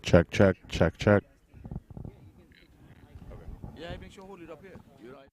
Check, check, check, check. Yeah, make sure hold it up here. You're right.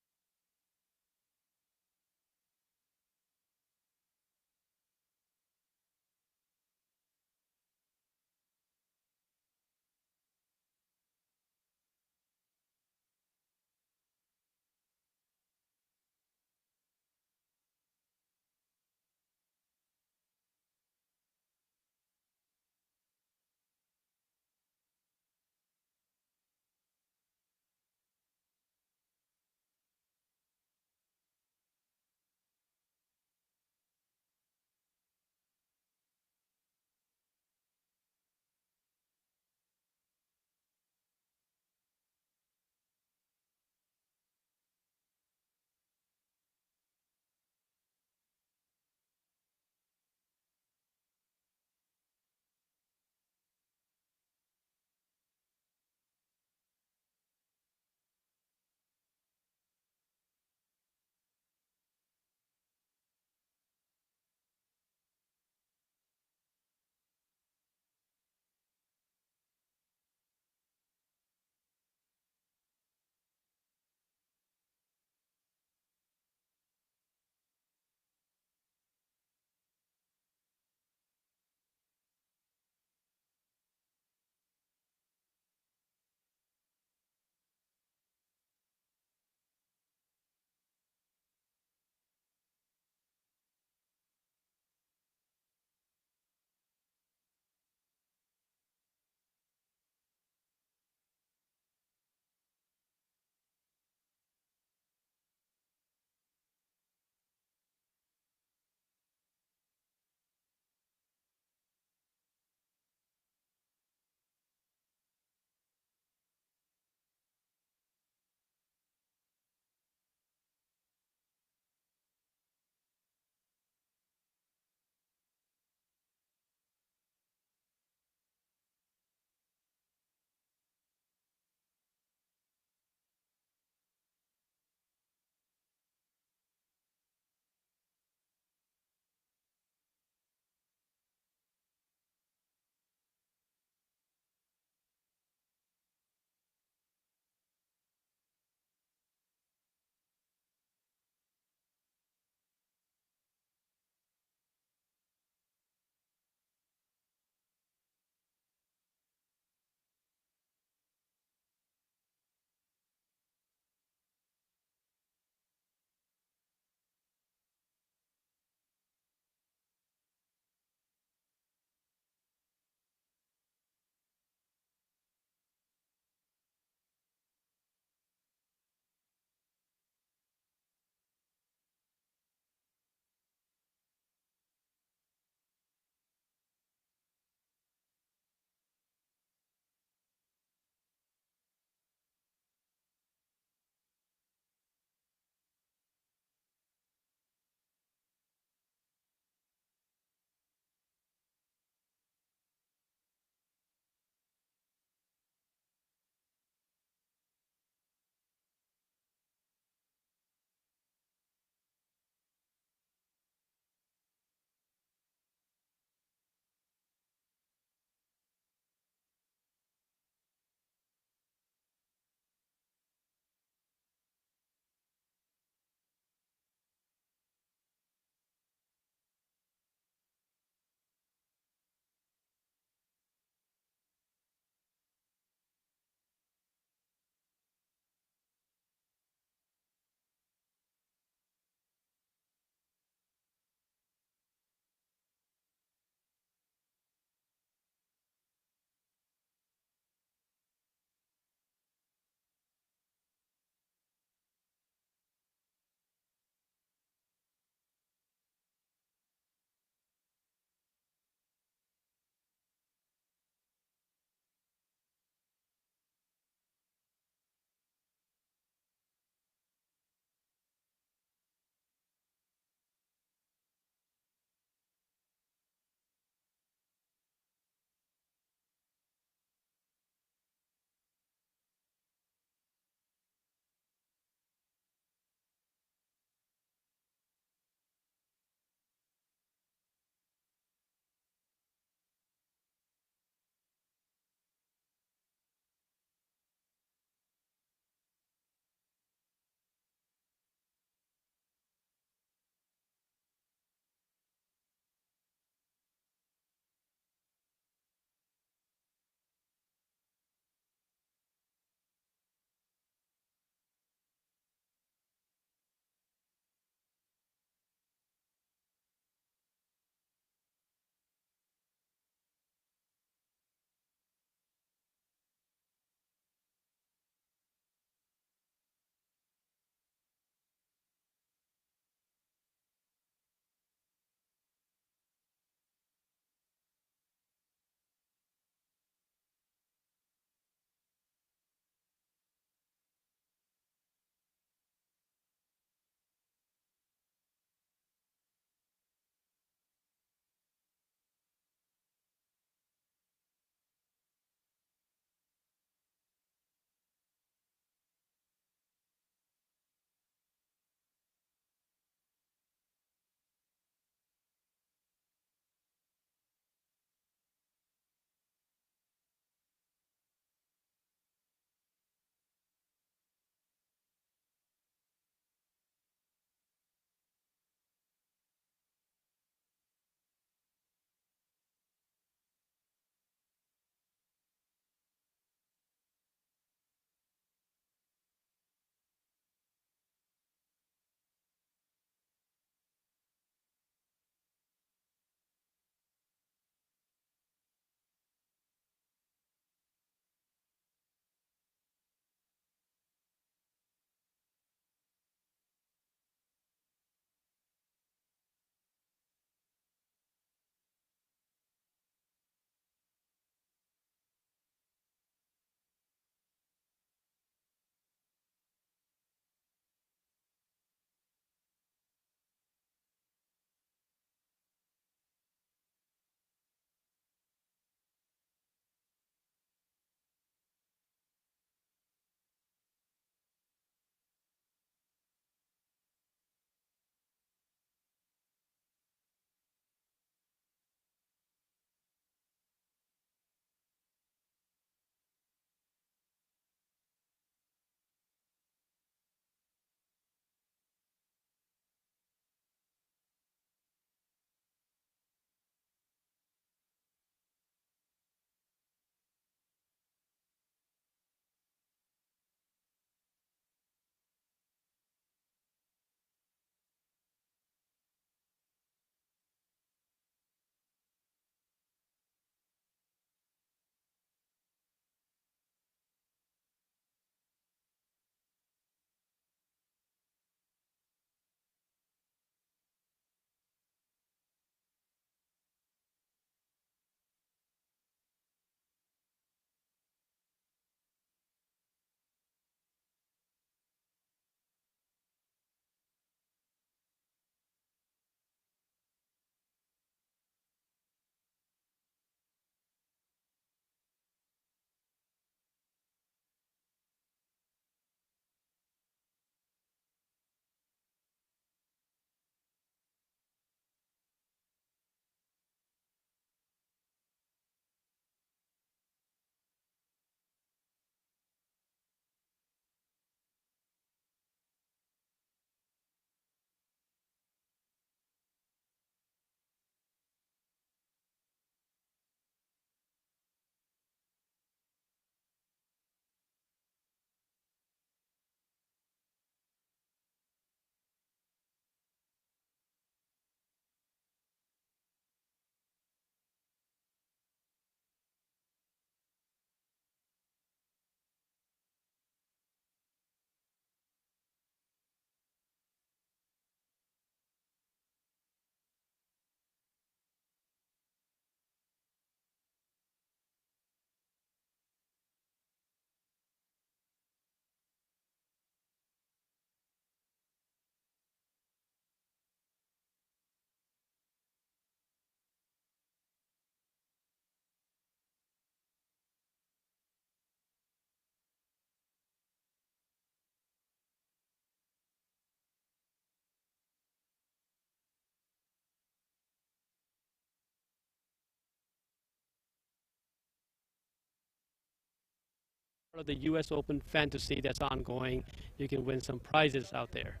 of the US Open fantasy that's ongoing. You can win some prizes out there.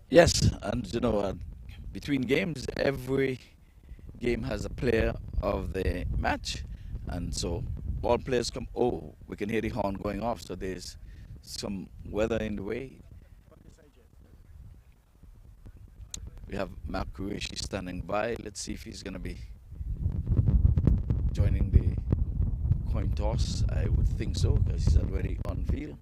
Yes, and you know, between games, every game has a player of the match, and so all players come. Oh, we can hear the horn going off, so there's some weather in the way. We have MAQ standing by. Let's see if he's going to be joining the coin toss. I would think so, because he's already on field.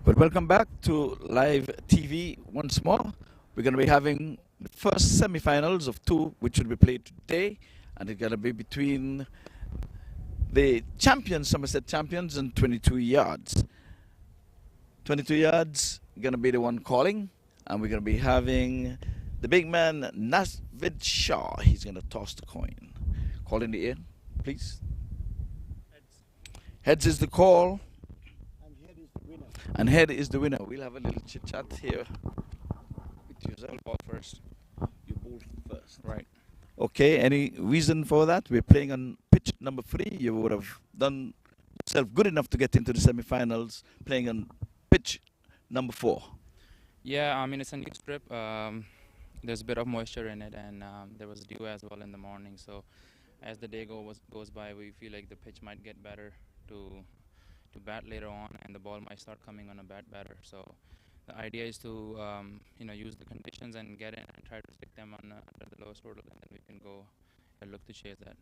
Well, welcome back to live TV once more. We're going to be having the first semi-finals of two, which will be played today, and it's going to be between the champions, Somerset champions, and 22 yards. 22 yards going to be the one calling, and we're going to be having the big man Nasvid Shah. He's going to toss the coin. Call in the air, please. Heads is the call. And head is the winner. We'll have a little chit chat here with yourself. Ball first. You ball first. Right. Okay, any reason for that? We're playing on pitch number 3. You would have done yourself good enough to get into the semi-finals playing on pitch number 4. Yeah, I mean, it's a new strip. There's a bit of moisture in it, and there was dew as well in the morning. So as the day goes by, we feel like the pitch might get better to bat later on, and the ball might start coming on a bat better. So the idea is to use the conditions and get in and try to stick them on under the lowest hurdle, and then we can go and look to chase that.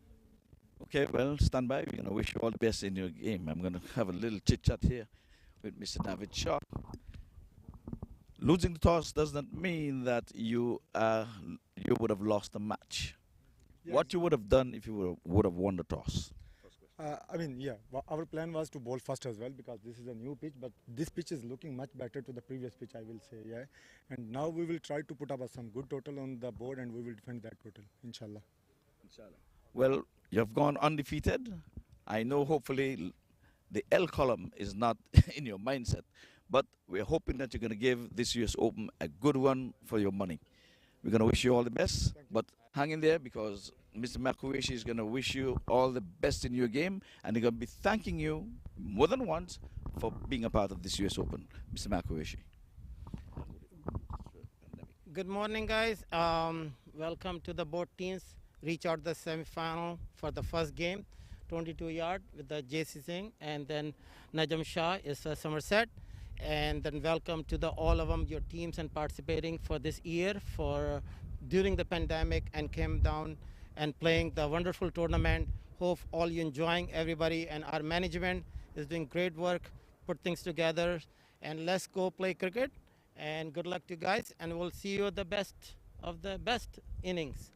Okay, well, stand by. We're going to wish you all the best in your game. I'm going to have a little chit chat here with Mr. Nasvid Shah. Losing the toss does not mean that you would have lost the match. Yes. What you would have done if you would have won the toss? Our plan was to bowl first as well, because this is a new pitch, but this pitch is looking much better to the previous pitch, I will say, yeah. And now we will try to put up some good total on the board, and we will defend that total, inshallah. Well, you have gone undefeated, I know hopefully the L column is not in your mindset, but we're hoping that you're going to give this US Open a good one for your money. We're going to wish you all the best, but hang in there because Mr. Makuishi is going to wish you all the best in your game, and they're going to be thanking you more than once for being a part of this US Open. Mr. Makuishi. Good morning, guys. Welcome to the both teams. Reach out the semi-final for the first game, 22-yard with the JC Singh, and then Najam Shah is Somerset. And then welcome to all of them, your teams, and participating for this year for during the pandemic and came down and playing the wonderful tournament. Hope all you enjoying, everybody, and our management is doing great work, put things together, and let's go play cricket. And good luck to you guys, and we'll see you at the best of the best innings.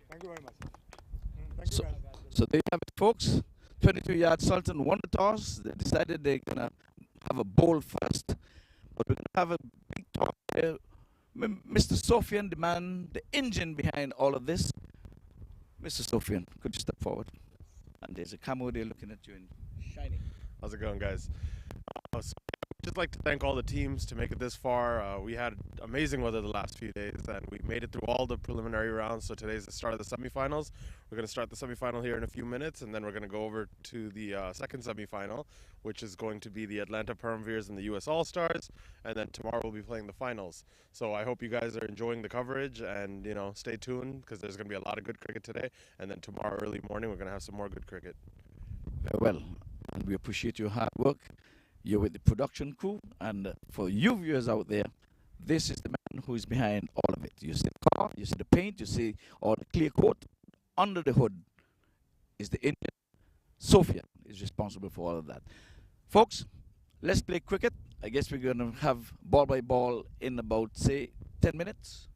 Thank you very much. Thank you, guys. So there you have it, folks. 22-yard Sultan won the toss. They decided they're going to have a bowl first. But we're going to have a big talk here. Mr. Sofian, the man, the engine behind all of this. Mr. Sofian, could you step forward? And there's a camera there looking at you in shining. How's it going, guys? So just like to thank all the teams to make it this far. We had amazing weather the last few days, and we made it through all the preliminary rounds. So today's the start of the semifinals. We're going to start the semifinal here in a few minutes, and then we're going to go over to the second semifinal, which is going to be the Atlanta Param Veers and the US All-Stars. And then tomorrow we'll be playing the finals. So I hope you guys are enjoying the coverage, and stay tuned because there's going to be a lot of good cricket today. And then tomorrow early morning we're going to have some more good cricket. Very well, and we appreciate your hard work. You're with the production crew, and for you viewers out there, this is the man who is behind all of it. You see the car, you see the paint, you see all the clear coat. Under the hood is the engine. Sophia is responsible for all of that. Folks, let's play cricket. I guess we're going to have ball by ball in about, say, 10 minutes.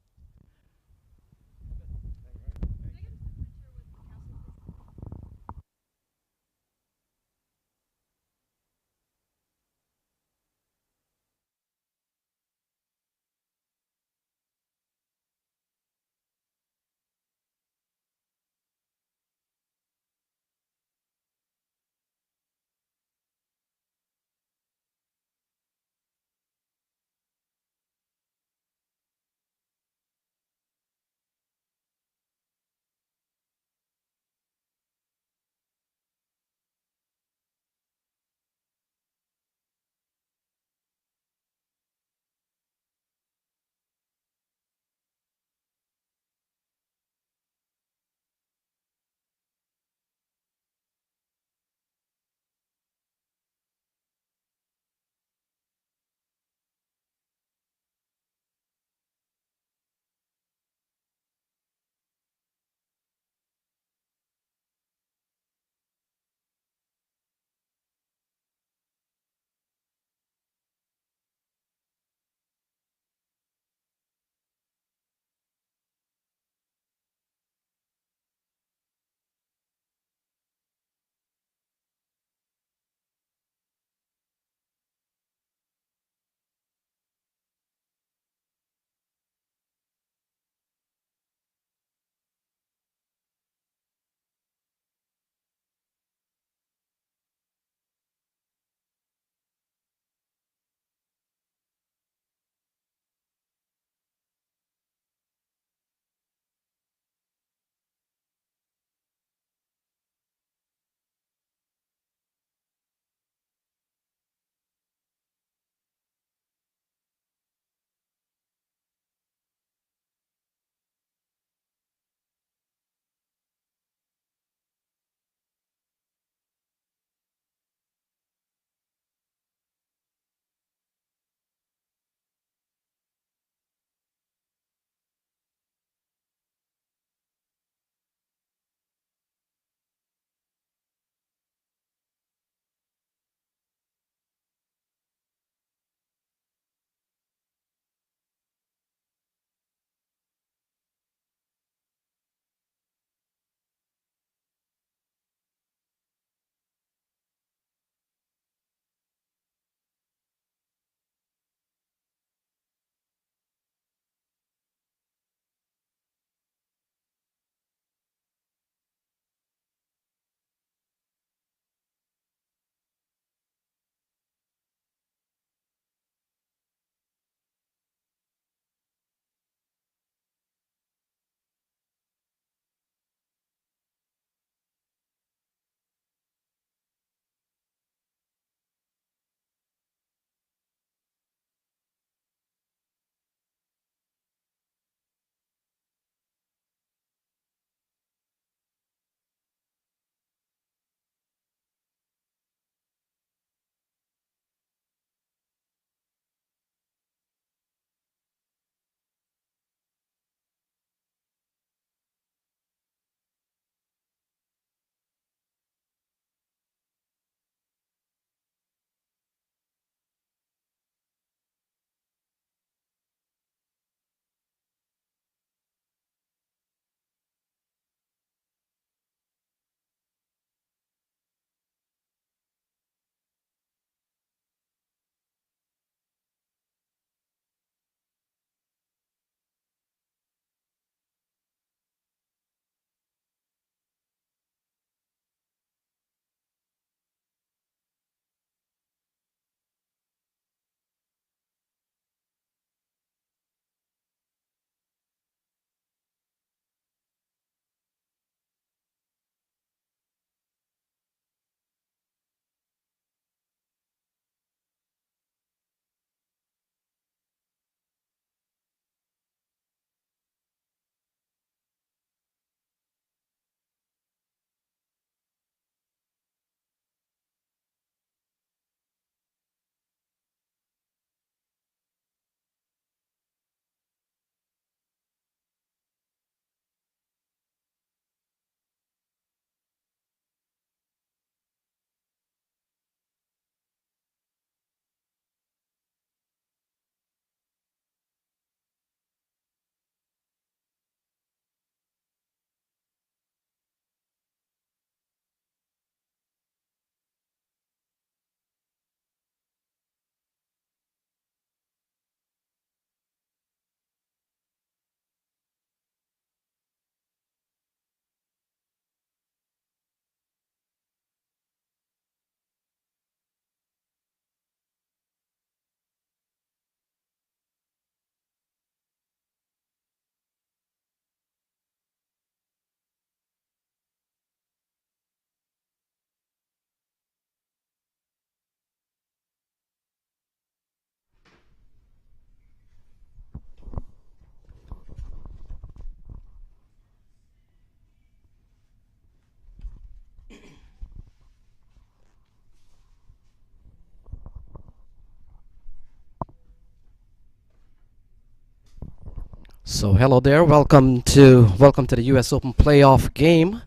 So hello there, welcome to the US Open playoff game.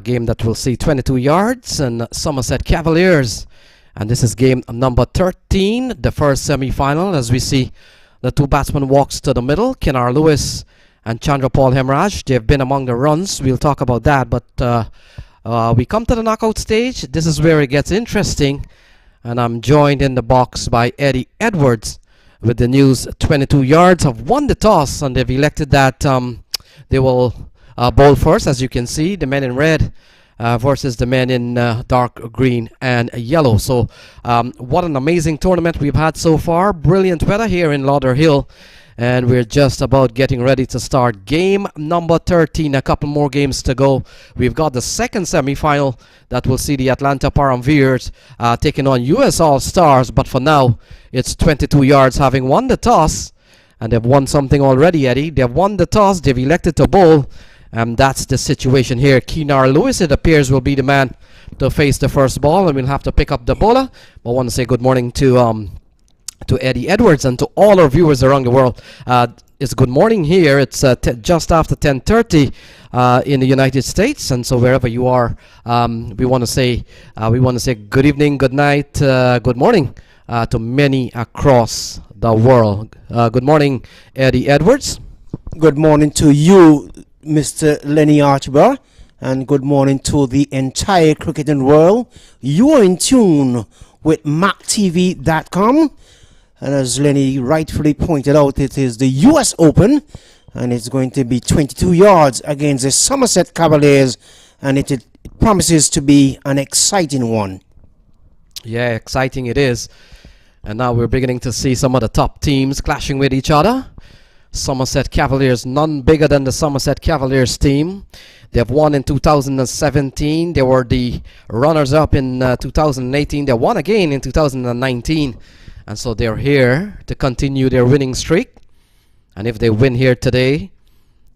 Game that will see 22 yards and Somerset Cavaliers. And this is game number 13, the first semi-final, as we see the two batsmen walks to the middle, Kenar Lewis and Chandra Paul Hemraj. They've been among the runs. We'll talk about that, but we come to the knockout stage. This is where it gets interesting, and I'm joined in the box by Eddie Edwards with the news. 22 yards have won the toss, and they've elected that they will bowl first. As you can see, the men in red versus the men in dark green and yellow. So what an amazing tournament we've had so far. Brilliant weather here in Lauderhill, and we're just about getting ready to start game number 13. A couple more games to go. We've got the second semi-final that will see the Atlanta Param Veers taking on US All-Stars, but for now it's 22 yards, having won the toss, and they've won something already, Eddie. They've won the toss, they've elected to bowl, and that's the situation here. Kenar Lewis, it appears, will be the man to face the first ball, and we'll have to pick up the bowler. I want to say good morning to Eddie Edwards and to all our viewers around the world. It's good morning here. It's just after 10:30 in the United States, and so wherever you are, we want to say good evening, good night, good morning to many across the world. Good morning, Eddie Edwards. Good morning to you, Mr. Lenny Archibald, and good morning to the entire cricketing world. You are in tune with MAQ TV.com, and as Lenny rightfully pointed out, it is the US Open, and it's going to be 22 yards against the Somerset Cavaliers, and it promises to be an exciting one. Yeah, exciting it is. And now we're beginning to see some of the top teams clashing with each other. Somerset Cavaliers, none bigger than the Somerset Cavaliers team. They've won in 2017. They were the runners-up in 2018. They won again in 2019. And so they're here to continue their winning streak. And if they win here today,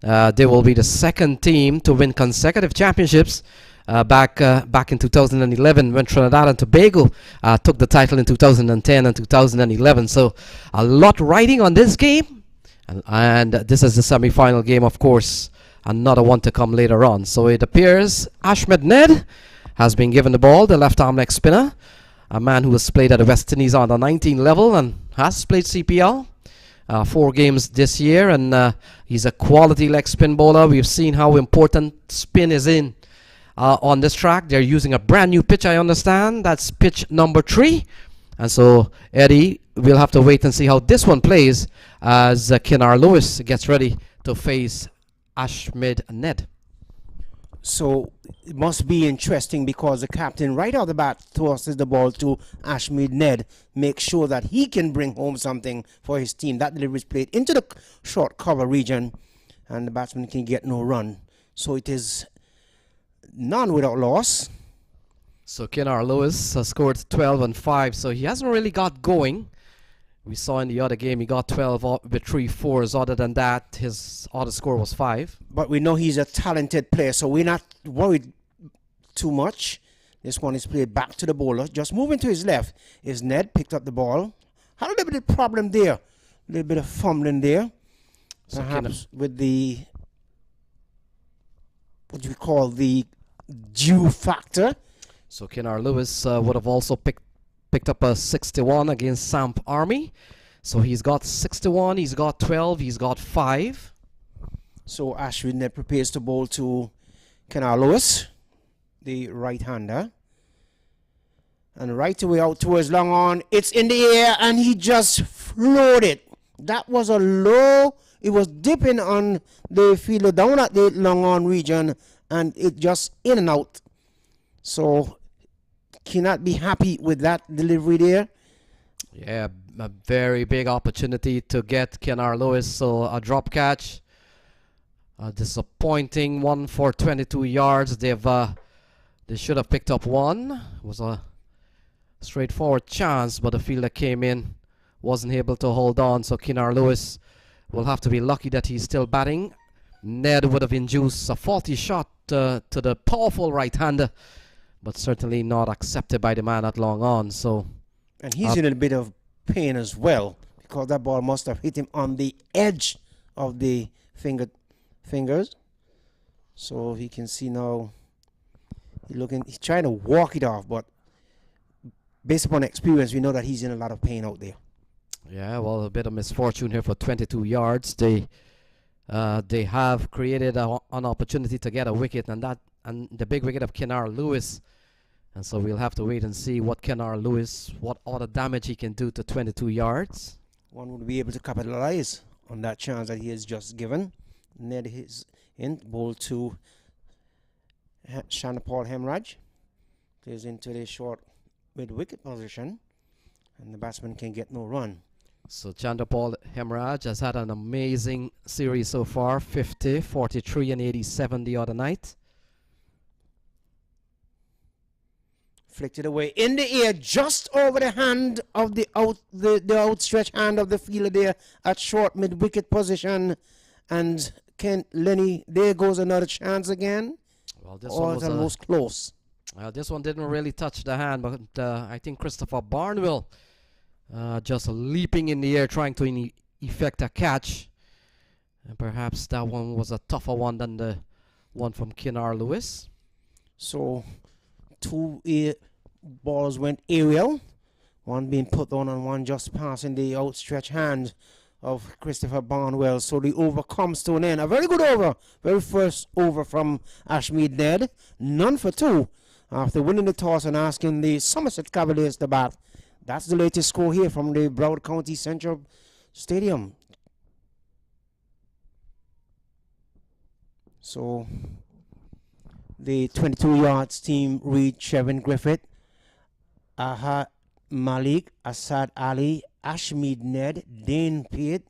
they will be the second team to win consecutive championships. Back in 2011, when Trinidad and Tobago took the title in 2010 and 2011. So a lot riding on this game, and this is the semi-final game, of course. Another one to come later on. So it appears Ahmed Ned has been given the ball, the left arm leg spinner, a man who has played at the West Indies on the 19 level and has played CPL 4 games this year, and he's a quality leg spin bowler. We've seen how important spin is on this track. They're using a brand new pitch, I understand. That's pitch number 3. And so, Eddie, we'll have to wait and see how this one plays as Kenar Lewis gets ready to face Ahmed Ned. So it must be interesting because the captain right out the bat tosses the ball to Ahmed Ned, make sure that he can bring home something for his team. That delivery is played into the short cover region, and the batsman can get no run. So it is none without loss. So Kenar Lewis has scored 12 and 5, so he hasn't really got going. We saw in the other game he got 12 with 3 fours. Other than that, his other score was 5. But we know he's a talented player, so we're not worried too much. This one is played back to the bowler. Just moving to his left is Ned, picked up the ball. Had a little bit of problem there. A little bit of fumbling there. So perhaps with the, what do we call, the due factor. So Kenar Lewis would have also picked up a 61 against Samp Army. So he's got 61, he's got 12, he's got 5. So Ashwin Ned prepares to bowl to Kenar Lewis, the right-hander. And right away out towards long on. It's in the air and he just floored it. That was a low. It was dipping on the fielder down at the long on region, and it just in and out. So cannot be happy with that delivery there. Yeah, a very big opportunity to get Kenar Lewis. So a drop catch. A disappointing one for 22 yards. They should have picked up one. It was a straightforward chance, but the fielder came in, wasn't able to hold on. So Kenar Lewis will have to be lucky that he's still batting. Ned would have induced a faulty shot to the powerful right-hander, but certainly not accepted by the man at long on. So, and he's in a bit of pain as well, because that ball must have hit him on the edge of the fingers. So he can see now. He's trying to walk it off, but based upon experience, we know that he's in a lot of pain out there. Yeah, well, a bit of misfortune here for 22 yards. They have created an opportunity to get a wicket, and the big wicket of Kenar Lewis. And so we'll have to wait and see what Kenar Lewis, what other damage he can do to 22 yards. One would be able to capitalize on that chance that he has just given. Ned is in, ball to Chanderpaul Hemraj. Plays into the short mid-wicket position, and the batsman can get no run. So Chanderpaul Hemraj has had an amazing series so far, 50, 43 and 87 the other night. Flicked it away in the air, just over the hand of the outstretched hand of the fielder there at short mid-wicket position. And Lenny, there goes another chance again. Well, this one was almost close. This one didn't really touch the hand, but I think Christopher Barnwell just leaping in the air trying to effect a catch. And perhaps that one was a tougher one than the one from Kenar Lewis. So 2 balls went aerial, one being put on and one just passing the outstretched hand of Christopher Barnwell. So the over comes to an end. A very good over, very first over from Ashmead Ned, none for 2 after winning the toss and asking the Somerset Cavaliers to bat. That's the latest score here from the Broward County Central Stadium. So the 22 yards team read Chevin Griffith, Aha Malik, Asad Ali, Ashmead Ned, Dane Pate,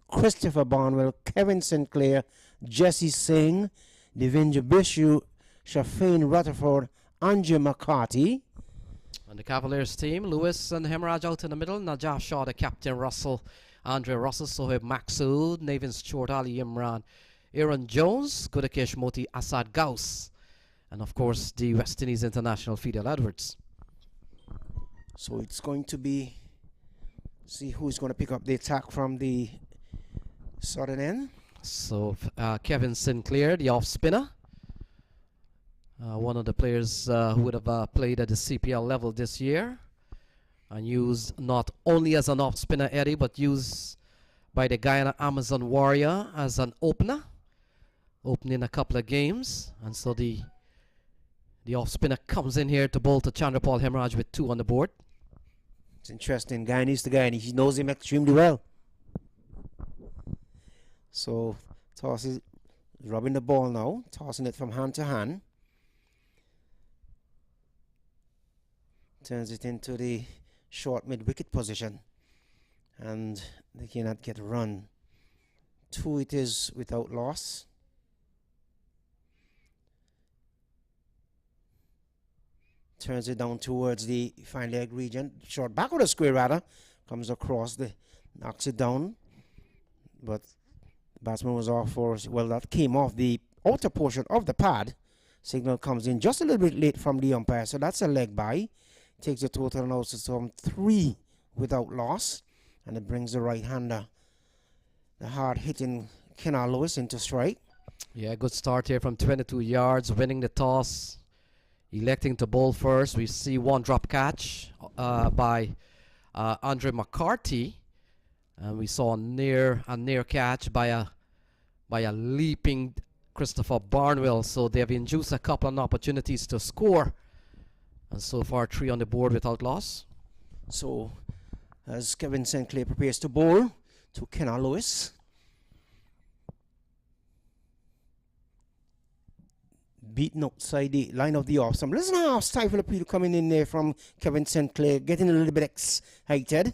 Christopher Barnwell, Kevin Sinclair, Jesse Singh, Devendra Bishu, Shafane Rutherford, Andrew McCarthy. And the Cavaliers team, Lewis and Hemraj out in the middle, Najaf Shah, the captain, Russell, Andre Russell, Sohaib Maxood, Navin Stewart, Ali Imran, Aaron Jones, Gudakesh Moti, Asad Gauss, and of course the West Indies international Fidel Edwards. So it's going to be, see who's going to pick up the attack from the southern end. So Kevin Sinclair, the off spinner, one of the players who would have played at the CPL level this year and used not only as an off spinner, Eddie, but used by the Guyana Amazon Warrior as an opener, opening a couple of games. And so the off spinner comes in here to bowl to Chanderpaul Hemraj with 2 on the board. It's interesting. Guyanese to Guyanese. He knows him extremely well. So toss is rubbing the ball now, tossing it from hand to hand. Turns it into the short mid-wicket position. And they cannot get a run. 2 it is without loss. Turns it down towards the fine leg region. Short back of the square rather. Comes across, knocks it down. But the batsman was off for, well, that came off the outer portion of the pad. Signal comes in just a little bit late from the umpire. So that's a leg by. Takes the total now to some 3 without loss. And it brings the right-hander, the hard-hitting Kenar Lewis, into strike. Yeah, good start here from 22 yards, winning the toss. Electing to bowl first. We see one drop catch by Andre McCarthy, and we saw a near catch by a leaping Christopher Barnwell. So they have induced a couple of opportunities to score, and so far 3 on the board without loss. So as Kevin Sinclair prepares to bowl to Kenar Lewis. Beaten outside the line of the off. Some listen how stifle appeal coming in there from Kevin Sinclair, getting a little bit excited.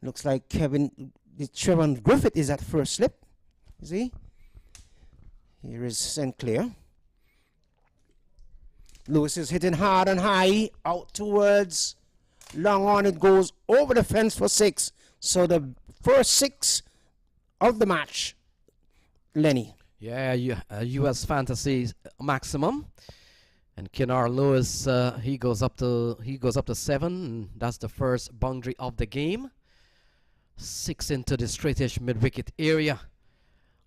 Looks like Trevor Griffith is at first slip. You see? Here is Sinclair. Lewis is hitting hard and high out towards long on. It goes over the fence for 6. So the first 6 of the match, Lenny. Yeah, US Fantasy maximum, and Kenar Lewis he goes up to 7, and that's the first boundary of the game. 6 into the straightish mid-wicket area,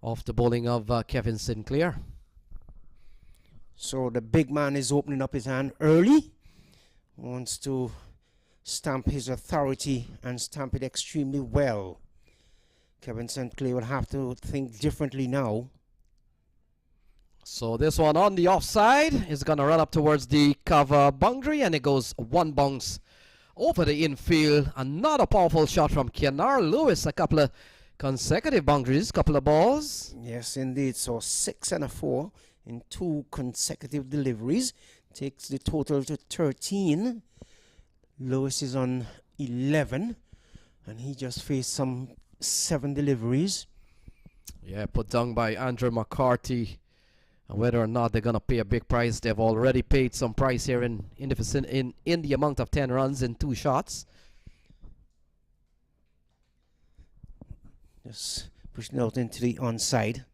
off the bowling of Kevin Sinclair. So the big man is opening up his hand early. Wants to stamp his authority and stamp it extremely well. Kevin Sinclair will have to think differently now. So this one on the offside is going to run up towards the cover boundary, and it goes one bounce over the infield. Another powerful shot from Kenar Lewis. A couple of consecutive boundaries, couple of balls. Yes, indeed. So 6 and a 4 in 2 consecutive deliveries. Takes the total to 13. Lewis is on 11, and he just faced some 7 deliveries. Yeah, put down by Andrew McCarthy. And whether or not they're going to pay a big price, they've already paid some price here in the amount of 10 runs in 2 shots. Just pushing out into the onside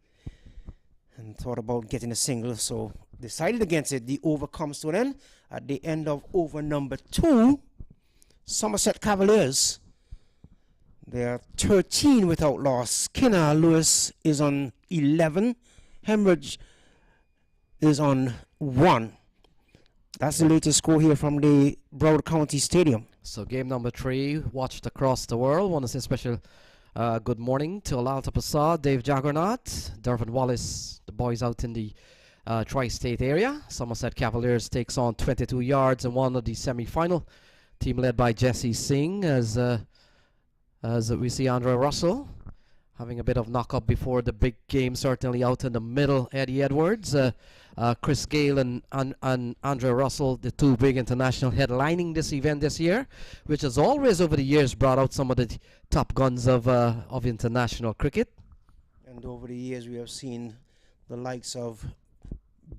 and thought about getting a single, so decided against it. The over comes to an end at the end of over number 2. Somerset Cavaliers, they are 13 without loss. Kenar Lewis is on 11. Hemorrhage is on 1. That's the latest score here from the Broward County Stadium. So game number 3, watched across the world. Want to say special good morning to Alalta Prasad, Dave Jaggernaut, Dervin Wallace, the boys out in the tri-state area. Somerset Cavaliers takes on 22 yards in one of the semi-final. Team led by Jesse Singh as we see Andre Russell having a bit of knock-up before the big game, certainly out in the middle. Eddie Edwards, Chris Gale and Andre Russell, the 2 big international headlining this event this year, which has always over the years brought out some of the top guns of international cricket. And over the years we have seen the likes of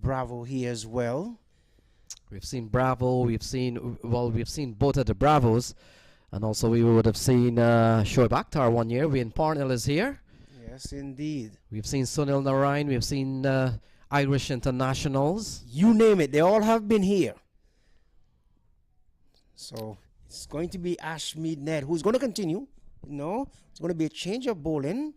Bravo here as well. We've seen Bravo, we've seen both of the Bravos, and also we would have seen Shoaib Akhtar one year. Wayne Parnell is here. Yes, indeed. We've seen Sunil Narayan, we've seen Irish internationals. You name it, they all have been here. So it's going to be Ashmead Ned who's going to continue. No, it's going to be a change of bowling.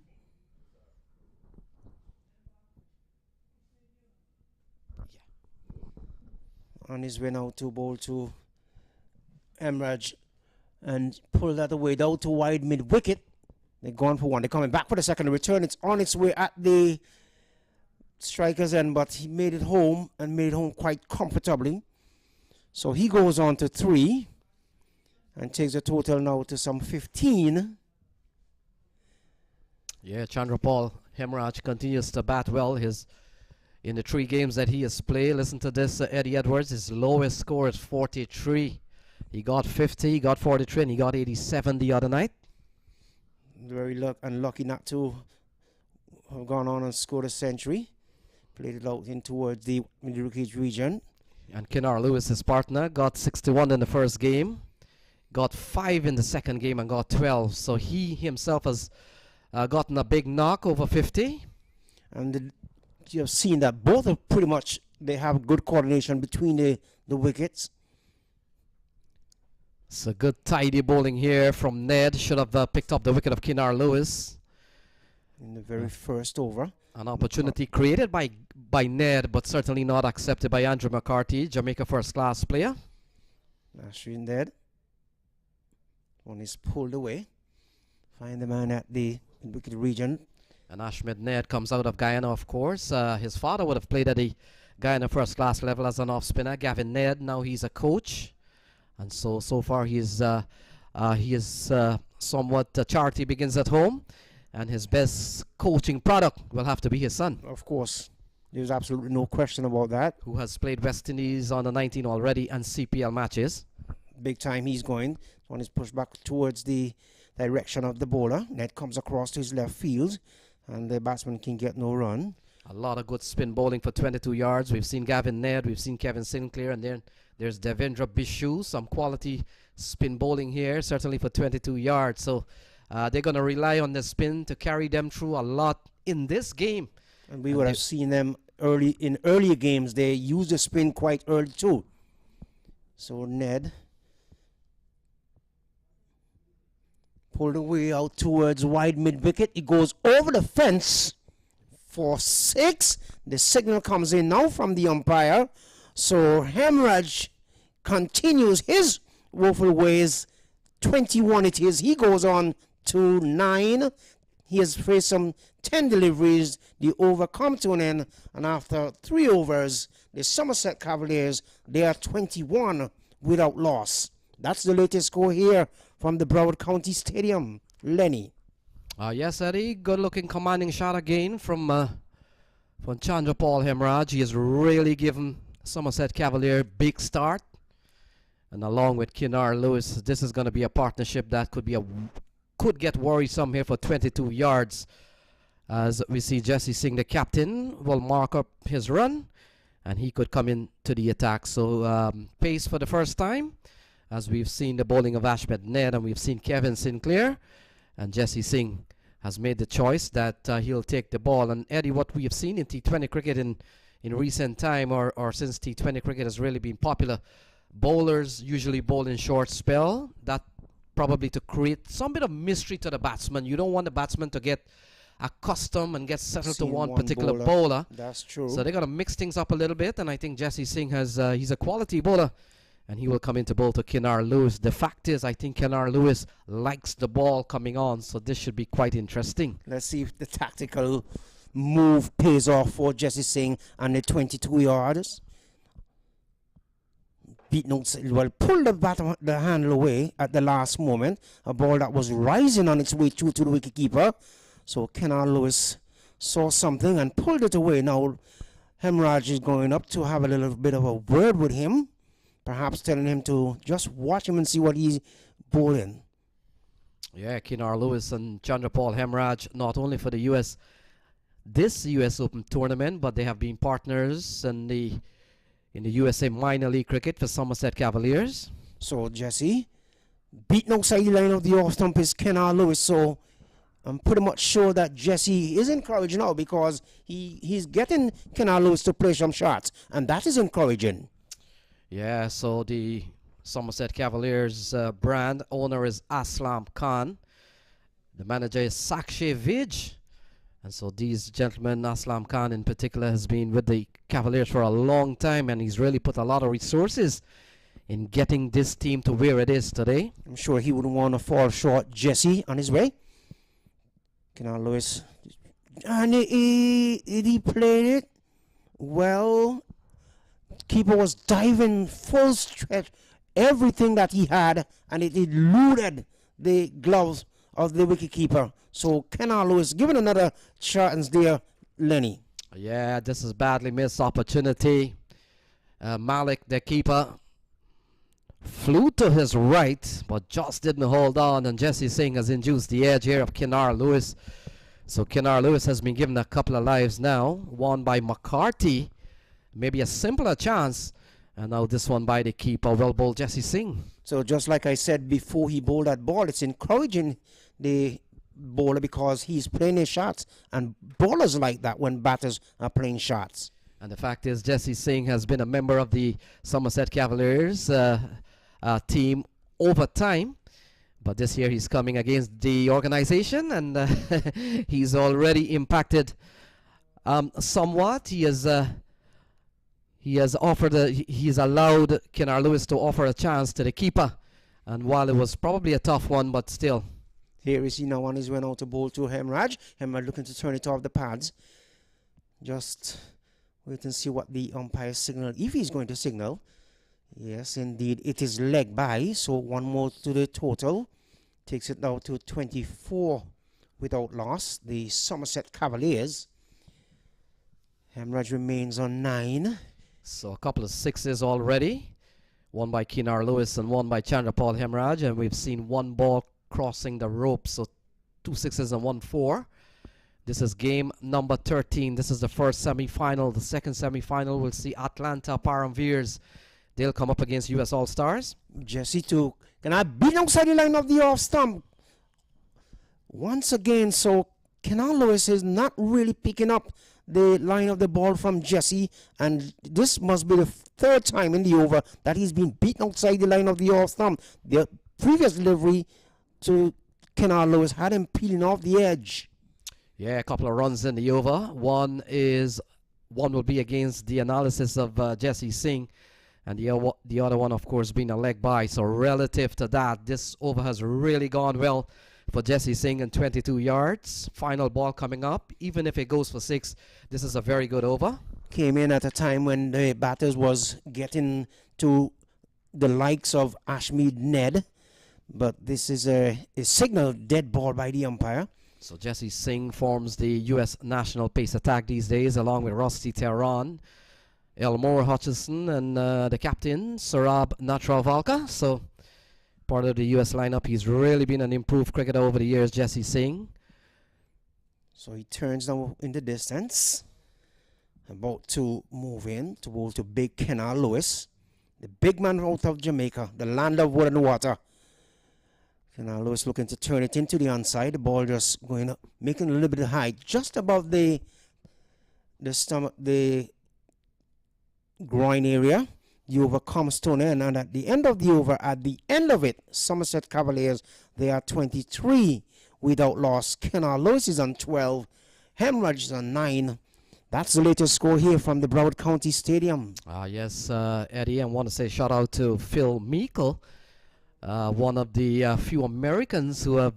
On his way now to bowl to Emraj and pull that away down to wide mid wicket. They're gone for 1. They're coming back for the second return. It's on its way at the striker's end, but he made it home and made it home quite comfortably. So he goes on to 3 and takes the total now to some 15. Yeah, Chandrapal Hemraj continues to bat well. In the 3 games that he has played, listen to this, Eddie Edwards, his lowest score is 43. He got 50, he got 43, and he got 87 the other night. Very unlucky not to have gone on and scored a century. Played it out in towards the mid-wicket region. And Kenar Lewis, his partner, got 61 in the first game, got 5 in the second game, and got 12. So he himself has gotten a big knock over 50. And you have seen that both are pretty much, they have good coordination between the wickets. So good tidy bowling here from Ned. Should have picked up the wicket of Kenar Lewis. In the very first over. An opportunity created by Ned, but certainly not accepted by Andrew McCarthy, Jamaica first-class player. Ashwin Ned. One is pulled away. Find the man at the wicket region. And Ashmed Ned comes out of Guyana, of course. His father would have played at the Guyana first-class level as an off-spinner. Gavin Ned, now he's a coach. And so far he is somewhat charity begins at home. And his best coaching product will have to be his son. Of course. There's absolutely no question about that. Who has played West Indies on the 19 already and CPL matches. Big time he's going. One is pushed back towards the direction of the bowler. Ned comes across to his left field. And the batsman can get no run. A lot of good spin bowling for 22 yards. We've seen Gavin Ned, we've seen Kevin Sinclair, and then there's Devendra Bishu. Some quality spin bowling here, certainly for 22 yards. So they're going to rely on the spin to carry them through a lot in this game. And we would have seen them in earlier games. They use the spin quite early too. So Ned pulled away out towards wide mid wicket. He goes over the fence for 6. The signal comes in now from the umpire. So Hemorrhage continues his woeful ways. 21 it is. He goes on to 9. He has faced some 10 deliveries. The over come to an end. And after 3 overs, the Somerset Cavaliers, they are 21 without loss. That's the latest score here from the Broward County Stadium. Lenny. Yes, Eddie. Good-looking commanding shot again from Chandra Paul Hemorrhage. He has really given Somerset Cavalier big start. And along with Kinar Lewis, this is going to be a partnership that could get worrisome here for 22 yards. As we see Jesse Singh, the captain, will mark up his run. And he could come into the attack. So pace for the first time. As we've seen the bowling of Ashmed Ned and we've seen Kevin Sinclair. And Jesse Singh has made the choice that he'll take the ball. And Eddie, what we have seen in T20 cricket in recent time or since T20 cricket has really been popular, bowlers usually bowl in short spell. That probably to create some bit of mystery to the batsman. You don't want the batsman to get accustomed and get settled to one particular bowler. That's true. So they're going to mix things up a little bit. And I think Jesse Singh he's a quality bowler. And he will come into bowl to Kinar Lewis. The fact is, I think Kinar Lewis likes the ball coming on, so this should be quite interesting. Let's see if the tactical move pays off for Jesse Singh and the 22 yards. Pulled the handle away at the last moment. A ball that was rising on its way through to the wicketkeeper. So Kinar Lewis saw something and pulled it away. Now Hemorrhage is going up to have a little bit of a word with him. Perhaps telling him to just watch him and see what he's bowling. Yeah, Kinar Lewis and Chandra Paul Hemorrhage, not only for the this US Open tournament, but they have been partners in the USA Minor League Cricket for Somerset Cavaliers. So Jesse, beating outside the line of the off stump is Kinar Lewis. So I'm pretty much sure that Jesse is encouraged now because he's getting Kinar Lewis to play some shots, and that is encouraging. Yeah, so the Somerset Cavaliers brand owner is Aslam Khan. The manager is Sakshay Vij. And so these gentlemen, Aslam Khan in particular, has been with the Cavaliers for a long time, and he's really put a lot of resources in getting this team to where it is today. I'm sure he wouldn't want to fall short. Jesse on his way. Kinar Lewis. And he played it well. Keeper was diving full stretch, everything that he had, and it eluded the gloves of the wicketkeeper. So Kinar Lewis given another chance there, Lenny. Yeah, this is badly missed opportunity. Malik, the keeper, flew to his right, but just didn't hold on, and Jesse Singh has induced the edge here of Kinar Lewis. So Kinar Lewis has been given a couple of lives now, one by McCarthy. Maybe a simpler chance. And now this one by the keeper. Well bowled Jesse Singh. So just like I said before he bowled that ball, it's encouraging the bowler because he's playing his shots. And bowlers like that when batters are playing shots. And the fact is Jesse Singh has been a member of the Somerset Cavaliers team over time. But this year he's coming against the organization. And he's already impacted somewhat. He has allowed Kinar Lewis to offer a chance to the keeper. And while it was probably a tough one, but still. Here is he now on his way out to bowl to Hemorrhage. Hemorrhage looking to turn it off the pads. Just wait and see what the umpire signal, if he's going to signal. Yes, indeed, it is leg by. So one more to the total. Takes it now to 24 without loss. The Somerset Cavaliers. Hemorrhage remains on 9. So a couple of sixes already. One by Kinar Lewis and one by Chandra Paul Hemorrhage. And we've seen one ball crossing the rope. So 2 sixes and 1 4. This is game number 13. This is the first semi-final. The second semi-final, we'll see Atlanta Param Veers. They'll come up against US All-Stars. Jesse too. Can I beat outside the line of the off stump? Once again, so Kinar Lewis is not really picking up the line of the ball from Jesse, and this must be the 3rd time in the over that he's been beaten outside the line of the off stump. The previous delivery to Kinar Lewis had him peeling off the edge. Yeah, a couple of runs in the over. One will be against the analysis of Jesse Singh, and the other one, of course, being a leg by. So relative to that, this over has really gone well for Jesse Singh and 22 yards. Final ball coming up. Even if it goes for 6, this is a very good over. Came in at a time when the batters was getting to the likes of Ashmead Ned, but this is a signal dead ball by the umpire. So Jesse Singh forms the U.S. national pace attack these days, along with Rusty Tehran, Elmore Hutchison, and the captain, Sarab Natravalka. So part of the U.S. lineup. He's really been an improved cricketer over the years, Jesse Singh. So he turns now in the distance, about to move in to bowl to big Kenal Lewis, the big man out of Jamaica, the land of wood and water. Kenal Lewis looking to turn it into the onside. The ball just going up, making a little bit of height, just above the stomach, the groin area. The over comes to an end, and at the end of the over, at the end of it, Somerset Cavaliers, they are 23 without loss. Kenal Lewis is on 12, Hemorrhage is on 9. That's the latest score here from the Broward County Stadium. Yes, Eddie, I want to say shout out to Phil Meikle, one of the few Americans who have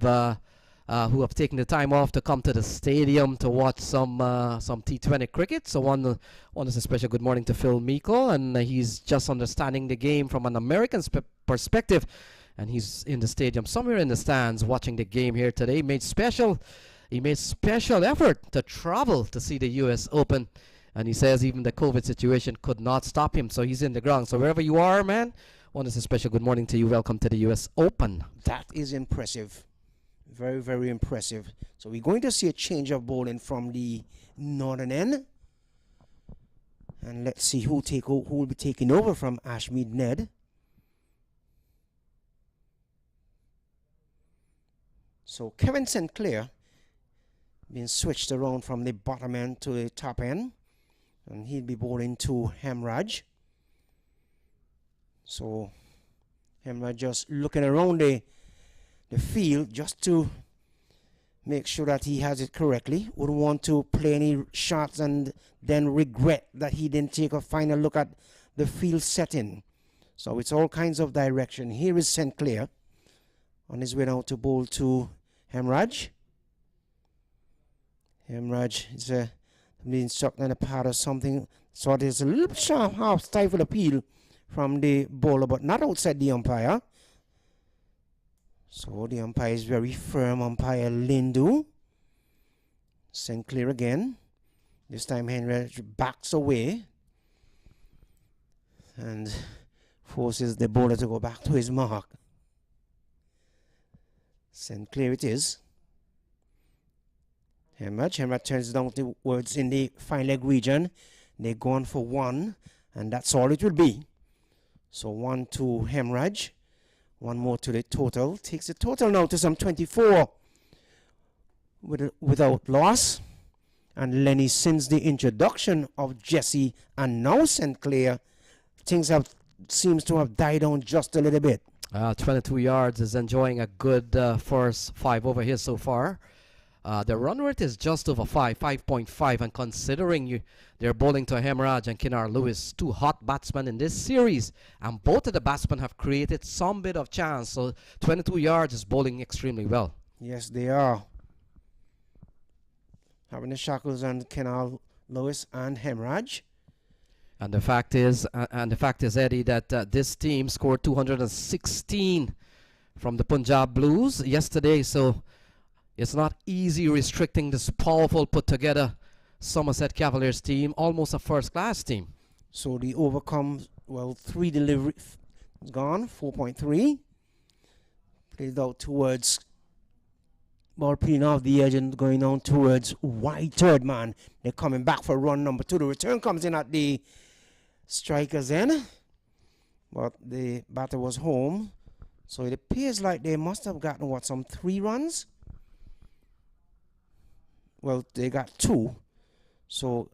taken the time off to come to the stadium to watch some T20 cricket. So one to say special good morning to Phil Meikle, and he's just understanding the game from an American perspective, and he's in the stadium somewhere in the stands watching the game here today. He made special effort to travel to see the U.S. Open, and he says even the COVID situation could not stop him, so he's in the ground. So wherever you are, man, want to say special good morning to you. Welcome to the U.S. Open. That is impressive. Very, very impressive. So we're going to see a change of bowling from the northern end. And let's see who will be taking over from Ashmead Ned. So Kevin St. Clair being switched around from the bottom end to the top end. And he'll be bowling to Hemorrhage. So Hemorrhage just looking around the field just to make sure that he has it correctly. Wouldn't want to play any shots and then regret that he didn't take a final look at the field setting. So it's all kinds of direction. Here is St. Clair on his way now to bowl to Hemorrhage. Hemorrhage is being struck in a part of something. So there's a little sharp half stifle appeal from the bowler, but not outside the umpire. So the umpire is very firm, umpire Lindu. St. Clair again. This time Henry backs away and forces the bowler to go back to his mark. St. Clair it is. Hemorrhage turns down towards in the fine leg region. They're going for 1, and that's all it will be. So 1 to Hemorrhage. 1 more to the total. Takes the total now to some 24 without loss. And Lenny, since the introduction of Jesse and now St. Clair, things seems to have died down just a little bit. 22 yards is enjoying a good first 5 over here so far. The run rate is just over 5.5, and considering they're bowling to Hemorrhage and Kenal Lewis, 2 hot batsmen in this series, and both of the batsmen have created some bit of chance. So 22 yards is bowling extremely well. Yes, they are. Having the shackles on Kenal Lewis and Hemorrhage. And the fact is, Eddie, that this team scored 216 from the Punjab Blues yesterday. So it's not easy restricting this powerful, put-together Somerset Cavaliers team, almost a first-class team. So the overcomes, 3 deliveries gone, 4.3. Played out towards ball peeling off the edge and going on towards wide third man. They're coming back for run number 2. The return comes in at the striker's end, but the batter was home. So it appears like they must have gotten, some 3 runs? Well, they got 2. So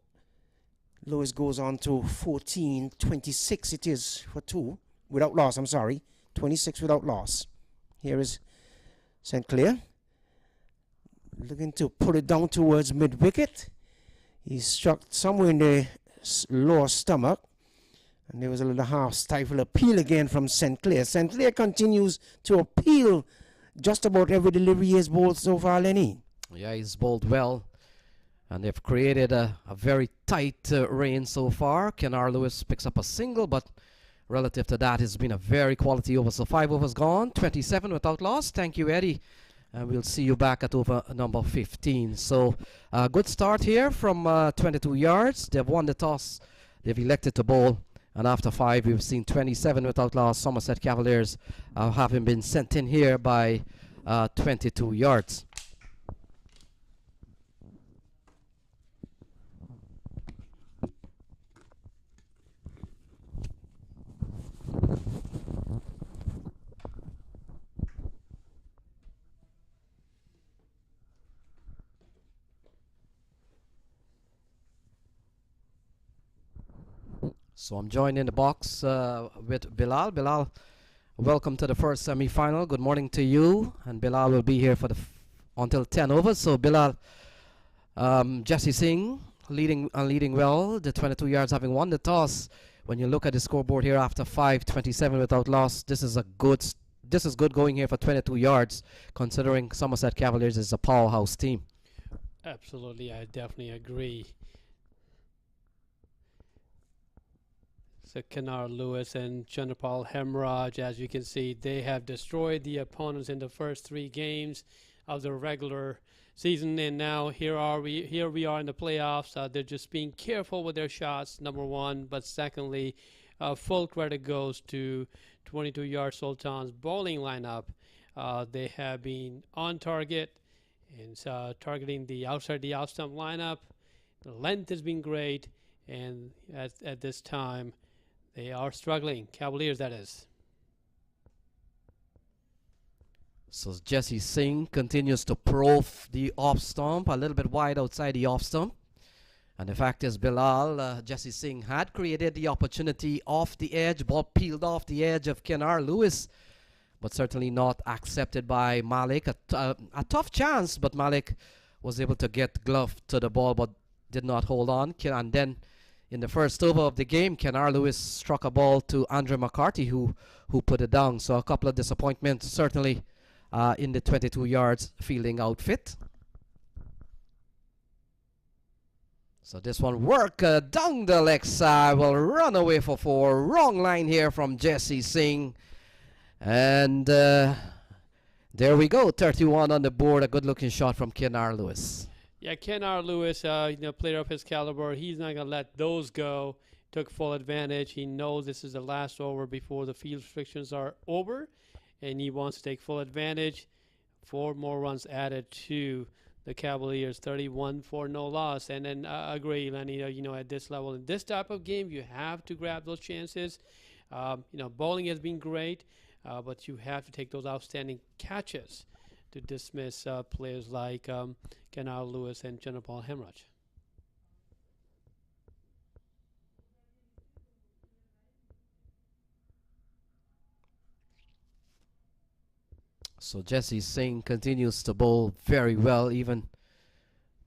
Lewis goes on to 14, 26 it is for 2. Without loss, I'm sorry. 26 without loss. Here is St. Clair. looking to put it down towards mid-wicket. He struck somewhere in the lower stomach. And there was a little half-stifle appeal again from St. Clair. St. Clair continues to appeal just about every delivery he has bowled so far, Lenny. Yeah, he's bowled well. And they've created a very tight reign so far. Kenar Lewis picks up a single, but relative to that, it's been a very quality over. So 5 overs gone, 27 without loss. Thank you, Eddie. And we'll see you back at over number 15. So a good start here from 22 yards. They've won the toss. They've elected to bowl. And after 5, we've seen 27 without loss. Somerset Cavaliers having been sent in here by 22 yards. So I'm joined in the box with Bilal. Bilal, welcome to the first semi-final. Good morning to you. And Bilal will be here for until 10 overs. So Bilal, Jesse Singh leading well. The 22 yards having won the toss. When you look at the scoreboard here after 5, 27 without loss, this is good going here for 22 yards, considering Somerset Cavaliers is a powerhouse team. Absolutely, I definitely agree. So Kenar Lewis and Chandrapal Hemraj, as you can see, they have destroyed the opponents in the first 3 games of the regular season, and now here we are in the playoffs. They're just being careful with their shots, number one, but secondly, full credit goes to 22-yard Sultan's bowling lineup. They have been on target and targeting the outside the out stump lineup. The length has been great, and at this time they are struggling. Cavaliers, that is. So Jesse Singh continues to probe the off stump, a little bit wide outside the off stump. And the fact is, Bilal, Jesse Singh had created the opportunity off the edge, ball peeled off the edge of Kenar Lewis, but certainly not accepted by Malik. A tough chance, but Malik was able to get glove to the ball, but did not hold on. And then in the first over of the game, Kenar Lewis struck a ball to Andre McCarthy, who put it down. So a couple of disappointments, certainly, in the 22 yards fielding outfit. So this one work down the leg side, will run away for 4. Wrong line here from Jesse Singh. And there we go, 31 on the board. A good looking shot from Kenar Lewis. Yeah, Kenar Lewis, player of his caliber, he's not going to let those go. Took full advantage. He knows this is the last over before the field restrictions are over, and he wants to take full advantage. 4 more runs added to the Cavaliers, 31 for no loss. And then I agree, Lenny, at this level, in this type of game, you have to grab those chances. Bowling has been great, but you have to take those outstanding catches to dismiss players like Kenar Lewis and Chandrapal Hemraj. So Jesse Singh continues to bowl very well. Even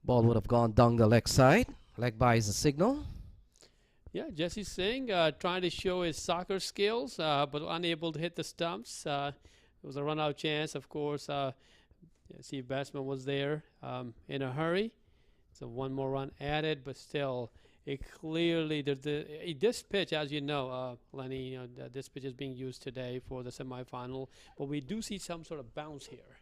ball would have gone down the leg side. Leg by is a signal. Yeah, Jesse Singh trying to show his soccer skills, but unable to hit the stumps. It was a run-out chance, of course. Steve Batsman was there in a hurry. So 1 more run added, but still, it clearly, this pitch, as you know, Lenny, this pitch is being used today for the semifinal, but we do see some sort of bounce here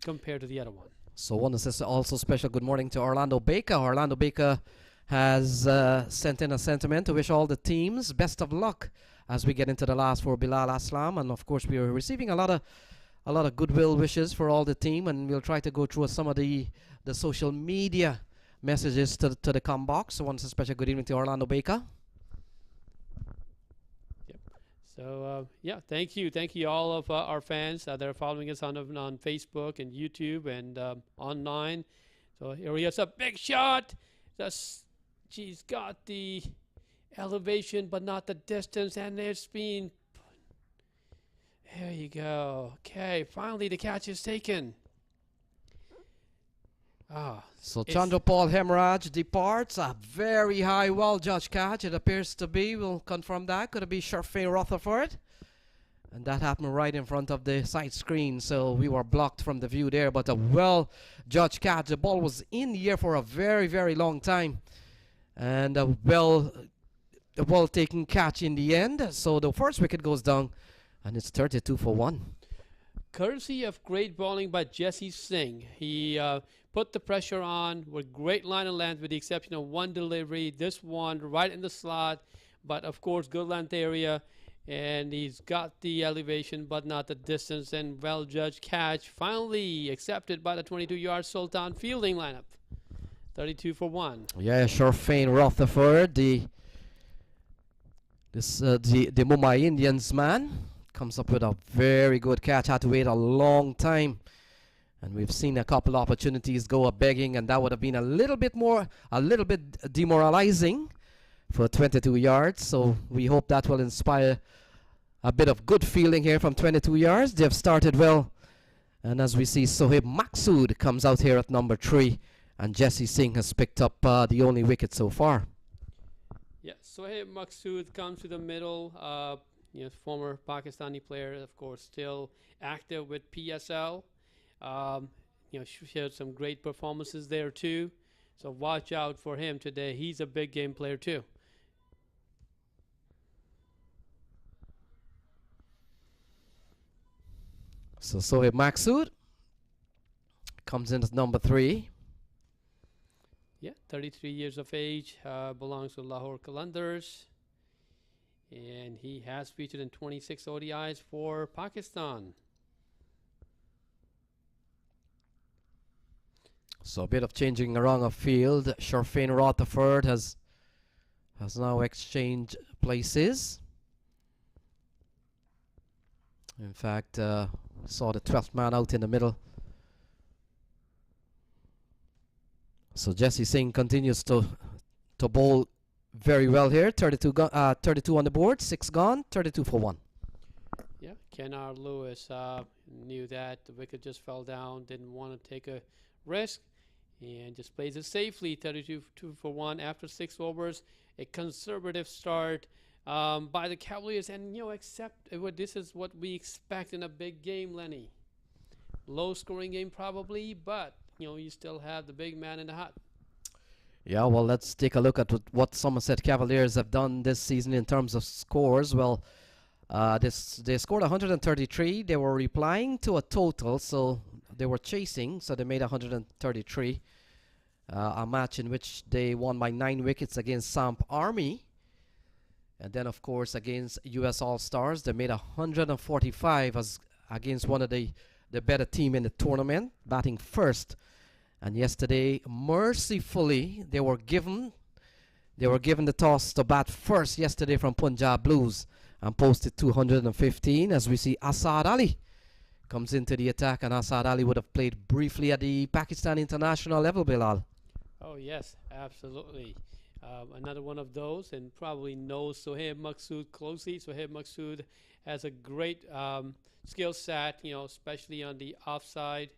compared to the other one. So one is also special good morning to Orlando Baker. Orlando Baker has sent in a sentiment to wish all the teams best of luck as we get into the last for Bilal Aslam, and of course we are receiving a lot of goodwill wishes for all the team, and we'll try to go through some of the social media messages to the com box. So once a special good evening to Orlando Baker. Yep. So thank you all of our fans that are following us on Facebook and YouTube and online. So here he has a big shot. She's got the elevation but not the distance, and it's been. There you go. Okay, finally the catch is taken. So It's- Chandra Paul Hemorrhage departs. A very high, well-judged catch. It appears to be. We'll confirm that. Could it be Sherfane Rutherford? And that happened right in front of the side screen, so we were blocked from the view there. But a well-judged catch. The ball was in the air for a very, very long time, and a well-taken catch in the end. So the first wicket goes down, and it's 32 for 1. Courtesy of great bowling by Jesse Singh. He put the pressure on with great line and length, with the exception of one delivery. This one right in the slot, but of course good length area. And he's got the elevation but not the distance, and well-judged catch finally accepted by the 22-yard Sultan fielding lineup. 32 for 1. Yeah, Sherfane Rutherford, the Mumbai Indians man, comes up with a very good catch. Had to wait a long time, and we've seen a couple opportunities go begging, and that would have been a little bit demoralizing for 22 yards. So we hope that will inspire a bit of good feeling here from 22 yards. They've started well, and as we see, Sohaib Maqsood comes out here at number 3, and Jesse Singh has picked up the only wicket so far. Yes, Sohaib Maqsood comes to the middle. Former Pakistani player, of course, still active with PSL. Showed some great performances there too. So watch out for him today. He's a big game player too. So Sohaib Maqsood comes in at number 3. Yeah, 33 years of age, belongs to Lahore Qalandars, and he has featured in 26 ODIs for Pakistan. So a bit of changing around of field. Sherfane Rutherford has now exchanged places. In fact, saw the 12th man out in the middle. So Jesse Singh continues to bowl very well here. 32 on the board, 6 gone, 32 for 1. Yeah, Kenar Lewis knew that the wicket just fell down, didn't want to take a risk, and just plays it safely. 32 for 1 after 6 overs. A conservative start by the Cavaliers, and this is what we expect in a big game, Lenny. Low scoring game probably, but you still have the big man in the hut. Yeah, well, let's take a look at what Somerset Cavaliers have done this season in terms of scores. Well, they scored 133. They were replying to a total, so they were chasing, so they made 133. A match in which they won by 9 wickets against Samp Army. And then, of course, against US All-Stars, they made 145 as against one of the better team in the tournament, batting first. And yesterday, mercifully, they were given the toss to bat first yesterday from Punjab Blues and posted 215. As we see, Asad Ali comes into the attack, and Asad Ali would have played briefly at the Pakistan international level, Bilal. Oh yes, absolutely. Another one of those, and probably knows Sohaib Maqsood closely. Sohaib Maqsood has a great skill set, especially on the offside.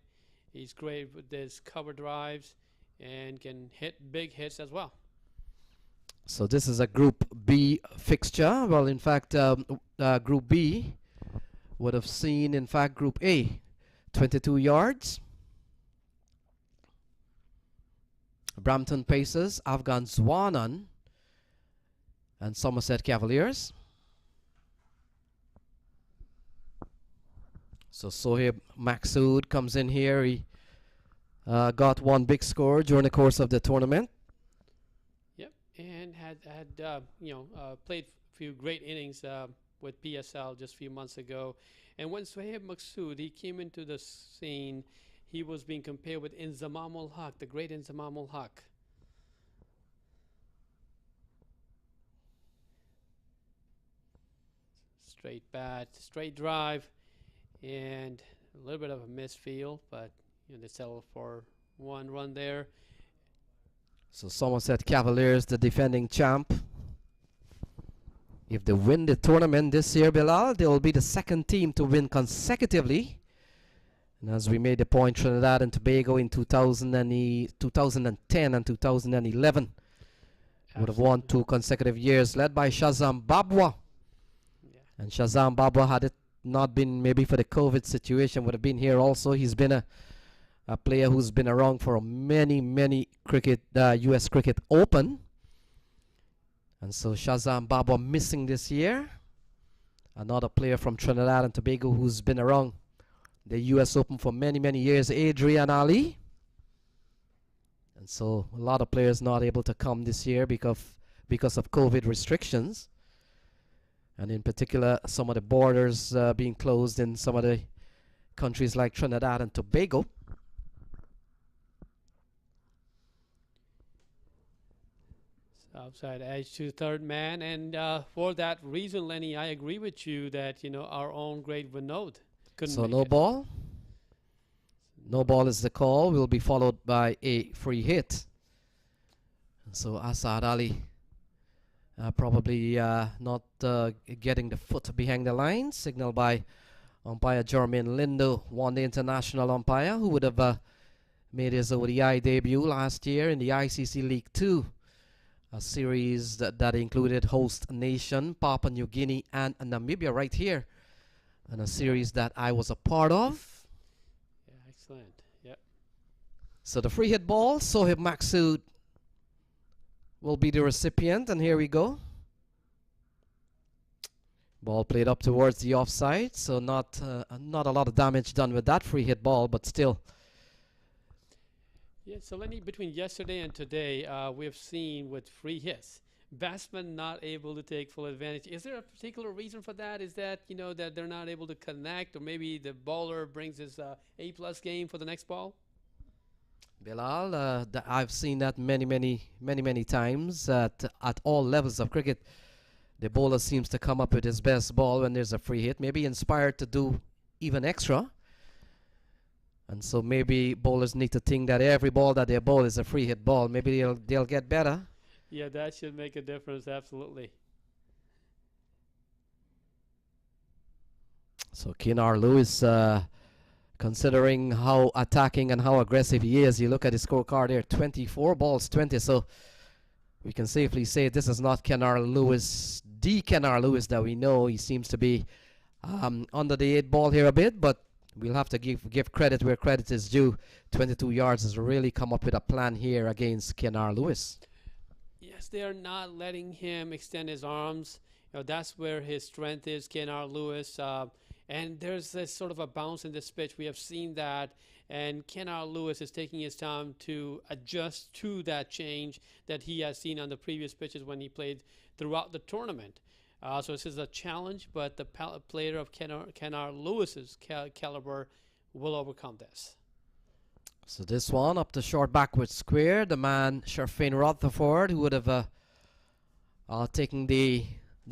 He's great with his cover drives and can hit big hits as well. So this is a Group B fixture. Well, in fact, Group B would have seen, in fact, Group A, 22 yards. Brampton Pacers, Afghan Zwanan, and Somerset Cavaliers. So Sohaib Maqsood comes in here. He got one big score during the course of the tournament. Yep, and had played a few great innings with PSL just a few months ago. And when Sohaib Maqsood, he came into the scene, he was being compared with Inzamam ul Haq, the great Inzamam ul Haq. Straight bat, straight drive, and a little bit of a misfield, but they settled for 1 run there. So Somerset Cavaliers, the defending champ. If they win the tournament this year, Bilal, they will be the second team to win consecutively. And as we made the point, Trinidad and Tobago in 2010 and 2011 would have won 2 consecutive years, led by Shazam Babwa. Yeah. And Shazam Babwa, had it not been maybe for the COVID situation, would have been here also. He's been a player who's been around for many cricket, US Cricket Open. And so Shazam Babwa missing this year. Another player from Trinidad and Tobago who's been around the US Open for many years, Adrian Ali. And so a lot of players not able to come this year because of COVID restrictions. And in particular, some of the borders being closed in some of the countries like Trinidad and Tobago. Outside edge to third man, and for that reason, Lenny, I agree with you that our own great Vinod couldn't. So make no it. ball. No ball is the call. Will be followed by a free hit. So Asad Ali probably not getting the foot behind the line. Signaled by umpire Jermaine Lindo, one-day international umpire who would have made his ODI debut last year in the ICC League 2. A series that included host nation Papua New Guinea and Namibia right here, and a series that I was a part of. Yeah, excellent. Yep. So the free hit ball, Sohib Maksud will be the recipient, and here we go. Ball played up towards the offside, so not a lot of damage done with that free hit ball, but still. Yeah, so Lenny, between yesterday and today, we have seen with free hits, batsmen not able to take full advantage. Is there a particular reason for that? Is that, that they're not able to connect, or maybe the bowler brings his A+ game for the next ball? Bilal, I've seen that many times at all levels of cricket. The bowler seems to come up with his best ball when there's a free hit, maybe inspired to do even extra. And so maybe bowlers need to think that every ball that they bowl is a free hit ball. Maybe they'll get better. Yeah, that should make a difference, absolutely. So Kinar Lewis, considering how attacking and how aggressive he is, you look at his scorecard there, 24 balls, 20. So we can safely say this is not Kinar Lewis, the Kinar Lewis that we know. He seems to be under the 8 ball here a bit, but we'll have to give credit where credit is due. 22 yards has really come up with a plan here against Kinar Lewis. Yes, they are not letting him extend his arms. That's where his strength is, Kinar Lewis. And there's this sort of a bounce in this pitch. We have seen that. And Kinar Lewis is taking his time to adjust to that change that he has seen on the previous pitches when he played throughout the tournament. So this is a challenge, but the player of Kinar Lewis's caliber will overcome this. So this one up the short backward square, the man Sharfane Rutherford, who would have taken the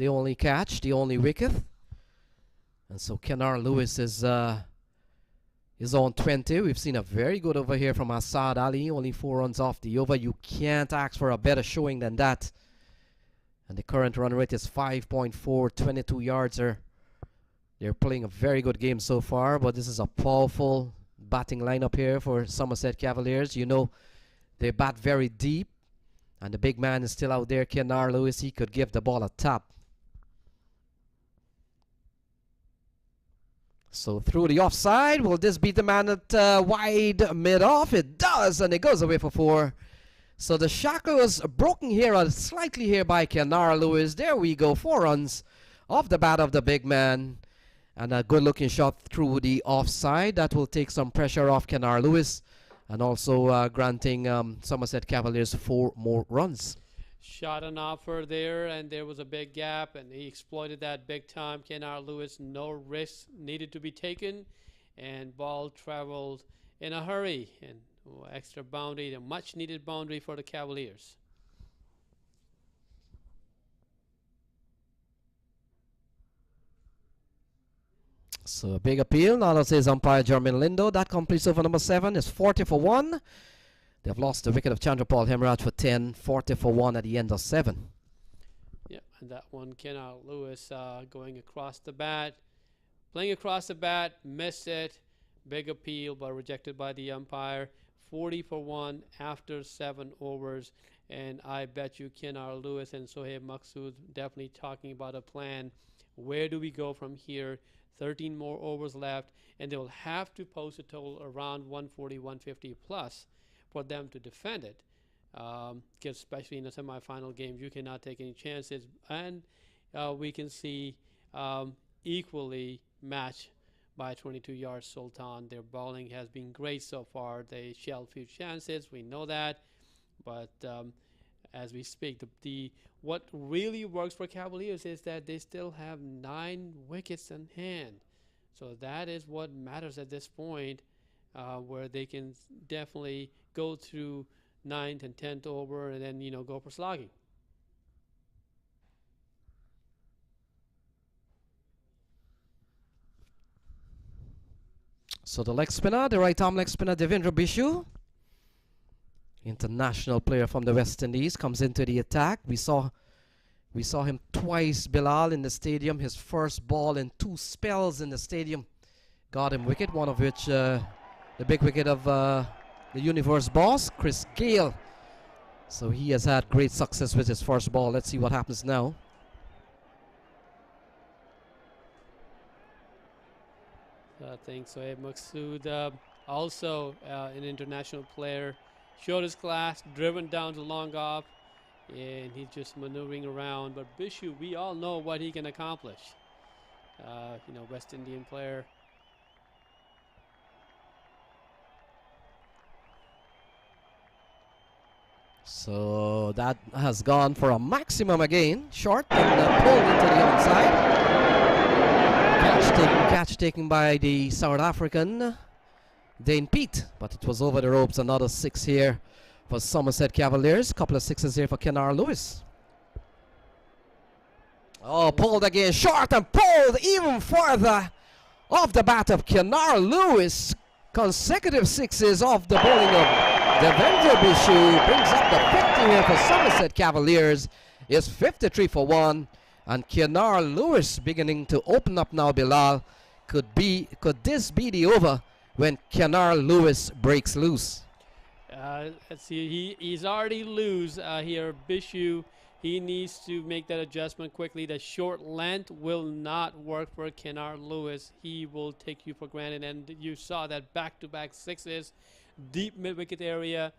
only catch, the only wicket. And so Kinar Lewis is on 20. We've seen a very good over here from Asad Ali, only 4 runs off the over. You can't ask for a better showing than that. And the current run rate is 5.4, 22 yards. They're playing a very good game so far, but this is a powerful batting lineup here for Somerset Cavaliers. They bat very deep, and the big man is still out there, Kinar Lewis. He could give the ball a tap. So through the offside, will this beat the man at wide mid-off? It does, and it goes away for 4. So the shackle is broken here slightly here by Kinar Lewis. There we go, 4 runs off the bat of the big man. And a good looking shot through the offside. That will take some pressure off Kinar Lewis. And also granting Somerset Cavaliers 4 more runs. Shot an offer there, and there was a big gap, and he exploited that big time. Kinar Lewis, no risk needed to be taken. And ball traveled in a hurry. And extra boundary, a much needed boundary for the Cavaliers. So a big appeal. Now that says umpire Jermaine Lindo. That completes over number 7. It's 40 for 1. They've lost the wicket of Chandrapal Hemraj for 10. 40 for 1 at the end of 7. Yeah, and that one, Kinar Lewis going across the bat. Playing across the bat, missed it. Big appeal, but rejected by the umpire. 40 for 1 after 7 overs. And I bet you Kenar Lewis and Sohaib Maqsood definitely talking about a plan. Where do we go from here? 13 more overs left, and they will have to post a total around 140, 150 plus for them to defend it. Because especially in the semifinal games, you cannot take any chances. And we can see equally matched by 22 yards Sultan. Their bowling has been great so far. They shelled few chances, we know that. But as we speak, what really works for Cavaliers is that they still have 9 wickets in hand. So that is what matters at this point, where they can definitely go through 9th and 10th over and then, go for slogging. So the leg spinner, the right arm leg spinner, Devendra Bishu, international player from the West Indies, comes into the attack. We saw him twice, Bilal, in the stadium. His first ball in 2 spells in the stadium got him wicket, one of which the big wicket of the universe boss, Chris Gale. So he has had great success with his first ball. Let's see what happens now. I think so. Maqsood, also an international player, showed his class, driven down to long off, and he's just maneuvering around. But Bishu, we all know what he can accomplish. West Indian player. So that has gone for a maximum again. Short and pulled into the onside. Catch taken by the South African Dane Pete, but it was over the ropes. Another 6 here for Somerset Cavaliers. Couple of 6s here for Kenar Lewis. Oh, pulled again, short and pulled even further off the bat of Kenar Lewis. Consecutive 6s off the bowling of Devendra Bishu brings up the 50 here for Somerset Cavaliers. It's 53 for 1. And Kenar Lewis beginning to open up now, Bilal. Could this be the over when Kenar Lewis breaks loose? Let's see, he's already loose here. Bishu, he needs to make that adjustment quickly. The short length will not work for Kenar Lewis. He will take you for granted, and you saw that back-to-back 6s, deep mid-wicket area.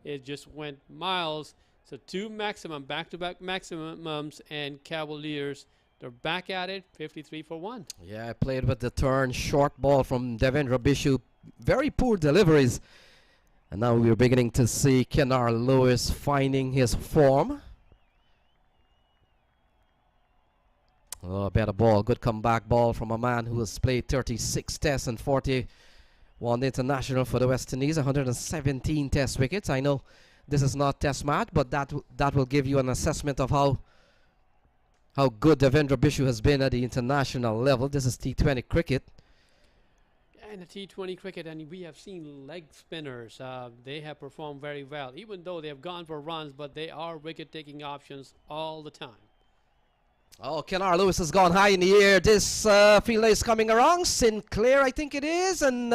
It just went miles. So 2 maximum, back-to-back maximums, and Cavaliers, they're back at it, 53 for 1. Yeah, I played with the turn, short ball from Devendra Bishu. Very poor deliveries. And now we're beginning to see Kenar Lewis finding his form. Oh, better ball, good comeback ball from a man who has played 36 tests and 41 international for the West Indies, 117 test wickets. I know this is not test match, but that will give you an assessment of how good Devendra Bishu has been at the international level. This is T20 cricket. And the T20 cricket, and we have seen leg spinners. They have performed very well, even though they have gone for runs, but they are wicket-taking options all the time. Oh, Kenar Lewis has gone high in the air. This fielder is coming around. Sinclair, I think it is, and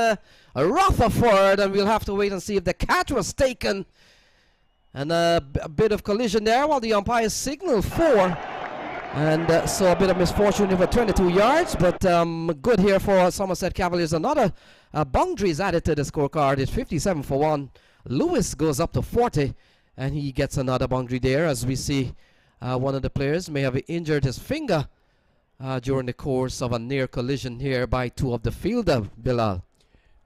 Rutherford, and we'll have to wait and see if the catch was taken. And a bit of collision there while the umpire signaled 4. And so a bit of misfortune for 22 yards, but good here for Somerset Cavaliers. Another boundary is added to the scorecard. It's 57 for 1. Lewis goes up to 40, and he gets another boundary there. As we see, one of the players may have injured his finger during the course of a near collision here by 2 of the fielder, Bilal.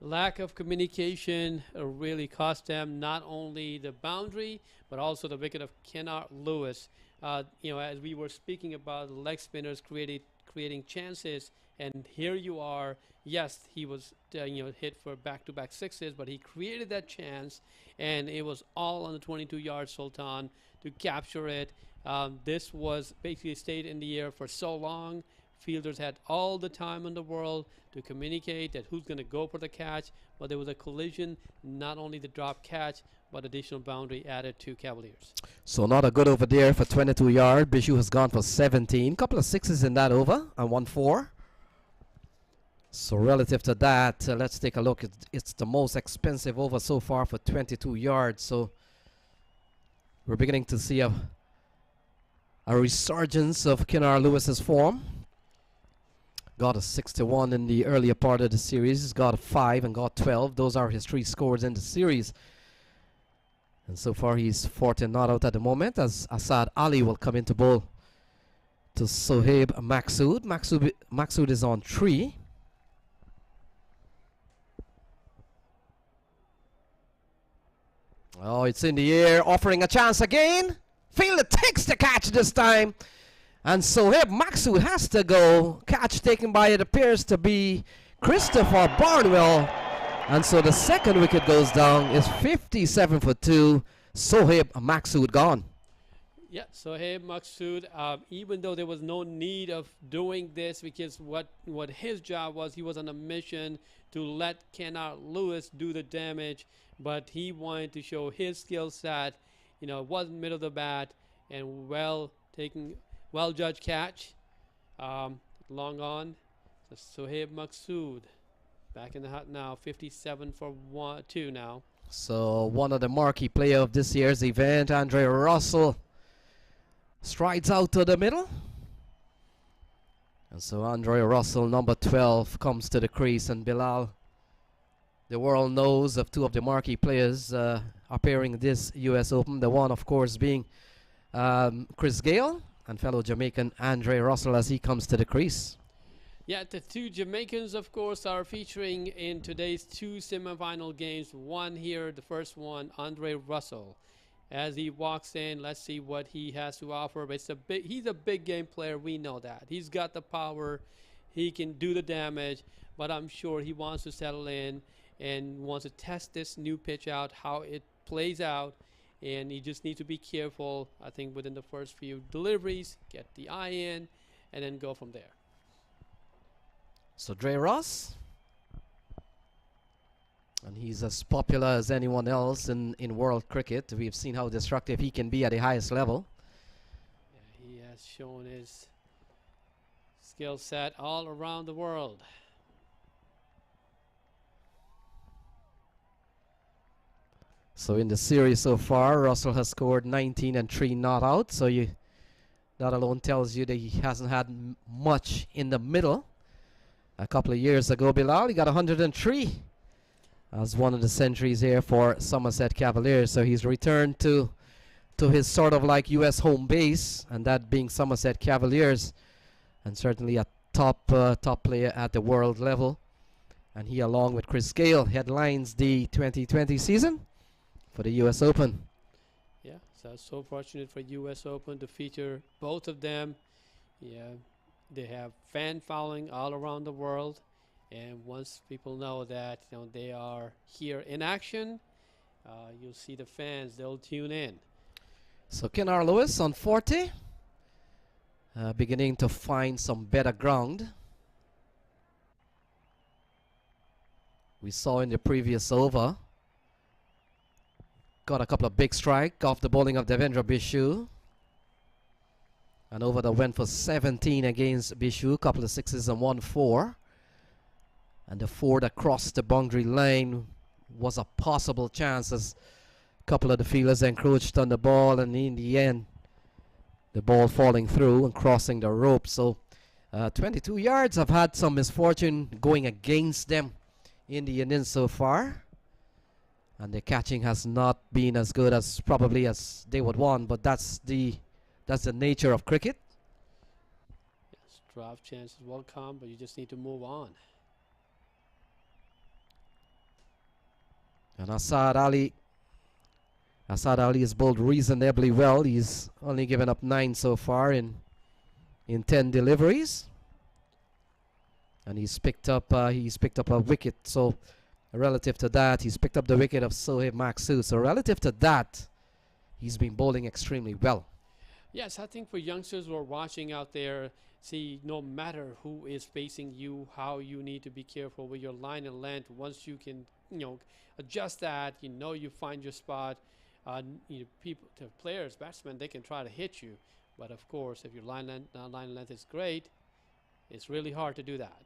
Lack of communication really cost them not only the boundary, but also the wicket of Kenar Lewis. As we were speaking about leg spinners creating chances, and here you are. Yes, he was hit for back-to-back 6s, but he created that chance, and it was all on the 22-yard Sultan to capture it. This was basically stayed in the air for so long. Fielders had all the time in the world to communicate that who's going to go for the catch, but there was a collision, not only the drop catch, but additional boundary added to Cavaliers. So not a good over there for 22 yards. Bishu has gone for 17. Couple of 6s in that over and 1 4. So relative to that, let's take a look. It's the most expensive over so far for 22 yards. So we're beginning to see a resurgence of Kennar Lewis's form. Got a 61 in the earlier part of the series. Got a 5 and got 12. Those are his 3 scores in the series. And so far he's 14 not out at the moment, as Asad Ali will come into bowl to Sohaib Maksud. Maksud is on 3. Oh, it's in the air, offering a chance again. Fielder takes the catch this time. And Sohaib Maksud has to go. Catch taken by, it appears to be Christopher Barnwell. And so the second wicket goes down. Is 57 for 2. Sohaib Maksud gone. Yeah, Sohaib Maksud, even though there was no need of doing this, because what his job was, he was on a mission to let Kennar Lewis do the damage, but he wanted to show his skill set. You know, it wasn't middle of the bat, and well judged catch. Long on. So Sohaib Maksud back in the hut now, 57 for 2 now. So one of the marquee players of this year's event, Andre Russell, strides out to the middle. And so Andre Russell, number 12, comes to the crease. And Bilal, the world knows of 2 of the marquee players appearing in this US Open. The one, of course, being Chris Gayle and fellow Jamaican Andre Russell as he comes to the crease. Yeah, the 2 Jamaicans, of course, are featuring in today's 2 semi-final games. One here, the first one, Andre Russell. As he walks in, let's see what he has to offer. But he's a big game player, we know that. He's got the power, he can do the damage, but I'm sure he wants to settle in and wants to test this new pitch out, how it plays out. And he just needs to be careful, I think, within the first few deliveries, get the eye in, and then go from there. So Dre Ross, and he's as popular as anyone else in world cricket. We've seen how destructive he can be at the highest level. Yeah, he has shown his skill set all around the world. So in the series so far, Russell has scored 19 and 3 not out. So that alone tells you that he hasn't had much in the middle. A couple of years ago, Bilal, he got 103 as one of the centuries here for Somerset Cavaliers. So he's returned to his sort of like US home base, and that being Somerset Cavaliers, and certainly a top player at the world level. And he, along with Chris Gayle, headlines the 2020 season for the US Open. Yeah, so fortunate for US Open to feature both of them. Yeah, they have fan following all around the world, and once people know that they are here in action, you'll see the fans, they'll tune in. So Kennar Lewis on 40, beginning to find some better ground. We saw in the previous over, got a couple of big strikes off the bowling of Devendra Bishu. And over that went for 17 against Bishu, couple of 6s and 1 4. And the 4 that crossed the boundary line was a possible chance, as a couple of the fielders encroached on the ball, and in the end, the ball falling through and crossing the rope. So 22 yards have had some misfortune going against them in the innings so far. And the catching has not been as good as probably as they would want, but that's the nature of cricket. Yes, draft chances will come, but you just need to move on. And Asad Ali has bowled reasonably well. He's only given up 9 so far in 10 deliveries, and he's picked up a wicket. So relative to that, he's picked up the wicket of Sohaib Maksud. So relative to that, he's been bowling extremely well. Yes, I think for youngsters who are watching out there, see, no matter who is facing you, how you need to be careful with your line and length. Once you can, adjust that, you find your spot. Players, batsmen, they can try to hit you, but of course, if your line and length is great, it's really hard to do that.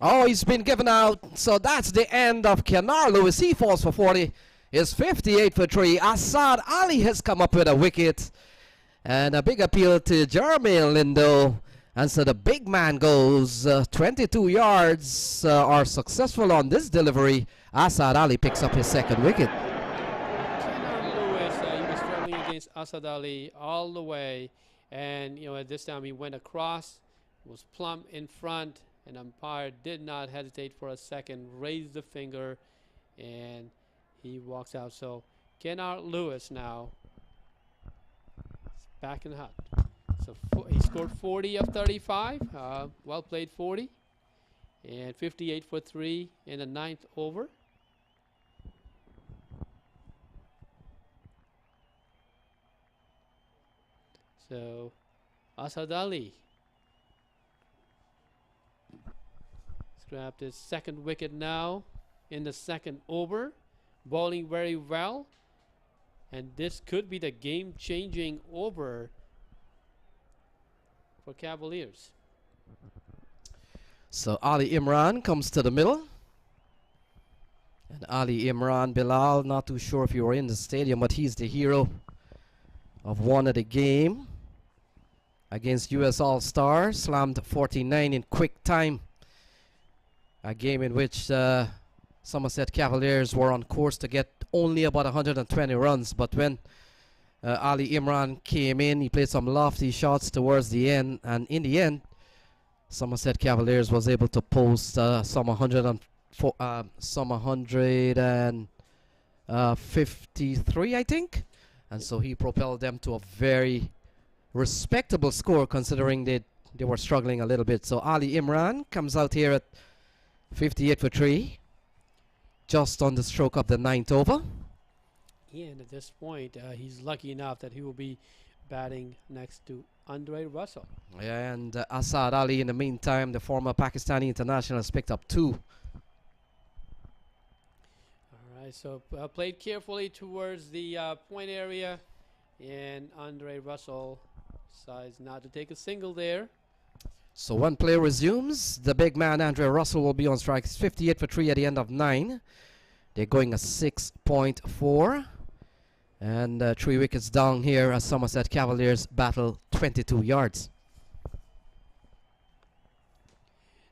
Oh, he's been given out. So that's the end of Kenar Lewis. He falls for 40. It's 58 for 3. Assad Ali has come up with a wicket. And a big appeal to Jeremy Lindo. And so the big man goes 22 yards are successful on this delivery. Assad Ali picks up his second wicket. Kenar Lewis, he was struggling against Assad Ali all the way. And, you know, at this time he went across, was plump in front, and umpire did not hesitate for a second, raised the finger, and he walks out. So Kenar Lewis now is back in the hut. So he scored 40 of 35, well played 40, and 58 for 3 in the 9th over. So Assad Ali grabbed his second wicket now in the 2nd over, bowling very well, and this could be the game-changing over for Cavaliers. So Ali Imran comes to the middle. And Ali Imran, Bilal, not too sure if you were in the stadium, but he's the hero of one of the game against US All-Star. Slammed 49 in quick time. A game in which Somerset Cavaliers were on course to get only about 120 runs. But when Ali Imran came in, he played some lofty shots towards the end. And in the end, Somerset Cavaliers was able to post some 153, I think. And so he propelled them to a very respectable score, considering they were struggling a little bit. So Ali Imran comes out here at 58 for 3, just on the stroke of the 9th over. Yeah, and at this point, he's lucky enough that he will be batting next to Andre Russell. Yeah, and Assad Ali, in the meantime, the former Pakistani international, has picked up 2. All right, so played carefully towards the point area, and Andre Russell decides not to take a single there. So one player resumes. The big man, Andre Russell, will be on strike. It's 58 for 3 at the end of 9. They're going a 6.4. And 3 wickets down here as Somerset Cavaliers battle 22 yards.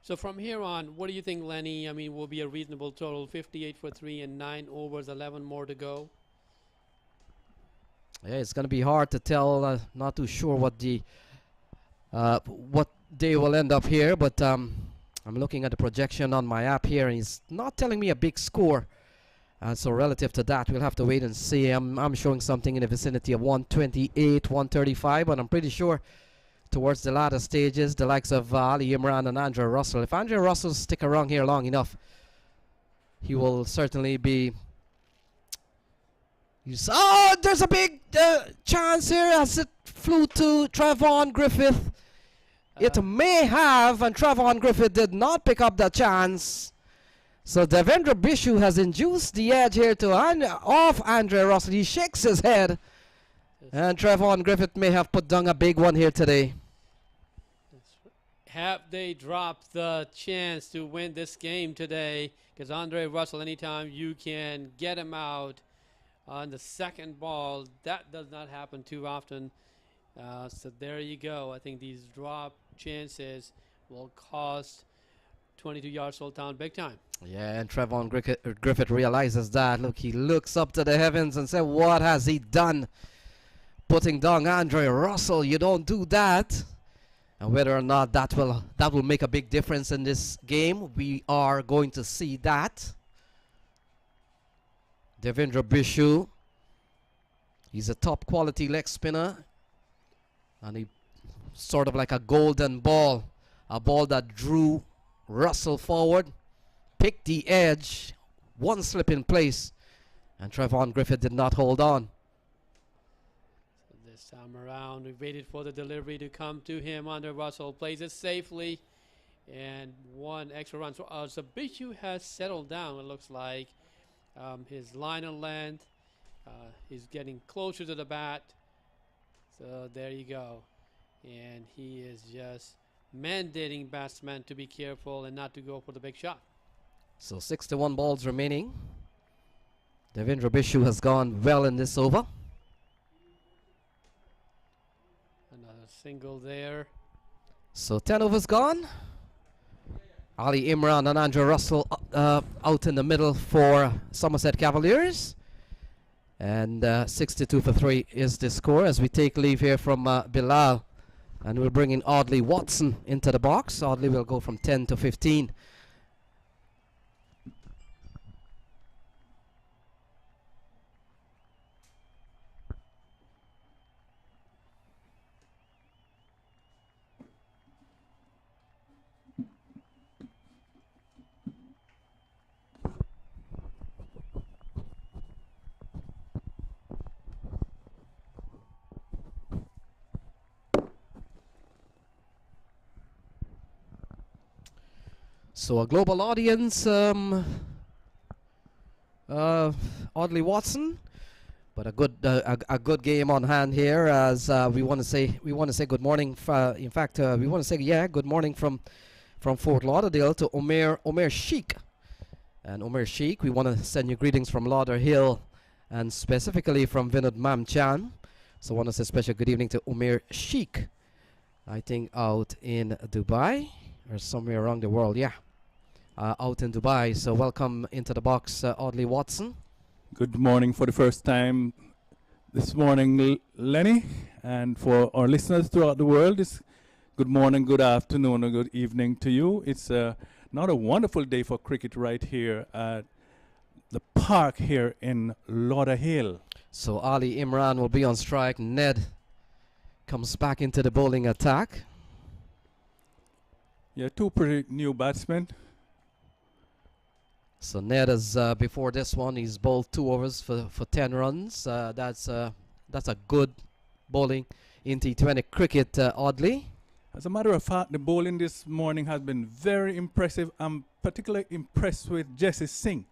So from here on, what do you think, Lenny? I mean, will be a reasonable total, 58 for 3 and 9 overs, 11 more to go. Yeah, it's going to be hard to tell. Not too sure what the what they will end up here, but I'm looking at the projection on my app here, and it's not telling me a big score. So relative to that, we'll have to wait and see. I'm showing something in the vicinity of 128, 135, but I'm pretty sure towards the latter stages, the likes of Ali Imran and Andre Russell, if Andre Russell stick around here long enough, he will certainly be... Oh, there's a big chance here as it flew to Trevon Griffith. It may have, and Trevon Griffith did not pick up the chance. So Devendra Bishu has induced the edge here to off Andre Russell. He shakes his head. And Trevon Griffith may have put down a big one here today. Have they dropped the chance to win this game today? Because Andre Russell, anytime you can get him out on the second ball, that does not happen too often. So there you go. I think these drop chances will cost 22 yards Sultan big time. Yeah, and Trevon Griffith realizes that. Look, he looks up to the heavens and says, what has he done? Putting down Andre Russell, you don't do that. And whether or not that will make a big difference in this game, we are going to see that. Devendra Bishu, he's a top quality leg spinner. And he sort of like a golden ball, a ball that drew Russell forward, picked the edge, one slip in place, and Trevon Griffith did not hold on. So this time around, we waited for the delivery to come to him. Andre Russell plays it safely, and one extra run. So Bishu has settled down, it looks like. His line of length, he's getting closer to the bat. So there you go. And he is just mandating batsmen to be careful and not to go for the big shot. So 61 balls remaining. Devendra Bishu has gone well in this over. Another single there. So 10 overs gone. Ali Imran and Andrew Russell out in the middle for Somerset Cavaliers. And 62 for 3 is the score as we take leave here from Bilal. And we'll bring in Audley Watson into the box. Audley will go from 10 to 15. So a global audience, Audley Watson, but a good game on hand here as we want to say good morning. In fact, we want to say good morning from Fort Lauderdale to Omer Sheikh, and Omer Sheikh, we want to send you greetings from Lauderhill and specifically from Vinod Mamchan. So I want to say special good evening to Omer Sheikh, I think out in Dubai or somewhere around the world, yeah. Out in Dubai. So welcome into the box, Audley Watson. Good morning for the first time this morning, Lenny, and for our listeners throughout the world, it's good morning, good afternoon, or good evening to you. It's not a wonderful day for cricket right here at the park here in Lauderhill. So Ali Imran will be on strike. Ned comes back into the bowling attack. Yeah, two pretty new batsmen. So Ned is before this one, he's bowled 2 overs for 10 runs. That's a good bowling in T20 cricket, Audley. As a matter of fact, the bowling this morning has been very impressive. I'm particularly impressed with Jesse Singh.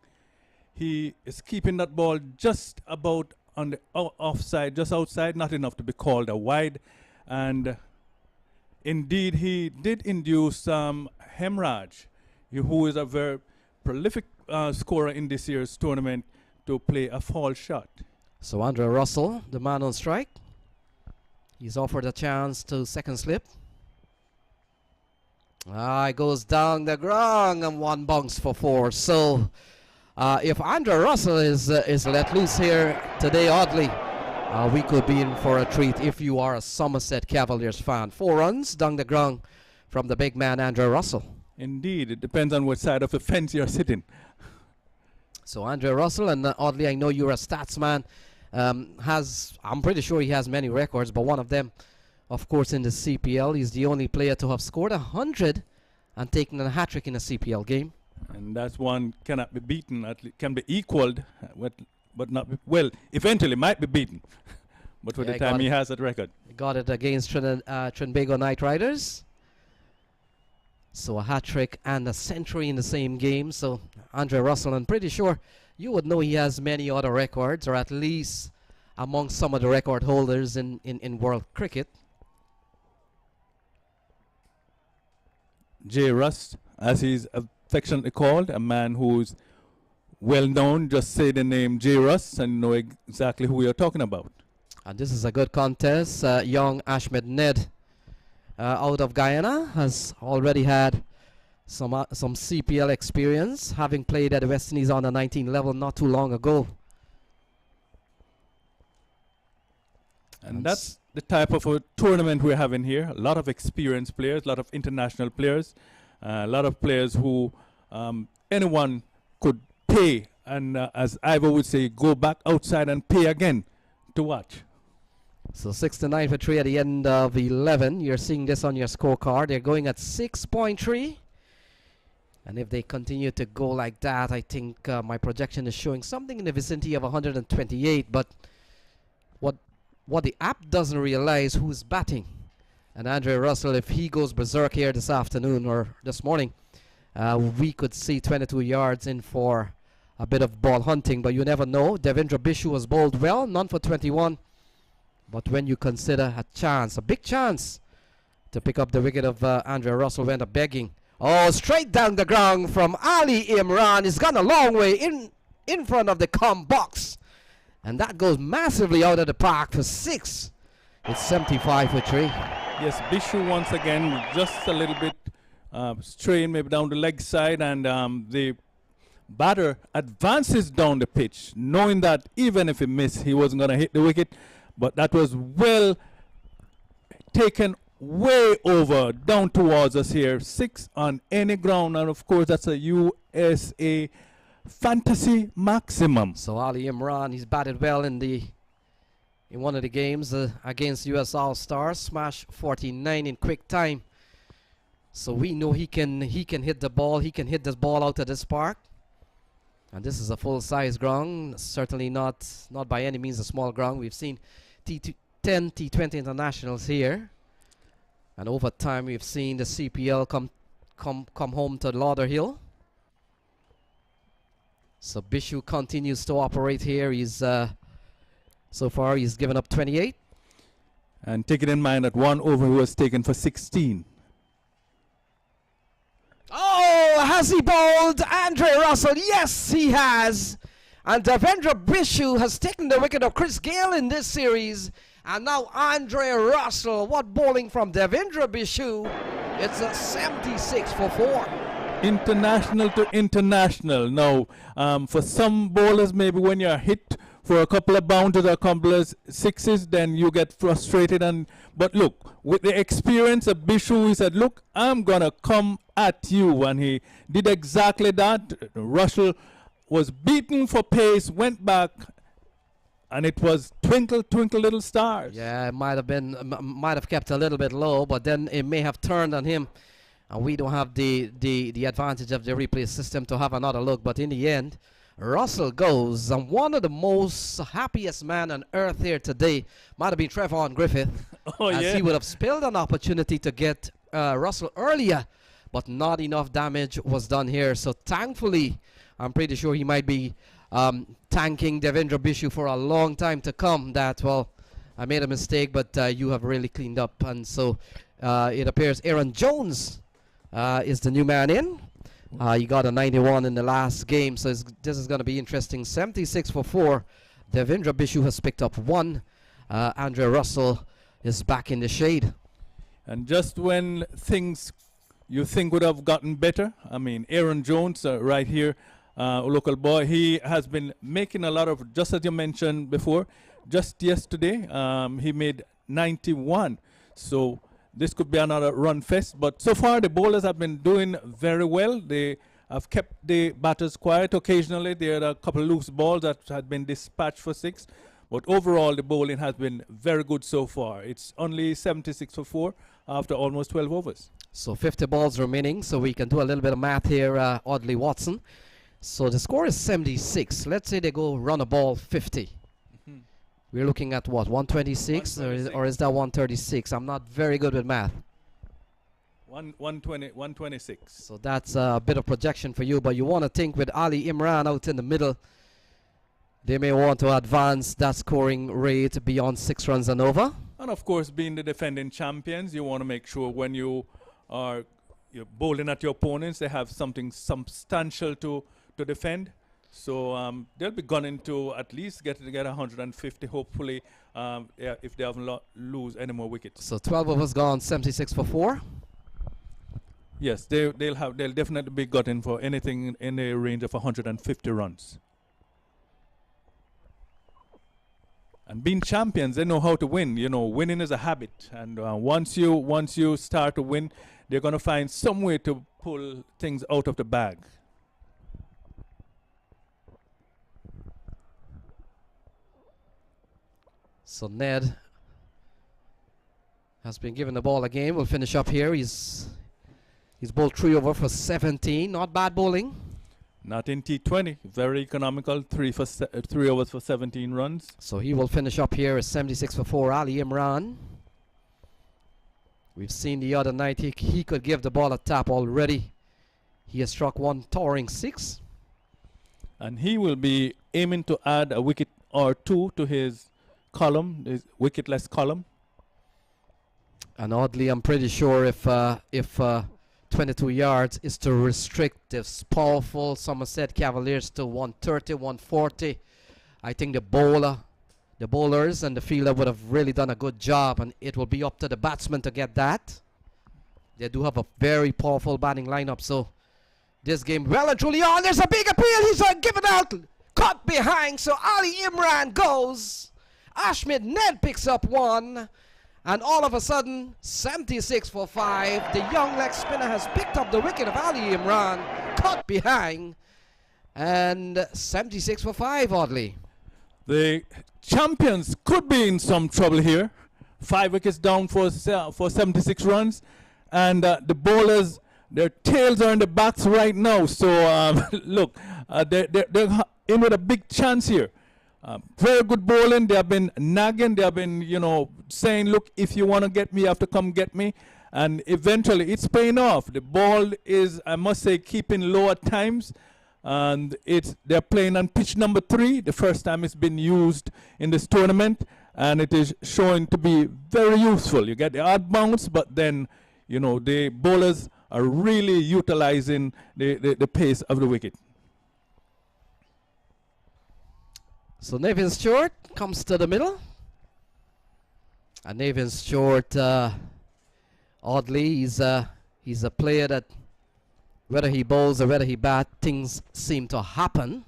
He is keeping that ball just about on the offside, just outside, not enough to be called a wide. And indeed, he did induce Hemraj, who is a very prolific scorer in this year's tournament, to play a fall shot. So Andrew Russell, the man on strike, he's offered a chance to second slip. It goes down the ground and 1 bounce for 4. So if Andrew Russell is let loose here today, Audley, we could be in for a treat if you are a Somerset Cavaliers fan. 4 runs down the ground from the big man Andrew Russell. Indeed, it depends on what side of the fence you're sitting. So Andrew Russell, and Audley, I know you're a stats man, I'm pretty sure he has many records, but one of them, of course, in the CPL, he's the only player to have scored 100 and taken a hat-trick in a CPL game. And that's one cannot be beaten, can be equaled, but not be, well, eventually might be beaten. But for the time he has that record. He got it against Trinbago Knight Riders. So a hat-trick and a century in the same game. So Andre Russell, I'm pretty sure you would know he has many other records, or at least among some of the record holders in world cricket. J. Rust, as he's affectionately called, a man who's well known. Just say the name J. Rust and know exactly who you're talking about. And this is a good contest. Young Ashmed Ned out of Guyana has already had some CPL experience, having played at the West Indies under 19 level not too long ago. And that's the type of a tournament we're having here. A lot of experienced players, a lot of international players, a lot of players who anyone could pay, and as Ivor would say, go back outside and pay again to watch. So 69 for 3 at the end of 11. You're seeing this on your scorecard. They're going at 6.3. And if they continue to go like that, I think my projection is showing something in the vicinity of 128. But what the app doesn't realize, who's batting. And Andre Russell, if he goes berserk here this afternoon or this morning, we could see 22 yards in for a bit of ball hunting. But you never know. Devendra Bishu was bowled well, none for 21. But when you consider a chance, a big chance, to pick up the wicket of Andre Russell. Went up begging. Oh, straight down the ground from Ali Imran. He's gone a long way in front of the come box. And that goes massively out of the park for 6. It's 75 for 3. Yes, Bishu once again just a little bit straying maybe down the leg side, and the batter advances down the pitch, knowing that even if he missed, he wasn't going to hit the wicket. But that was well taken way over down towards us here. 6 on any ground, and of course that's a USA fantasy maximum. So Ali Imran, he's batted well in one of the games against US All Stars, smash 49 in quick time. So we know he can hit the ball. He can hit this ball out of this park. And this is a full-size ground, certainly not by any means a small ground. We've seen 10 T20 internationals here, and over time we've seen the CPL come home to Lauderhill. So Bishu continues to operate here. He's so far he's given up 28. And taking in mind that one over he was taken for 16. Oh, has he bowled Andre Russell? Yes, he has. And Devendra Bishu has taken the wicket of Chris Gale in this series. And now Andre Russell. What bowling from Devendra Bishu? It's a 76 for 4. International to international. Now, for some bowlers, maybe when you're hit for a couple of bounces or a couple of sixes, then you get frustrated. But look, with the experience of Bishu, he said, look, I'm going to come at you. And he did exactly that. Russell was beaten for pace, went back, and it was twinkle, twinkle, little stars. Yeah, it might have kept a little bit low, but then it may have turned on him. And we don't have the advantage of the replay system to have another look. But in the end, Russell goes. And one of the most happiest men on earth here today might have been Trevon Griffith. As he would have spilled an opportunity to get Russell earlier. But not enough damage was done here. So thankfully, I'm pretty sure he might be thanking Devendra Bishu for a long time to come. That, well, I made a mistake, but you have really cleaned up. And so it appears Aaron Jones is the new man in. He got a 91 in the last game, so this is going to be interesting. 76 for 4. Devendra Bishu has picked up 1. Andre Russell is back in the shade. And just when things you think would have gotten better, I mean, Aaron Jones right here, local boy, he has been making a lot of, just as you mentioned before, just yesterday, he made 91. So this could be another run fest, but so far the bowlers have been doing very well. They have kept the batters quiet. Occasionally there are a couple of loose balls that had been dispatched for 6, but overall the bowling has been very good so far. It's only 76 for 4 after almost 12 overs. So 50 balls remaining, so we can do a little bit of math here, Audley Watson. So the score is 76. Let's say they go run a ball 50. We're looking at what, 126, or is that 136? I'm not very good with math. 126. So that's a bit of projection for you, but you want to think with Ali Imran out in the middle, they may want to advance that scoring rate beyond 6 runs and over. And of course, being the defending champions, you want to make sure when you're bowling at your opponents, they have something substantial to defend. So they'll be gunning to at least get 150, hopefully, if they haven't lose any more wickets. So 12 overs gone, 76 for 4. Yes, they'll definitely be gunning for anything in the range of 150 runs. And being champions, they know how to win. You know, winning is a habit, and once you start to win, they're going to find some way to pull things out of the bag. So Ned has been given the ball again. We'll finish up here. He's bowled 3 over for 17. Not bad bowling. Not in T20. Very economical. 3 overs for 17 runs. So he will finish up here as 76 for 4. Ali Imran. We've seen the other night he could give the ball a tap already. He has struck 1 towering 6. And he will be aiming to add a wicket or 2 to his column, his wicketless column. And oddly, I'm pretty sure if 22 yards is to restrict this powerful Somerset Cavaliers to 130, 140, I think the bowlers and the fielder would have really done a good job, and it will be up to the batsman to get that. They do have a very powerful batting lineup, so this game well and truly on. There's a big appeal. He's given out, caught behind. So Ali Imran goes. Ashmid Ned picks up one, and all of a sudden 76 for 5. The young leg spinner has picked up the wicket of Ali Imran, caught behind, and 76 for 5. Oddly, the champions could be in some trouble here. 5 wickets down for 76 runs, and the bowlers, their tails are in the backs right now. So look, they're in with a big chance here. Very good bowling. They have been nagging. They have been, saying, look, if you want to get me, you have to come get me. And eventually it's paying off. The ball is, I must say, keeping low at times. And they're playing on pitch number 3. The first time it's been used in this tournament. And it is showing to be very useful. You get the odd bounce, but then, the bowlers are really utilizing the pace of the wicket. so Nathan Stewart comes to the middle. And Nathan Stewart, oddly, he's a player that whether he bowls or whether he bats, things seem to happen.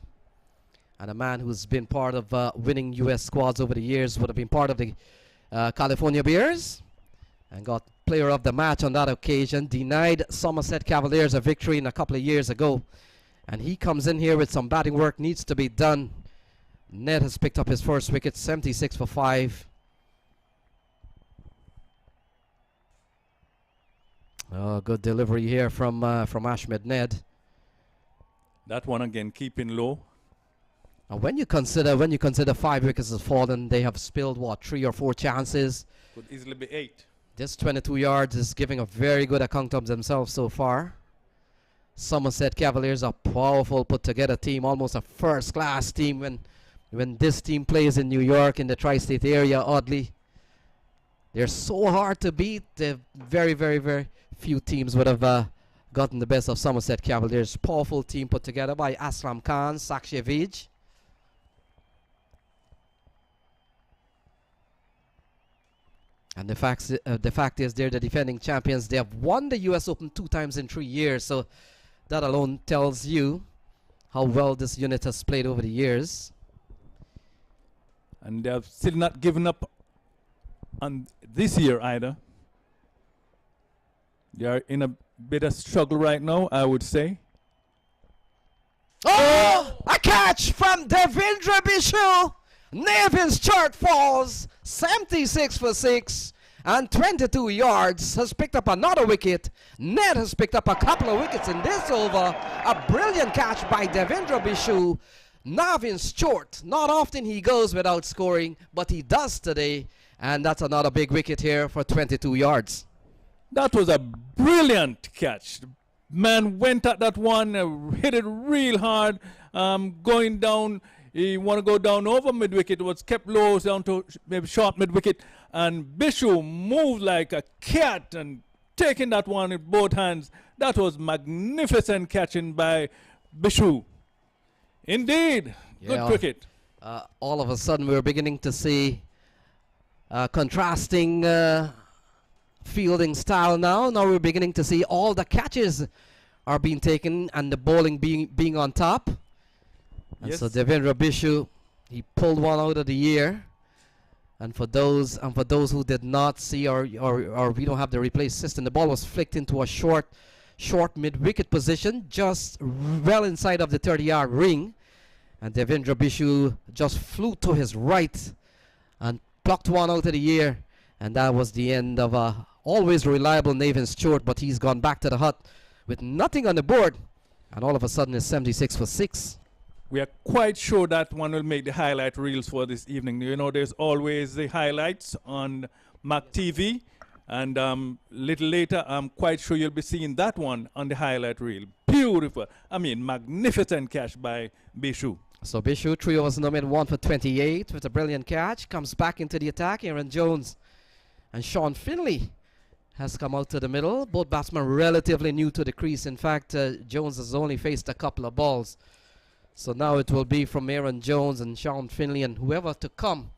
And a man who's been part of winning U.S. squads over the years, would have been part of the California Veers and got player of the match on that occasion. Denied Somerset Cavaliers a victory a couple of years ago. And he comes in here with some batting work needs to be done. Ned has picked up his first wicket, 76 for 5. Oh, good delivery here from Ashmed Ned. That one again keeping low. And when you consider 5 wickets have fallen, they have spilled what, 3 or 4 chances. Could easily be 8. This 22 yards is giving a very good account of themselves so far. Somerset Cavaliers are powerful, put together team, almost a first class team when this team plays in New York in the tri-state area. Oddly, they're so hard to beat. The very, very, very few teams would have gotten the best of Somerset Cavaliers. Powerful team put together by Aslam Khan, Sakshi Vij. And the fact is they're the defending champions. They have won the US Open 2 times in 3 years. So that alone tells you how well this unit has played over the years. And they have still not given up on this year either. They are in a bit of struggle right now, I would say. Oh! A catch from Devendra Bishu! Nevin's chart falls, 76 for 6 and 22 yards. Has picked up another wicket. Ned has picked up a couple of wickets in this over. A brilliant catch by Devendra Bishu. Navin Stewart, not often he goes without scoring, but he does today. And that's another big wicket here for 22 yards. That was a brilliant catch. The man went at that one, hit it real hard, going down. He want to go down over mid-wicket. It was kept low down to maybe short mid-wicket. And Bishu moved like a cat and taking that one with both hands. That was magnificent catching by Bishu. Indeed, good cricket. All of a sudden we're beginning to see contrasting fielding style now. Now we're beginning to see all the catches are being taken and the bowling being on top. And yes. So Devendra Bishu, he pulled one out of the air. And for those who did not see or we don't have the replay system, the ball was flicked into a short mid-wicket position, just well inside of the 30-yard ring. And Devendra Bishu just flew to his right and plucked one out of the air. And that was the end of a always reliable Nathan Stewart, but he's gone back to the hut with nothing on the board. And all of a sudden it's 76 for 6. We are quite sure that one will make the highlight reels for this evening. You know, there's always the highlights on MAQ TV. And little later, I'm quite sure you'll be seeing that one on the highlight reel. Beautiful. I mean, magnificent catch by Bishu. So Bishu, 3 overs no made, 1 for 28 with a brilliant catch. Comes back into the attack. Aaron Jones and Sean Finley has come out to the middle. Both batsmen relatively new to the crease. In fact, Jones has only faced a couple of balls. So now it will be from Aaron Jones and Sean Finley and whoever to come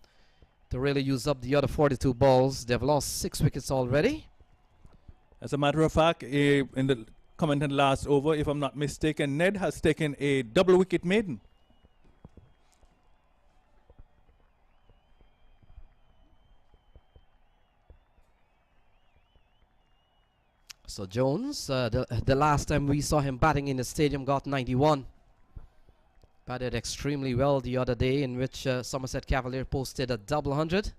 to really use up the other 42 balls. They've lost 6 wickets already. As a matter of fact, in the commented last over, if I'm not mistaken, Ned has taken a double wicket maiden. So Jones, the last time we saw him batting in the stadium, got 91. Batted extremely well the other day, in which Somerset Cavaliers posted a double 100,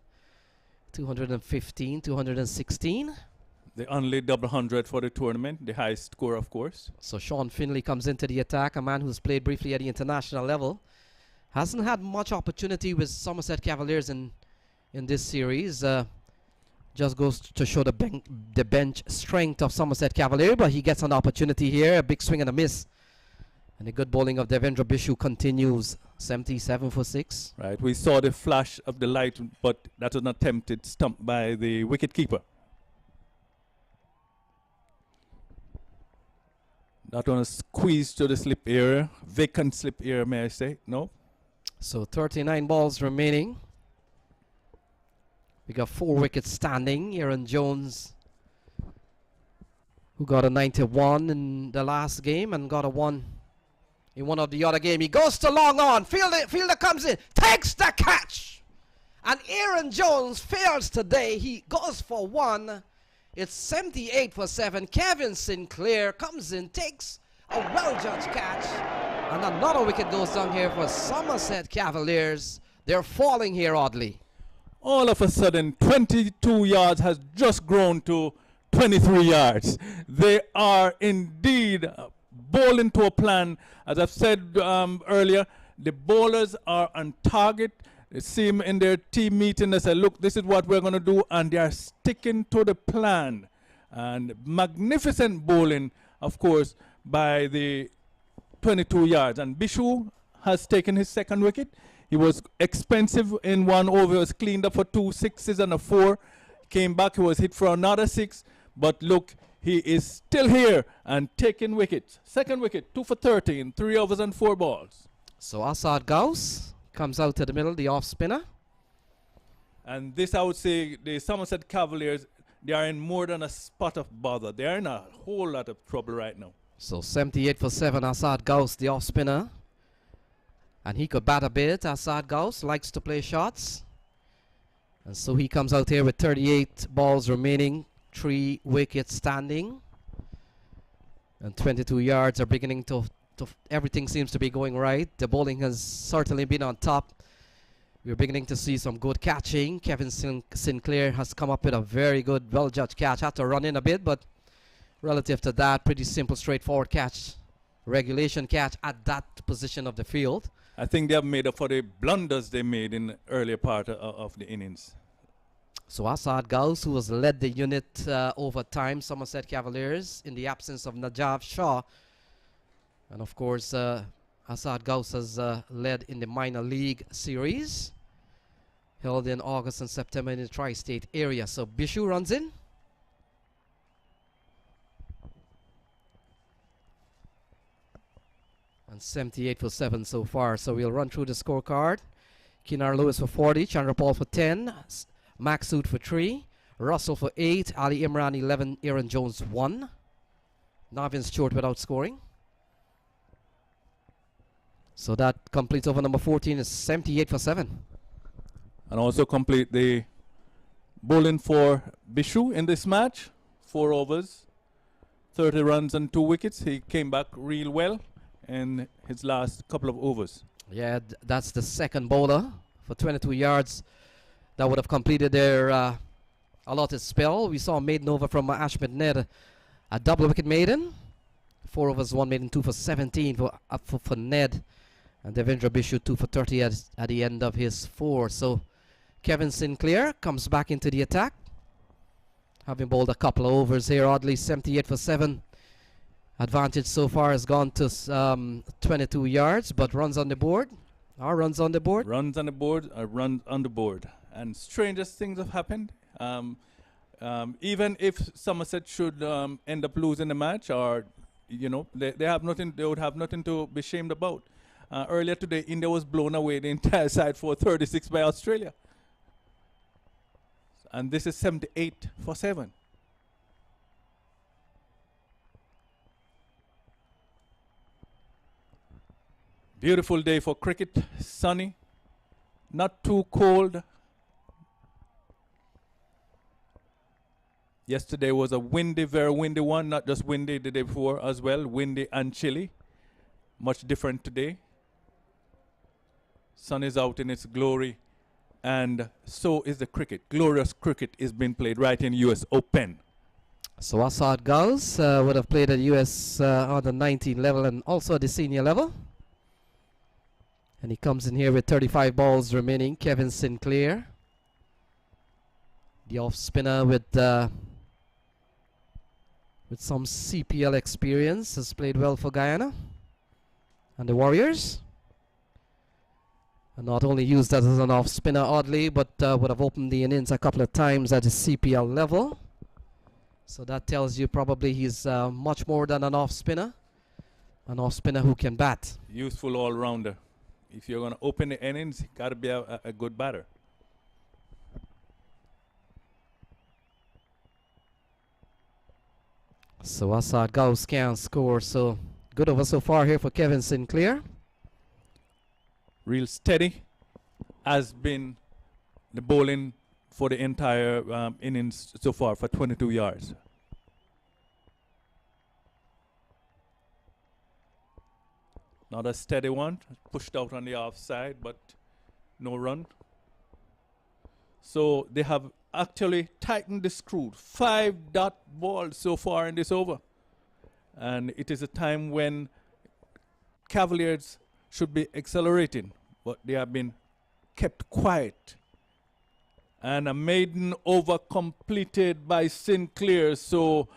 215, 216. The only double 100 for the tournament, the highest score, of course. So Sean Finley comes into the attack, a man who's played briefly at the international level. Hasn't had much opportunity with Somerset Cavaliers in this series. Just goes to show the bench strength of Somerset Cavaliers, but he gets an opportunity here, a big swing and a miss. And the good bowling of Devendra Bishu continues, 77 for 6. Right, we saw the flash of the light, but that was an attempted stump by the wicketkeeper. That one is squeezed to the slip area, vacant slip area, may I say? No. So 39 balls remaining. We got 4 wickets standing. Aaron Jones, who got a 91 in the last game and got a 1 in one of the other game. He goes to long on. Fielder comes in, takes the catch. And Aaron Jones fails today. He goes for 1. It's 78 for 7. Kevin Sinclair comes in, takes a well-judged catch. And another wicket goes down here for Somerset Cavaliers. They're falling here oddly. All of a sudden, 22 yards has just grown to 23 yards. They are indeed bowling to a plan. As I've said earlier, the bowlers are on target. They see him in their team meeting. They say, look, this is what we're going to do. And they are sticking to the plan. And magnificent bowling, of course, by the 22 yards. And Bishu has taken his second wicket. He was expensive in 1 over. He was cleaned up for 2 sixes and a 4. Came back. He was hit for another 6. But look, he is still here and taking wickets. Second wicket, 2 for 13, 3 overs and 4 balls. So Asad Gauss comes out to the middle, the off spinner. And this, I would say, the Somerset Cavaliers, they are in more than a spot of bother. They are in a whole lot of trouble right now. So 78 for 7, Asad Gauss, the off spinner. And he could bat a bit. Asad Gauss likes to play shots. And so he comes out here with 38 balls remaining, 3 wickets standing. And 22 yards are beginning to everything seems to be going right. The bowling has certainly been on top. We're beginning to see some good catching. Kevin Sinclair has come up with a very good, well-judged catch. Had to run in a bit, but relative to that, pretty simple, straightforward catch. Regulation catch at that position of the field. I think they have made up for the blunders they made in the earlier part of the innings. So Asad Gauss, who has led the unit over time, Somerset Cavaliers, in the absence of Najav Shah. And of course, Asad Gauss has led in the minor league series, held in August and September in the tri-state area. So Bishu runs in. And 78 for 7 so far. So we'll run through the scorecard. Kinar Lewis for 40, Chandrapal for 10, Maksud for 3, Russell for 8, Ali Imran 11, Aaron Jones 1. Navin Stewart without scoring. So that completes over number 14 is 78 for 7. And also complete the bowling for Bishu in this match. 4 overs, 30 runs and 2 wickets. He came back real well in his last couple of overs. Yeah, that's the second bowler for 22 yards that would have completed their allotted spell. We saw a maiden over from Ashmed Ned, a double wicket maiden. 4 overs, 1 maiden, 2 for 17 for Ned. And Devendra Bishu 2 for 30 at the end of his 4. So Kevin Sinclair comes back into the attack, having bowled a couple of overs here. Oddly, 78 for 7. Advantage so far has gone to 22 yards, but runs on the board. Runs on the board. Runs on the board, runs on the board. And strangest things have happened. Even if Somerset should end up losing the match, or they have nothing, they would have nothing to be shamed about. Earlier today, India was blown away the entire side for 36 by Australia, and this is 78 for 7. Beautiful day for cricket, sunny, not too cold. Yesterday was a windy, very windy one, not just windy the day before as well, windy and chilly. Much different today. Sun is out in its glory, and so is the cricket. Glorious cricket is being played right in US Open. So Asad Gauss would have played at US on the 19 level and also at the senior level. And he comes in here with 35 balls remaining. Kevin Sinclair, the off spinner with some CPL experience, has played well for Guyana and the Warriors. And not only used as an off spinner oddly, but would have opened the innings a couple of times at the CPL level. So that tells you probably he's much more than an off spinner who can bat. Useful all-rounder. If you're going to open the innings, you got to be a good batter. So Asad Gauss can score. So good over so far here for Kevin Sinclair. Real steady has been the bowling for the entire innings so far for 22 yards. Not a steady one, pushed out on the offside, but no run. So they have actually tightened the screw. 5 dot balls so far in this over. And it is a time when Cavaliers should be accelerating, but they have been kept quiet. And a maiden over completed by Sinclair, so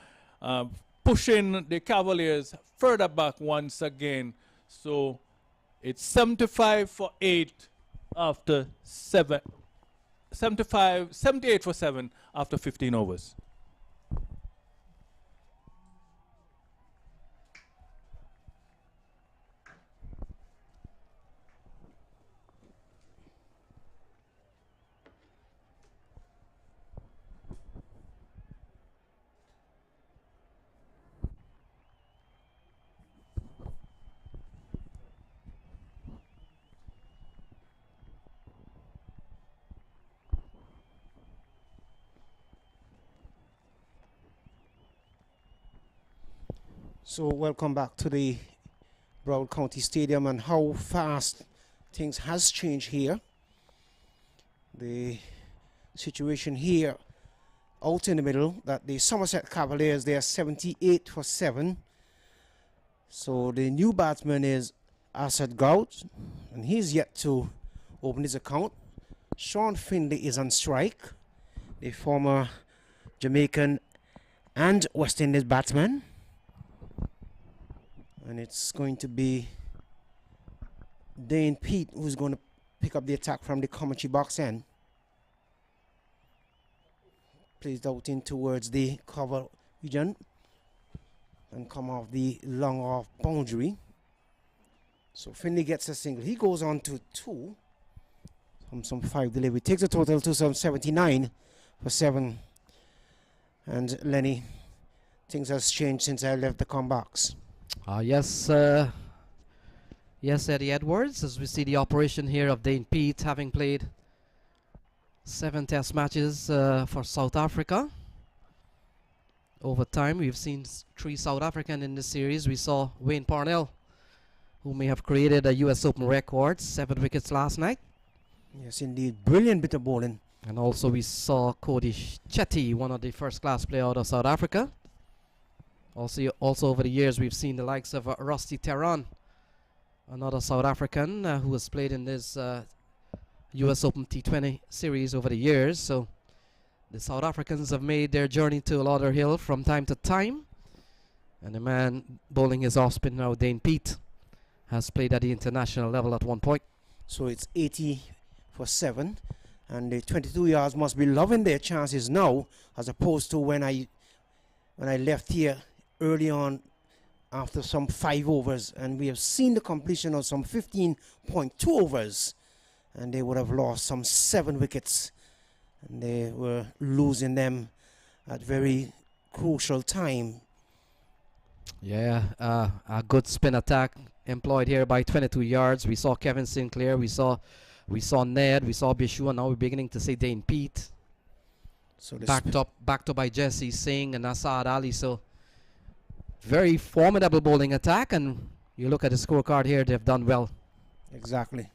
pushing the Cavaliers further back once again. So it's 75 for 8 after 7. 78 for 7 after 15 overs. So welcome back to the Broward County Stadium, and how fast things has changed here. The situation here out in the middle, that the Somerset Cavaliers, they are 78 for 7. So the new batsman is Asad Gauss, and he's yet to open his account. Sean Findlay is on strike, the former Jamaican and West Indies batsman. And it's going to be Dane Pete who's going to pick up the attack from the commentary box end. Placed out in towards the cover region and come off the long off boundary. So Finley gets a single. He goes on to 2 from some 5 delivery. Takes a total to some 79 for 7. And Lenny, things has changed since I left the com box. Yes, Eddie Edwards, as we see the operation here of Dane Pete, having played 7 test matches for South Africa. Over time, we've seen 3 South African in this series. We saw Wayne Parnell, who may have created a US Open record, 7 wickets last night. Yes, indeed. Brilliant bit of bowling. And also we saw Cody Chetty, one of the first-class players out of South Africa. Also over the years, we've seen the likes of Rusty Tehran, another South African who has played in this US Open T20 series over the years. So the South Africans have made their journey to Lauderhill from time to time. And the man bowling his off-spin now, Dane Pete, has played at the international level at one point. So it's 80 for 7. And the 22 yards must be loving their chances now, as opposed to when I left here early on after some 5 overs, and we have seen the completion of some 15.2 overs, and they would have lost some 7 wickets, and they were losing them at very crucial time. Yeah, a good spin attack employed here by 22 yards. We saw Kevin Sinclair, we saw Ned, we saw Bishu, and now we're beginning to see Dane Pete. So backed up by Jesse Singh and Asad Ali. So very formidable bowling attack, and you look at the scorecard here, they've done well. Exactly.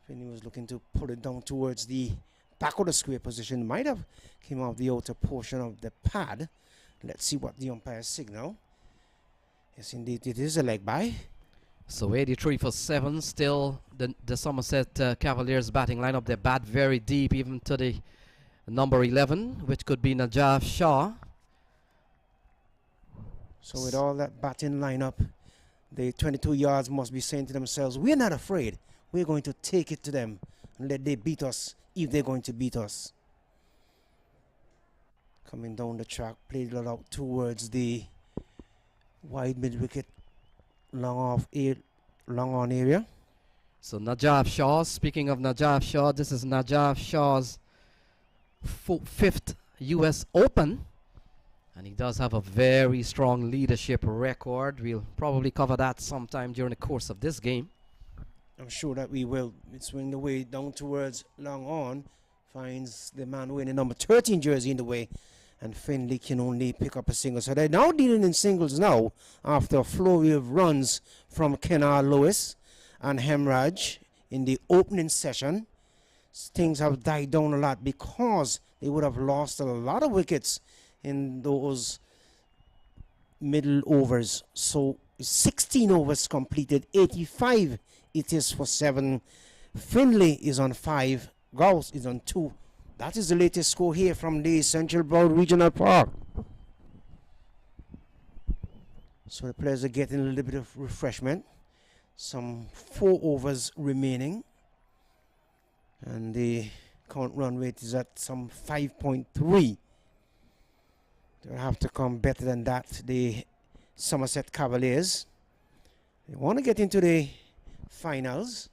Finney was looking to put it down towards the back of the square position. Might have came off the outer portion of the pad. Let's see what the umpire signal. Yes, indeed, it is a leg by. So 83 for 7. Still the Somerset Cavaliers batting lineup. They bat very deep, even to the number 11, which could be Najaf Shah. So with all that batting lineup, the 22 yards must be saying to themselves, we're not afraid. We're going to take it to them and let them beat us if they're going to beat us. Coming down the track, played it out towards the wide mid wicket, long on area. So Najaf Shah, speaking of Najaf Shah, this is Najaf Shah's 5th US Open, and he does have a very strong leadership record. We'll probably cover that sometime during the course of this game. I'm sure that we will. It's swing the way down towards long on, finds the man wearing the number 13 jersey in the way, and Finley can only pick up a single. So they're now dealing in singles now after a flurry of runs from Kenar Lewis and Hemraj in the opening session. Things have died down a lot because they would have lost a lot of wickets in those middle overs. So 16 overs completed, 85 it is for 7. Finley is on 5, Gauss is on 2. That is the latest score here from the Central Broward Regional Park. So the players are getting a little bit of refreshment. Some 4 overs remaining. And the current run rate is at some 5.3. They'll have to come better than that, the Somerset Cavaliers. They want to get into the finals.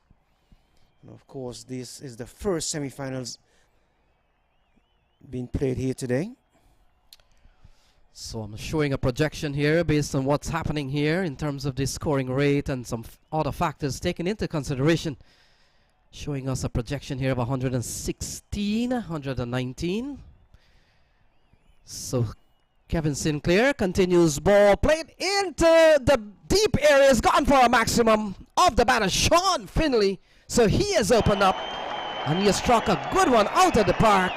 And of course, this is the first semi-finals being played here today. So I'm showing a projection here based on what's happening here in terms of the scoring rate and some other factors taken into consideration. Showing us a projection here of 116, 119. So Kevin Sinclair continues ball played into the deep areas, gone for a maximum of the batter, Sean Finley. So he has opened up and he has struck a good one out of the park.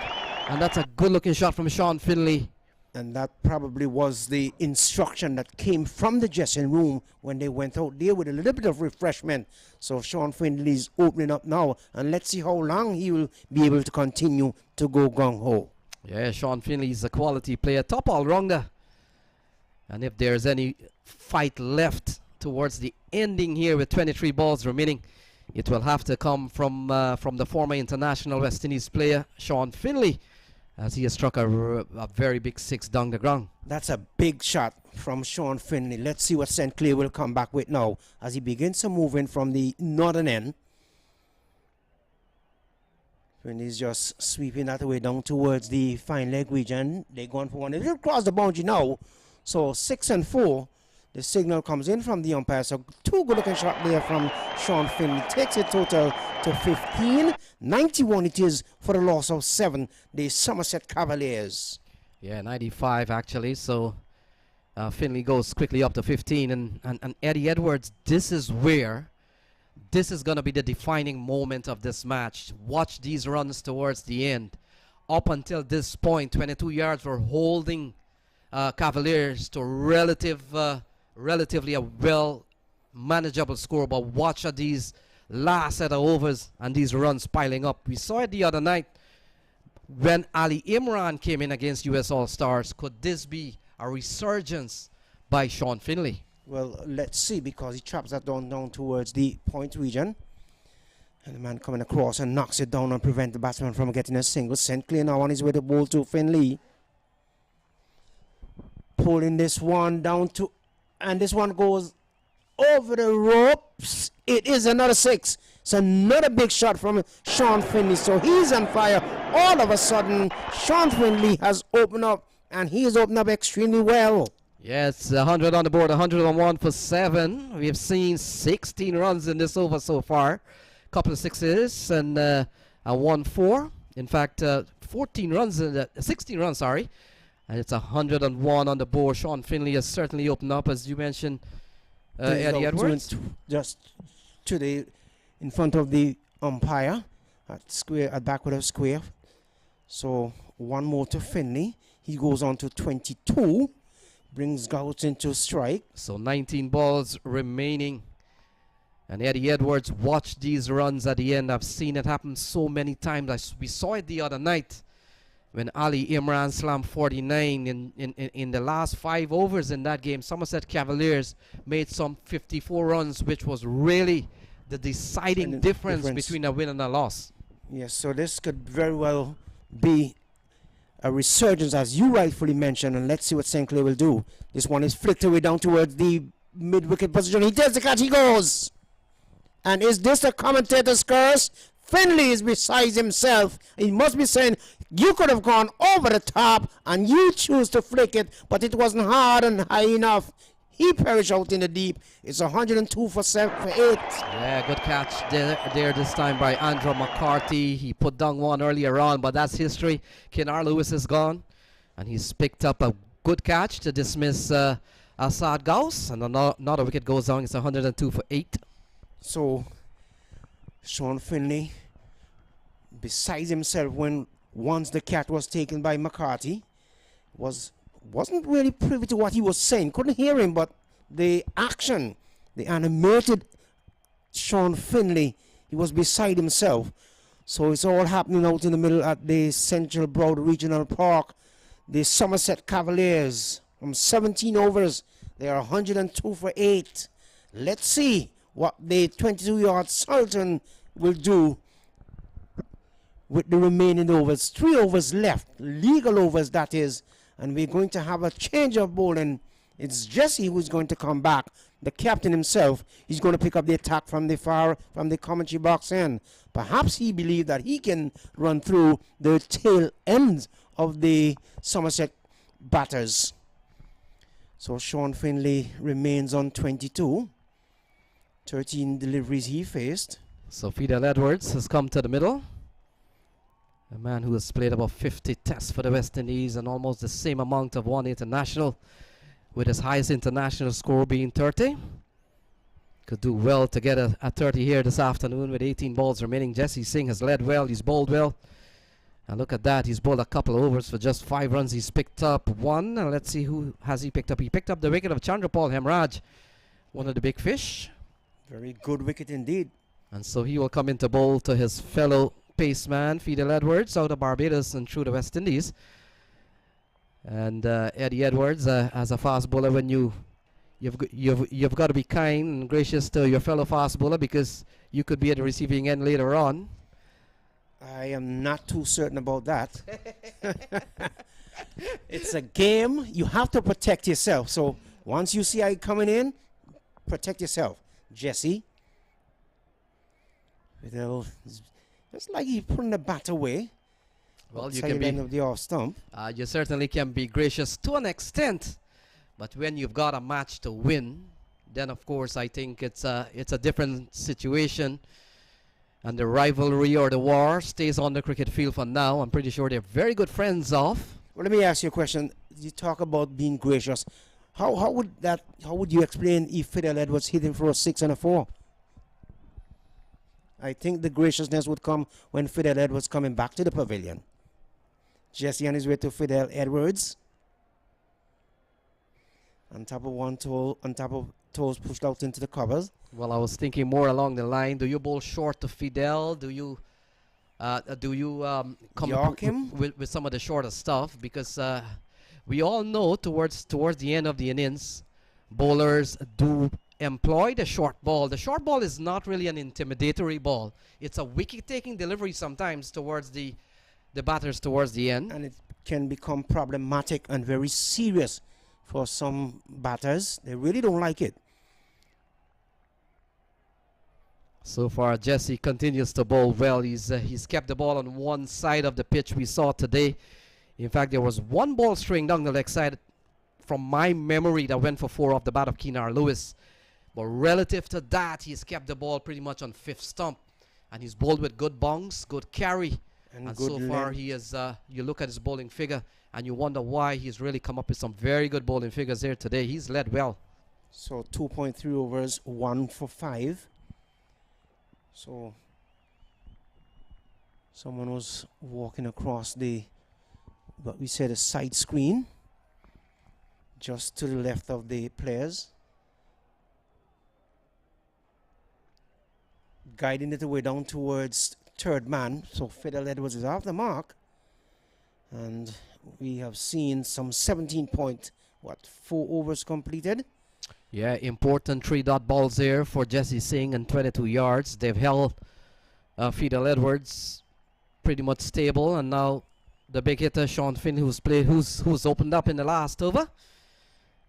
And that's a good looking shot from Sean Finley. And that probably was the instruction that came from the dressing room when they went out there with a little bit of refreshment. So Sean Finley's opening up now, and let's see how long he will be able to continue to go gung-ho. Yeah, Sean Finley is a quality player, top all-rounder. And if there's any fight left towards the ending here with 23 balls remaining, it will have to come from the former international West Indies player, Sean Finley, as he has struck a very big 6 down the ground. That's a big shot from Sean Finley. Let's see what St. Clair will come back with now as he begins to move in from the northern end. Finley's just sweeping that away down towards the fine leg region. They're going for one. They'll cross the boundary now. So 6 and 4. The signal comes in from the umpire. So 2 good looking shots there from Sean Finley. Takes it total to 15. 91 it is for the loss of 7. The Somerset Cavaliers. Yeah, 95 actually. So Finley goes quickly up to 15. And Eddie Edwards, this is where this is going to be the defining moment of this match. Watch these runs towards the end. Up until this point, 22 yards were holding Cavaliers to relatively a well manageable score, but watch at these last set of overs and these runs piling up. We saw it the other night when Ali Imran came in against US All-Stars. Could this be a resurgence by Sean Finley? Well, let's see, because he traps that down towards the point region. And the man coming across and knocks it down and prevent the batsman from getting a single. Sent clear now on his way to bowl to Finley. Pulling this one down to, and this one goes over the ropes. It is another 6. It's another big shot from Sean Finley. So he's on fire. All of a sudden, Sean Finley has opened up, and he has opened up extremely well. Yes, 100 on the board, 101 for 7. We have seen 16 runs in this over so far. Couple of sixes and a 1-4. In fact, 14 runs, 16 runs, sorry. And it's 101 on the board. Sean Finley has certainly opened up, as you mentioned, Eddie Edwards. Just in front of the umpire at backward of square. So one more to Finley. He goes on to 22. Brings Gouts into strike. So 19 balls remaining. And Eddie Edwards watched these runs at the end. I've seen it happen so many times. We saw it the other night when Ali Imran slammed 49 in the last 5 overs in that game. Somerset Cavaliers made some 54 runs, which was really the deciding difference between a win and a loss. Yes, so this could very well be a resurgence, as you rightfully mentioned, and let's see what St. Clair will do. This one is flicked away down towards the mid-wicket position. He takes the catch, he goes! And is this a commentator's curse? Finley is beside himself. He must be saying, you could have gone over the top and you choose to flick it, but it wasn't hard and high enough. He perished out in the deep. It's 102 for 8. Yeah, good catch there this time by Andrew McCarthy. He put down one earlier on, but that's history. Kenar Lewis is gone, and he's picked up a good catch to dismiss Assad Gauss, and another wicket goes down. It's 102 for 8. So, Sean Finley, besides himself when once the catch was taken by McCarthy, wasn't really privy to what he was saying. Couldn't hear him, but the action, the animated Sean Finley, he was beside himself. So it's all happening out in the middle at the Central Broward Regional Park. The Somerset Cavaliers, from 17 overs, they are 102 for 8. Let's see what the 22-yard Sultan will do with the remaining overs. 3 overs left, legal overs that is, and we're going to have a change of bowling. It's Jesse who's going to come back. The captain himself, he's going to pick up the attack from the commentary box end. Perhaps he believed that he can run through the tail ends of the Somerset batters. So Sean Finley remains on 22. 13 deliveries he faced. So Fidel Edwards has come to the middle. A man who has played about 50 tests for the West Indies and almost the same amount of one international, with his highest international score being 30. Could do well to get a 30 here this afternoon with 18 balls remaining. Jesse Singh has led well, he's bowled well. And look at that, he's bowled a couple of overs for just 5 runs. He's picked up 1, and let's see who has he picked up. He picked up the wicket of Chandrapal Hemraj, one of the big fish. Very good wicket indeed. And so he will come into bowl to his fellow paceman, Fidel Edwards, out of Barbados and through the West Indies. And Eddie Edwards, as a fast bowler, when you've got to be kind and gracious to your fellow fast bowler, because you could be at the receiving end later on. I am not too certain about that. It's a game. You have to protect yourself. So once you see I coming in, protect yourself. Jesse. It's like he's putting the bat away. Well, you can be of the off stump. You certainly can be gracious to an extent, but when you've got a match to win, then of course I think it's a different situation, and the rivalry or the war stays on the cricket field for now. I'm pretty sure they're very good friends of. Well, let me ask you a question. You talk about being gracious. How would you explain if Fidel Edwards hit him for a 6 and a 4? I think the graciousness would come when Fidel Edwards coming back to the pavilion. Jesse on his way to Fidel Edwards. On top of one toe, on top of toes pushed out into the covers. Well, I was thinking more along the line. Do you bowl short to Fidel? Do you come York him with some of the shorter stuff? Because we all know towards the end of the innings, bowlers do employ the short ball. The short ball is not really an intimidatory ball. It's a wicket-taking delivery sometimes towards the batters towards the end. And it can become problematic and very serious for some batters. They really don't like it. So far, Jesse continues to bowl well. He's kept the ball on one side of the pitch we saw today. In fact, there was one ball string down the leg side from my memory that went for 4 off the bat of Keenar Lewis. But relative to that, he's kept the ball pretty much on 5th stump. And he's bowled with good bongs, good carry. And so far, he is, you look at his bowling figure and you wonder why he's really come up with some very good bowling figures here today. He's led well. So 2.3 overs, 1 for 5. So someone was walking across what we said, a side screen, just to the left of the players, guiding it away down towards third man. So Fidel Edwards is off the mark, and we have seen some 4 overs completed. Yeah, important 3-dot balls there for Jesse Singh and 22 yards. They've held Fidel Edwards pretty much stable, and now the big hitter Sean Finn, who's opened up in the last over.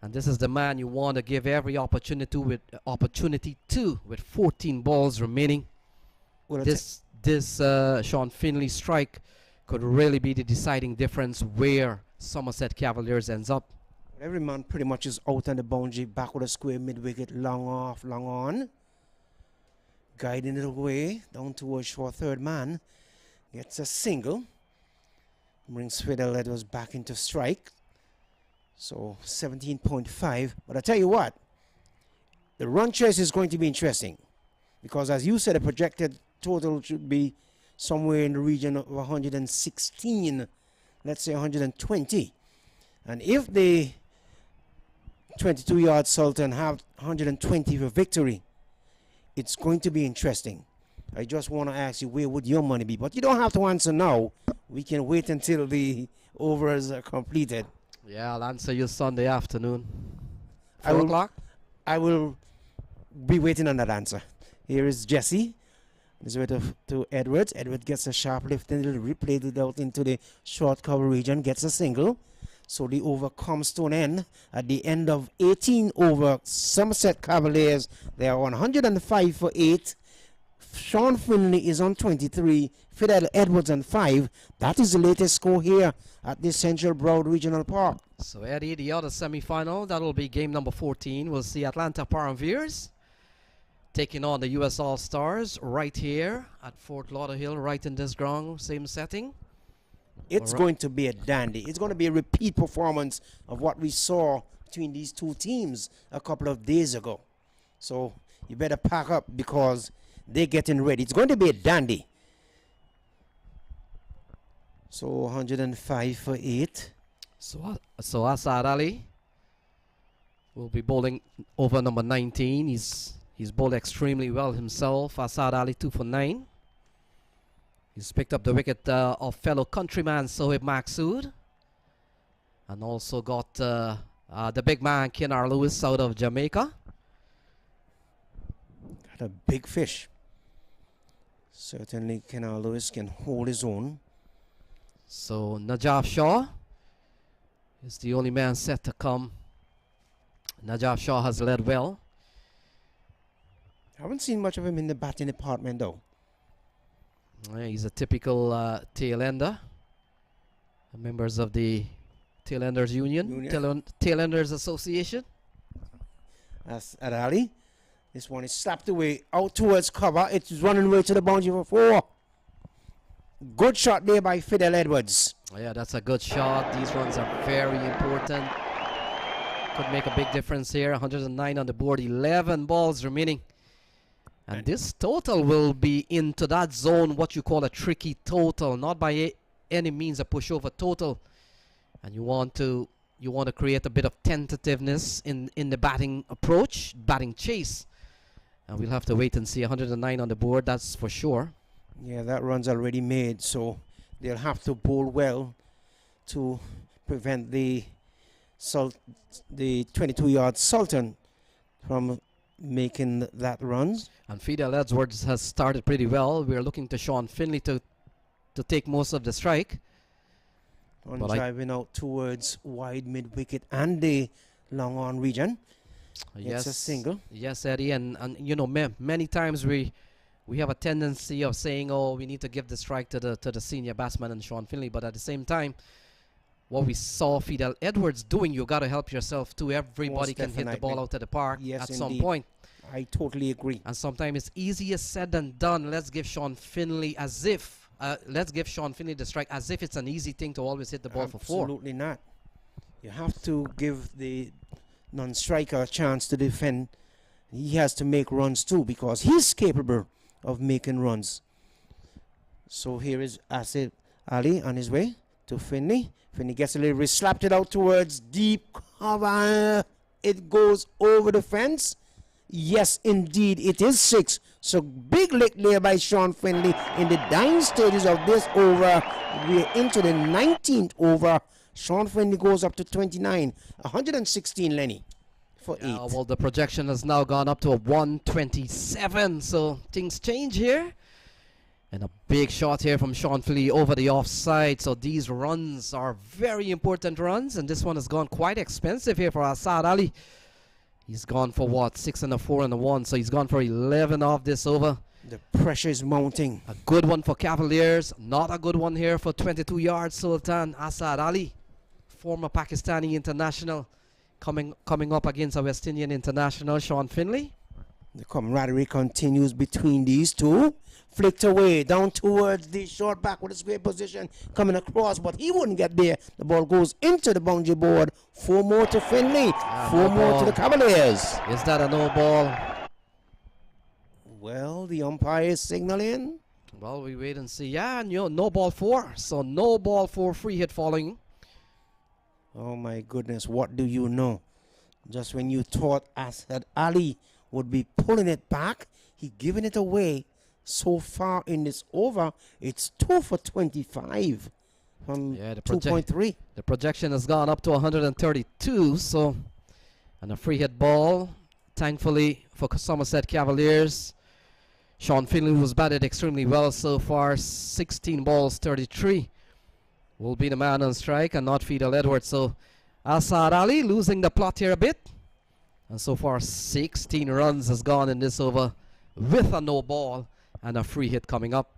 And this is the man you want to give every opportunity to with 14 balls remaining. Well, this Sean Finley strike could really be the deciding difference where Somerset Cavaliers ends up. Every man pretty much is out on the boundary, back with a square, mid-wicket, long off, long on. Guiding it away down towards short third man. Gets a single. Brings Fidel Edwards back into strike. So 17.5. But I tell you what, the run chase is going to be interesting. Because as you said, the projected total should be somewhere in the region of 116. Let's say 120. And if the 22-yard Sultan have 120 for victory, it's going to be interesting. I just want to ask you, where would your money be? But you don't have to answer now. We can wait until the overs are completed. Yeah, I'll answer you Sunday afternoon. 4 o'clock? I will be waiting on that answer. Here is Jesse. This way to Edwards. Edwards gets a sharp lift and it'll replay it out into the short cover region, gets a single. So the over comes to an end. At the end of 18 over, Somerset Cavaliers, they are 105 for 8. Sean Finley is on 23. Fidel Edwards on 5. That is the latest score here at the Central Broward Regional Park. So Eddie, the other semi-final, that'll be game number 14. We'll see Atlanta Param Veers taking on the US All-Stars right here at Fort Lauderhill, right in this ground, same setting. It's going to be a dandy. It's going to be a repeat performance of what we saw between these two teams a couple of days ago. So you better pack up because they're getting ready. It's going to be a dandy. So 105 for 8. So Asad Ali will be bowling over number 19. He's bowled extremely well himself. Asad Ali 2 for 9. He's picked up the wicket of fellow countryman Sohaib Maksud. And also got the big man Keenar Lewis out of Jamaica. Got a big fish. Certainly Keenar Lewis can hold his own. So Najaf Shaw is the only man set to come. Najaf Shaw has led well. I haven't seen much of him in the batting department though. He's a typical tail-ender. Members of the Tail-Enders Union. Tail-Enders Association. That's Ali. This one is slapped away out towards cover. It's running away to the boundary for 4. Good shot there by Fidel Edwards. Yeah, that's a good shot. These runs are very important. Could make a big difference here. 109 on the board, 11 balls remaining. And this total will be into that zone, what you call a tricky total, not by any means a pushover total. And you want to create a bit of tentativeness in the batting approach, batting chase. And we'll have to wait and see. 109 on the board, that's for sure. Yeah, that run's already made, so they'll have to bowl well to prevent the 22-yard Sultan from making that runs. And Fidel Edwards has started pretty well. We're looking to Sean Finley to take most of the strike. On driving out towards wide mid-wicket and the long-on region. Yes, it's a single. Yes, Eddie, and you know, many times we have a tendency of saying, oh, we need to give the strike to the senior batsman and Sean Finley, but at the same time, what we saw Fidel Edwards doing, you got to help yourself too. Everybody can hit the ball out of the park at some point. I totally agree. And sometimes it's easier said than done. Let's give Sean Finley the strike as if it's an easy thing to always hit the ball for four. Absolutely not. You have to give the non-striker a chance to defend. He has to make runs too because he's capable of making runs. So here is Asif Ali on his way to Finley. Finley gets a little bit, slapped it out towards deep cover. It goes over the fence. Yes, indeed, it is 6. So big lick there by Sean Finley in the dying stages of this over. We're into the 19th over. Sean Finley goes up to 29. 116, Lenny, for 8. Well, the projection has now gone up to a 127. So things change here. And a big shot here from Sean Finley over the offside. So these runs are very important runs. And this one has gone quite expensive here for Asad Ali. He's gone for what? 6 and a 4 and a 1. So he's gone for 11 off this over. The pressure is mounting. A good one for Cavaliers. Not a good one here for 22 yards. Sultan Asad Ali, former Pakistani international, coming up against a West Indian international, Sean Finley. The camaraderie continues between these two. Flicked away down towards the short back with a square position coming across, but he wouldn't get there. The ball goes into the boundary board. 4 more to Finley. 4 more to the Cavaliers. Is that a no ball? Well, the umpire is signaling. Well, we wait and see. Yeah, no ball 4. So no ball 4, free hit falling. Oh my goodness, what do you know? Just when you thought Asad Ali would be pulling it back, he giving it away. So far in this over, it's 2 for 25 from 2.3. The projection has gone up to 132. So, and a free hit ball, thankfully for Somerset Cavaliers. Sean Finley, who's batted extremely well so far, 16 balls, 33, will be the man on strike and not Fidel Edwards. So, Asad Ali losing the plot here a bit. And so far, 16 runs has gone in this over with a no ball. And a free hit coming up.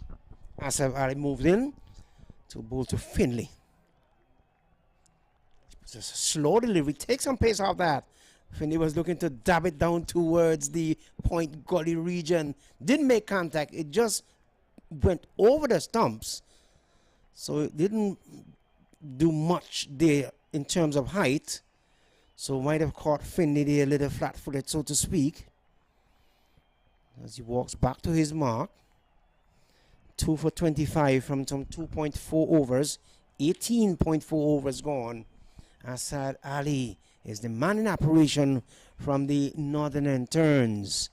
Asif Ali moved in to bowl to Finley. Just a slow delivery. Take some pace off that. Finley was looking to dab it down towards the point gully region. Didn't make contact. It just went over the stumps. So it didn't do much there in terms of height. So might have caught Finley there a little flat-footed, so to speak. As he walks back to his mark. 2 for 25 from some 2.4 overs. 18.4 overs gone. Asad Ali is the man in operation from the Northern End Turns.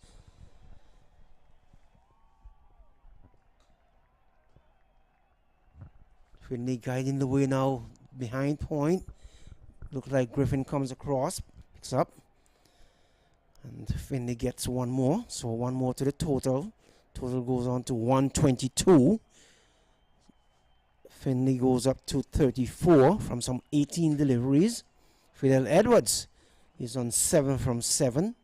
Finley guiding the way now behind point. Looks like Griffin comes across, picks up. And Finley gets 1 more, so 1 more to the total. Total goes on to 122. Finley goes up to 34 from some 18 deliveries. Fidel Edwards is on 7 from 7.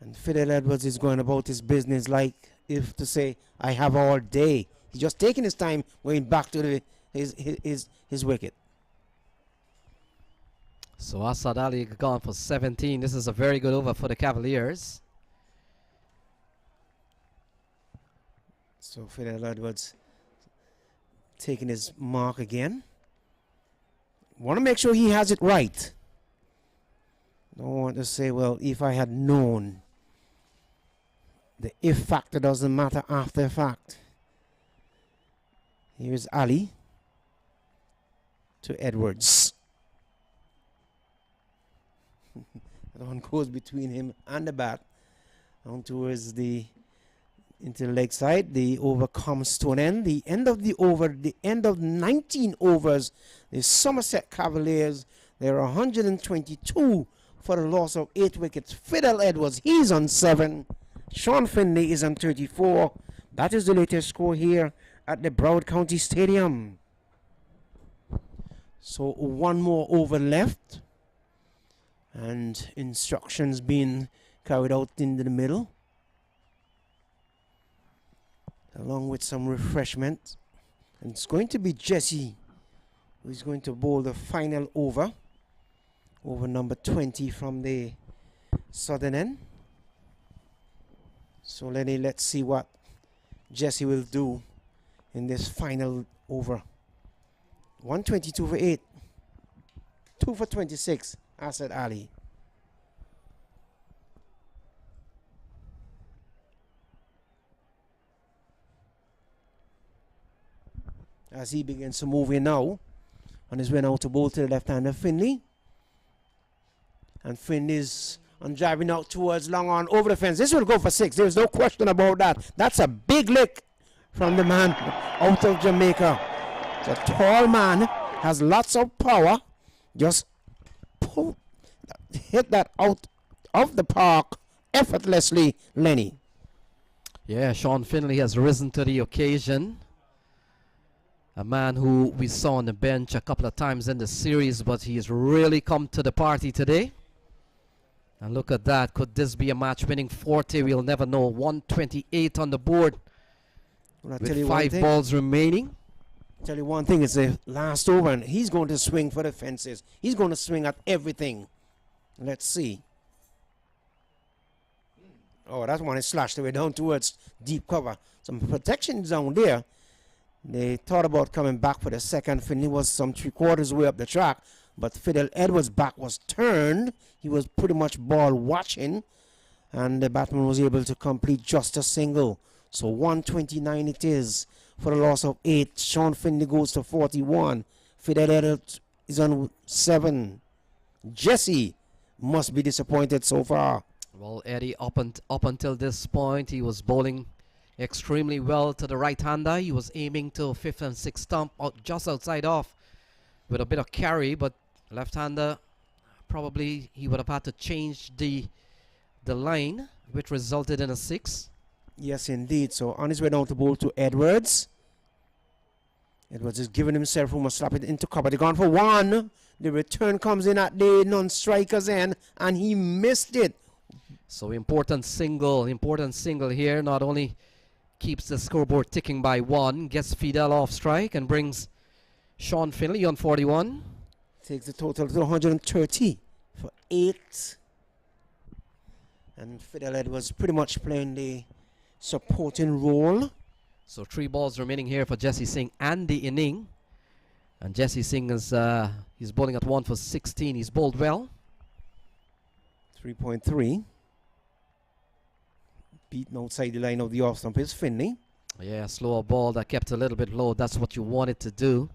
And Fidel Edwards is going about his business like if to say, I have all day. He's just taking his time going back to his wicket. So Asad Ali gone for 17. This is a very good over for the Cavaliers. So Fidel Edwards taking his mark again. Want to make sure he has it right. Don't want to say, well, if I had known. The if factor doesn't matter after the fact. Here's Ali to Edwards. That one goes between him and the bat. Down towards the into the leg side. The over comes to an end. The end of the over, the end of 19 overs. The Somerset Cavaliers, they're 122 for the loss of 8 wickets. Fidel Edwards, he's on 7. Sean Finley is on 34. That is the latest score here at the Broward County Stadium. So one more over left, and instructions being carried out into the middle, along with some refreshment. And it's going to be Jesse who's going to bowl the final over number 20 from the southern end. So let's see what Jesse will do in this final over. 122 for 8, 2 for 26, Asad Ali. As he begins to move in now, on his way now to bowl to the left-hander Finley. And Finley's on driving out towards long on over the fence. This will go for 6. There's no question about that. That's a big lick from the man out of Jamaica. It's a tall man, has lots of power. Just hit that out of the park effortlessly, Lenny. Yeah, Sean Finley has risen to the occasion. A man who we saw on the bench a couple of times in the series, but he's really come to the party today. And look at that. Could this be a match-winning 40? We'll never know. 128 on the board with 5 balls remaining. Tell you one thing, it's the last over, and he's going to swing for the fences. He's going to swing at everything. Let's see. Oh, that one is slashed away down towards deep cover. Some protection down there. They thought about coming back for the second. Finley was some 3/4 way up the track, but Fidel Edwards' back was turned. He was pretty much ball watching, and the batsman was able to complete just a single. So 129 it is for the loss of 8. Sean Finley goes to 41. Fidel Edwards is on 7. Jesse must be disappointed so far. Well, Eddie, up until this point, he was bowling extremely well to the right-hander. He was aiming to 5th and 6th stump, just outside off, with a bit of carry, but left-hander, probably he would have had to change the line, which resulted in a 6. Yes, indeed. So on his way down to bowl to Edwards. Edwards is giving himself room to slap it into cover. They're gone for 1. The return comes in at the non-striker's end, and he missed it. So important single here. Not only keeps the scoreboard ticking by 1, gets Fidel off strike, and brings Sean Finley on 41. Takes the total to 130 for 8. And Fidel Edwards pretty much playing the supporting role. So 3 balls remaining here for Jesse Singh and the inning. And Jesse Singh is he's bowling at 1 for 16. He's bowled well. 3.3. Beaten outside the line of the off stump is Finley. Yeah, slower ball that kept a little bit low. That's what you wanted to do.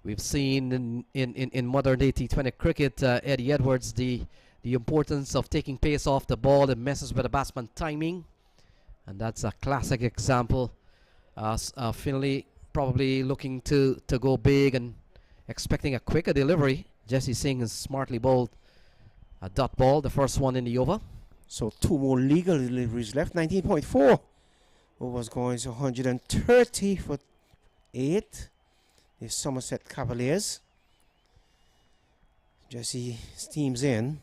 We've seen in modern day T20 cricket, Eddie Edwards, the importance of taking pace off the ball. It messes with the batsman timing. And that's a classic example. Finley probably looking to go big and expecting a quicker delivery. Jesse Singh has smartly bowled a dot ball, the first one in the over. So 2 more legal deliveries left. 19.4. Overs going to 130 for 8. The Somerset Cavaliers. Jesse steams in.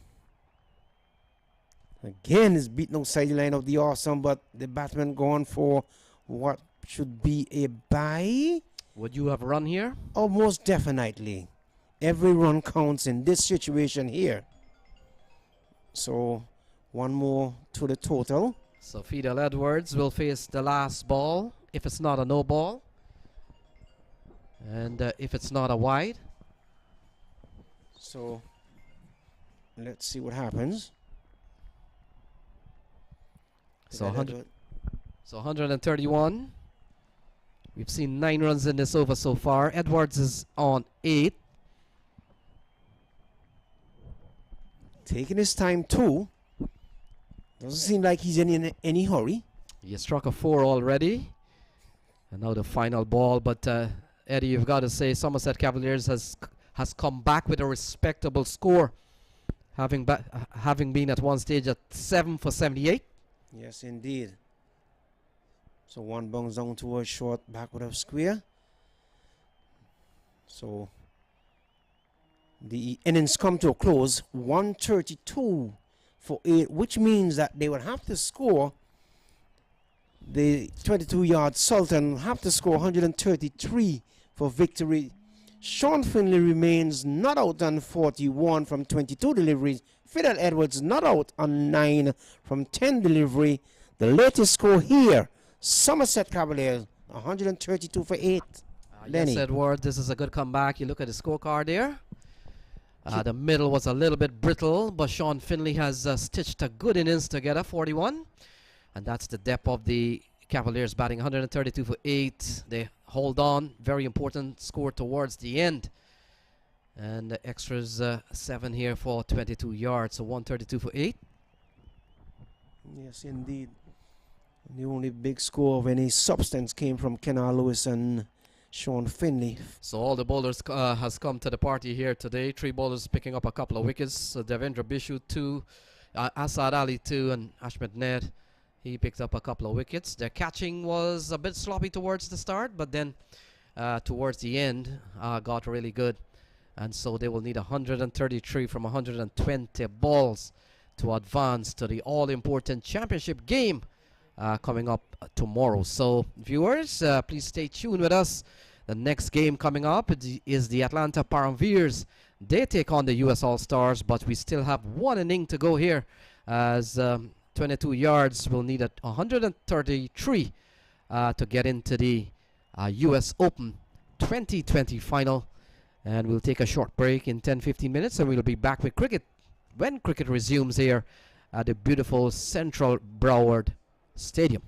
Again is beaten outside the line of the awesome, but the batsman going for what should be a bye. Would you have run here? Oh, most definitely. Every run counts in this situation here. So 1 more to the total. So Fidel Edwards will face the last ball if it's not a no ball. And if it's not a wide. So let's see what happens. So 131. We've seen 9 runs in this over so far. Edwards is on 8. Taking his time too. Doesn't seem like he's in any hurry. He struck a 4 already. And now the final ball. But Eddie, you've got to say Somerset Cavaliers has come back with a respectable score. having been at one stage at 7 for 78. Yes, indeed. So one bounce down towards short, backward of square. So the innings come to a close, 132 for 8, which means that they would have to score, the 22-yard Sultan will have to score 133 for victory. Sean Finley remains not out on 41 from 22 deliveries. Fidel Edwards not out on 9 from 10 delivery. The latest score here, Somerset Cavaliers 132 for 8. Yes, Edward, this is a good comeback. You look at the scorecard there. The middle was a little bit brittle, but Sean Finley has stitched a good innings together, 41. And that's the depth of the Cavaliers, batting 132 for 8. They hold on. Very important score towards the end. And the extras 7 here for 22 yards, so 132 for 8. Yes, indeed. The only big score of any substance came from Kenal Lewis and Sean Finley. So all the bowlers has come to the party here today. 3 bowlers picking up a couple of wickets. Devendra Bishu 2, Asad Ali 2, and Ashmed Ned, he picked up a couple of wickets. Their catching was a bit sloppy towards the start, but then towards the end got really good. And so they will need 133 from 120 balls to advance to the all-important championship game coming up tomorrow. So viewers, please stay tuned with us. The next game coming up is the Atlanta Param Veers. They take on the US All-Stars, but we still have one inning to go here, as 22 yards will need 133 to get into the US Open 2020 final. And we'll take a short break in 10-15 minutes, and we'll be back with cricket when cricket resumes here at the beautiful Central Broward Stadium.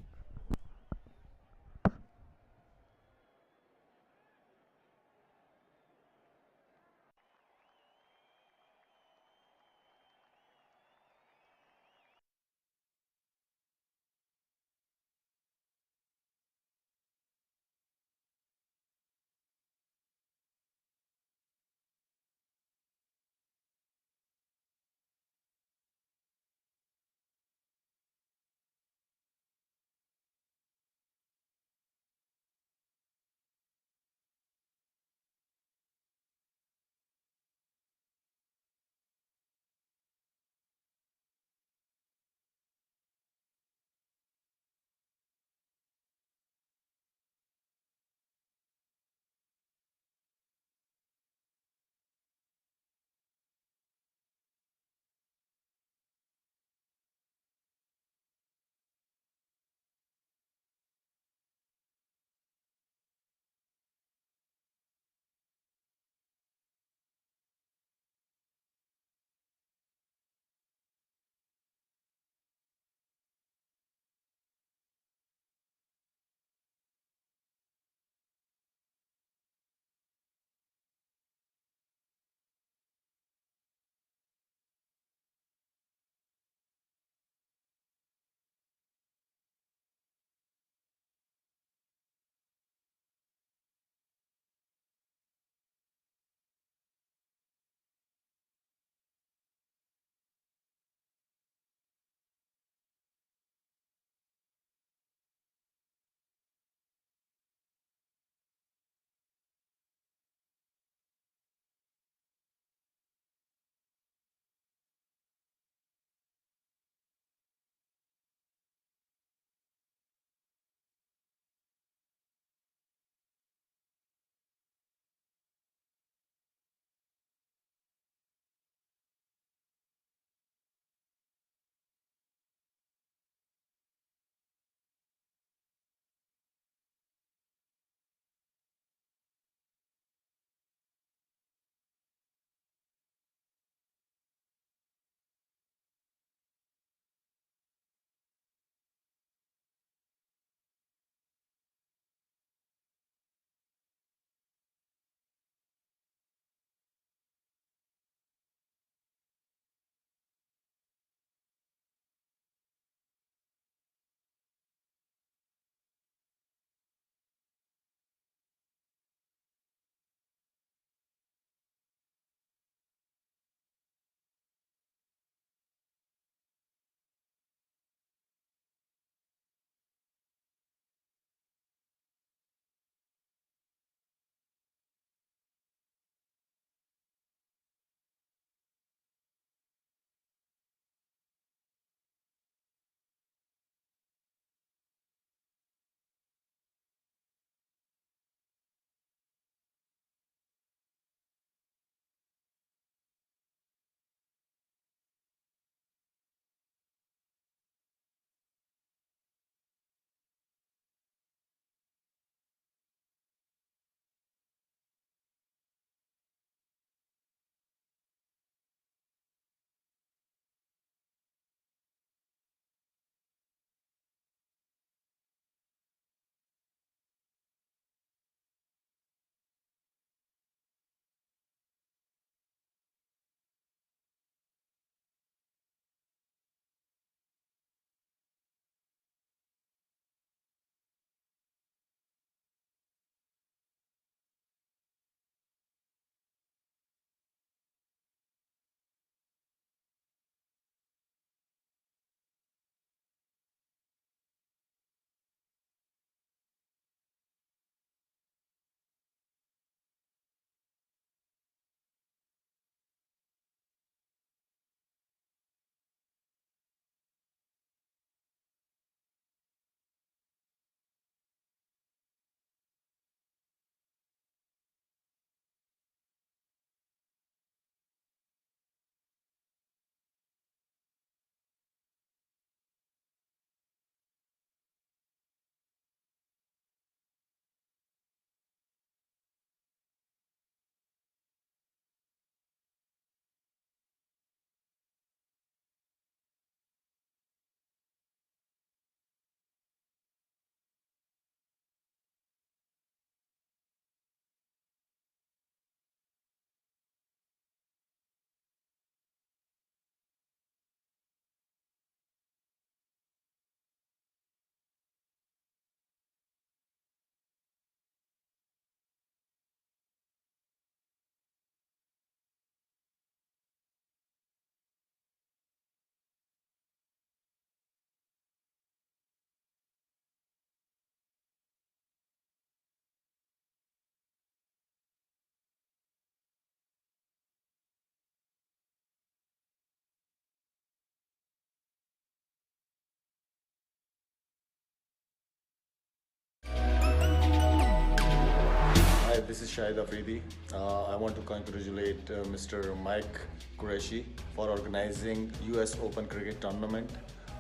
this is Shahid Afridi. I want to congratulate Mr. Mike Qureshi for organizing US Open Cricket Tournament.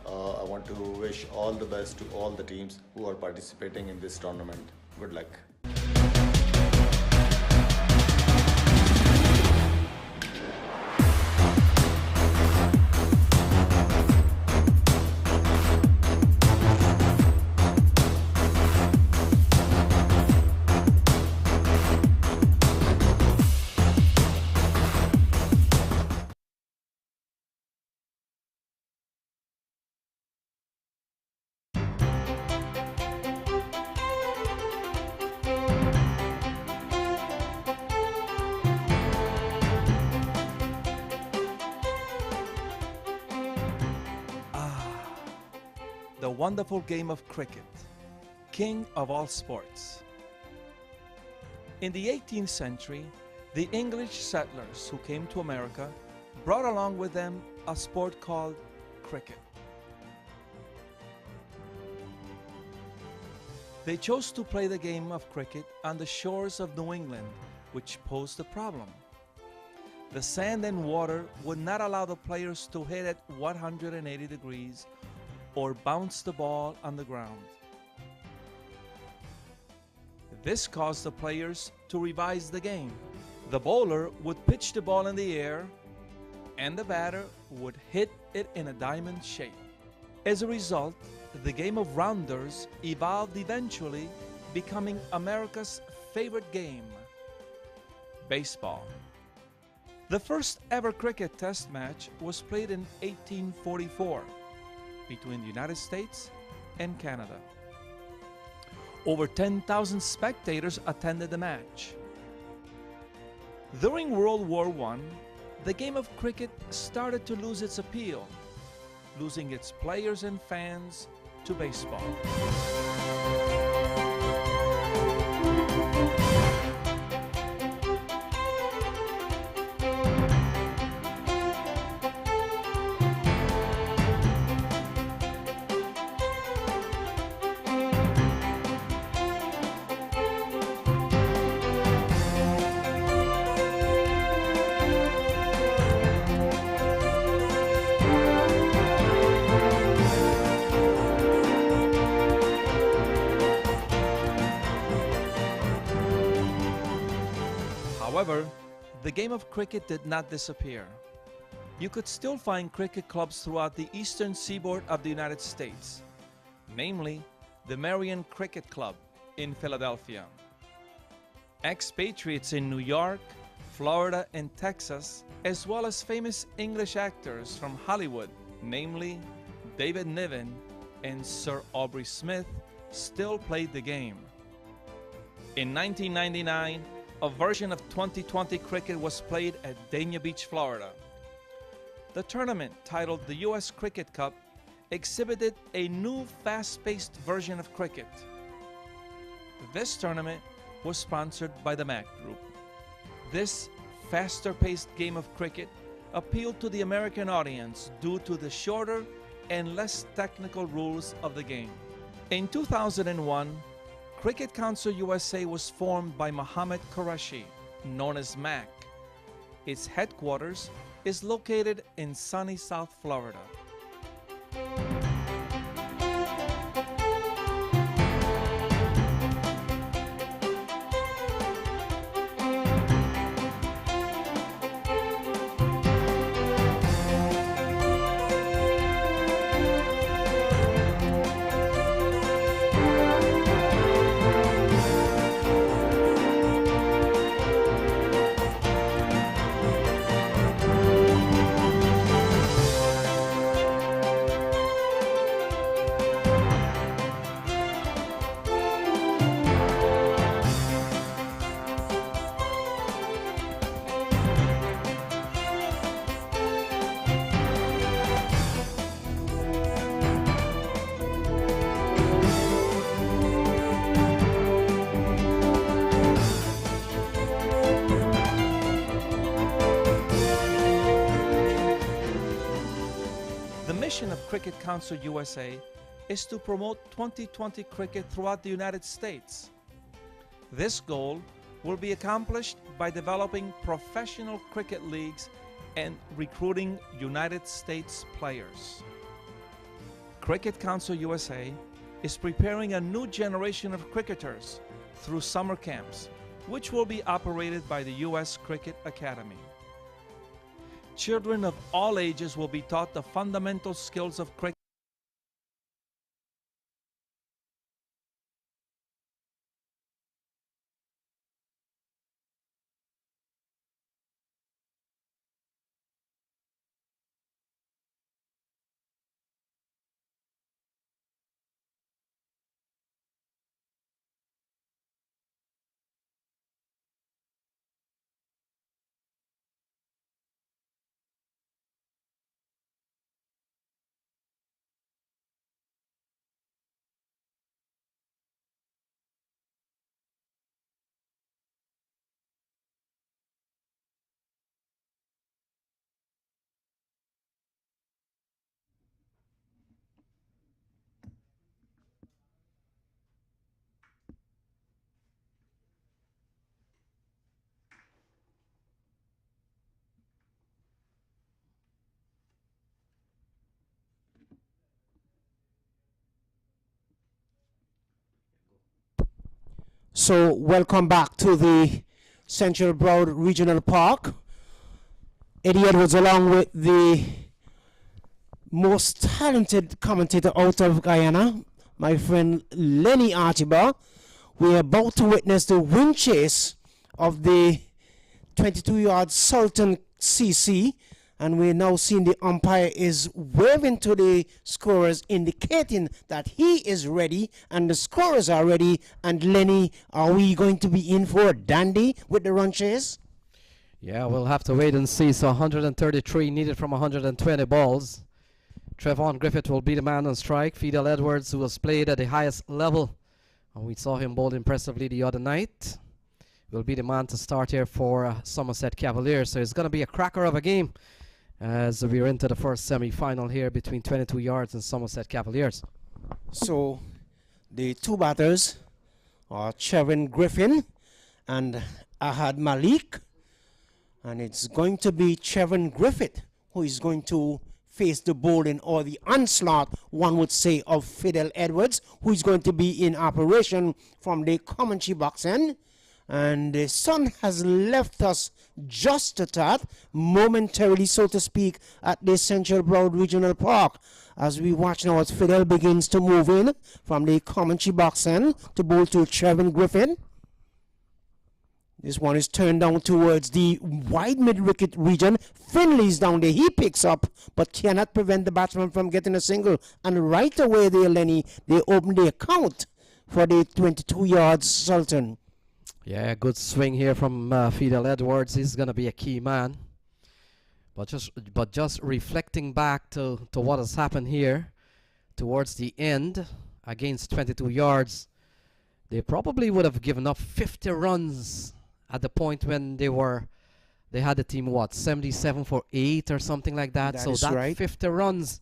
I want to wish all the best to all the teams who are participating in this tournament. Good luck. The wonderful game of cricket, king of all sports. In the 18th century, the English settlers who came to America brought along with them a sport called cricket. They chose to play the game of cricket on the shores of New England, which posed a problem. The sand and water would not allow the players to hit at 180 degrees or bounce the ball on the ground. This caused the players to revise the game. The bowler would pitch the ball in the air and the batter would hit it in a diamond shape. As a result, the game of rounders evolved, eventually becoming America's favorite game, baseball. The first ever cricket test match was played in 1844 between the United States and Canada. Over 10,000 spectators attended the match. During World War I, the game of cricket started to lose its appeal, losing its players and fans to baseball. However, the game of cricket did not disappear. You could still find cricket clubs throughout the eastern seaboard of the United States, namely the Marion Cricket Club in Philadelphia. Expatriates in New York, Florida, and Texas, as well as famous English actors from Hollywood, namely David Niven and Sir Aubrey Smith, still played the game. In 1999, a version of 2020 cricket was played at Dania Beach, Florida. The tournament, titled the US Cricket Cup, exhibited a new fast-paced version of cricket. This tournament was sponsored by the MAQ Group. This faster-paced game of cricket appealed to the American audience due to the shorter and less technical rules of the game. In 2001, Cricket Council USA was formed by Mohammed Qureshi, known as MAQ. Its headquarters is located in sunny South Florida. The mission of Cricket Council USA is to promote 2020 cricket throughout the United States. This goal will be accomplished by developing professional cricket leagues and recruiting United States players. Cricket Council USA is preparing a new generation of cricketers through summer camps, which will be operated by the U.S. Cricket Academy. Children of all ages will be taught the fundamental skills of cricket. So welcome back to the Central Broward Regional Park. Eddie Edwards along with the most talented commentator out of Guyana, my friend Lenny Archibald. We are about to witness the wind chase of the 22-yard Sultan CC, and we're now seeing the umpire is waving to the scorers, indicating that he is ready and the scorers are ready. And Lenny, are we going to be in for a dandy with the run chase? Yeah, we'll have to wait and see. So 133 needed from 120 balls. Trevon Griffith will be the man on strike. Fidel Edwards, who has played at the highest level, and we saw him bowl impressively the other night, will be the man to start here for Somerset Cavaliers. So it's going to be a cracker of a game as we're into the first semi-final here between 22 yards and Somerset Cavaliers. So the two batters are Trevon Griffin and Ahad Malik, and it's going to be Trevon Griffith who is going to face the bowling or the onslaught, one would say, of Fidel Edwards, who is going to be in operation from the commentary box end. And the sun has left us just a tad, momentarily, so to speak, at the Central Broward Regional Park, as we watch now as Fidel begins to move in from the commentary box end to bowl to Trevon Griffin. This one is turned down towards the wide mid-wicket region. Finley's down there. He picks up, but cannot prevent the batsman from getting a single. And right away there, Lenny, they open the account for the 22 yards Sultan. Yeah, good swing here from Fidel Edwards. He's going to be a key man. But just reflecting back to what has happened here towards the end against 22 yards, they probably would have given up 50 runs at the point when they had the team, what, 77 for 8 or something like that. So that right. 50 runs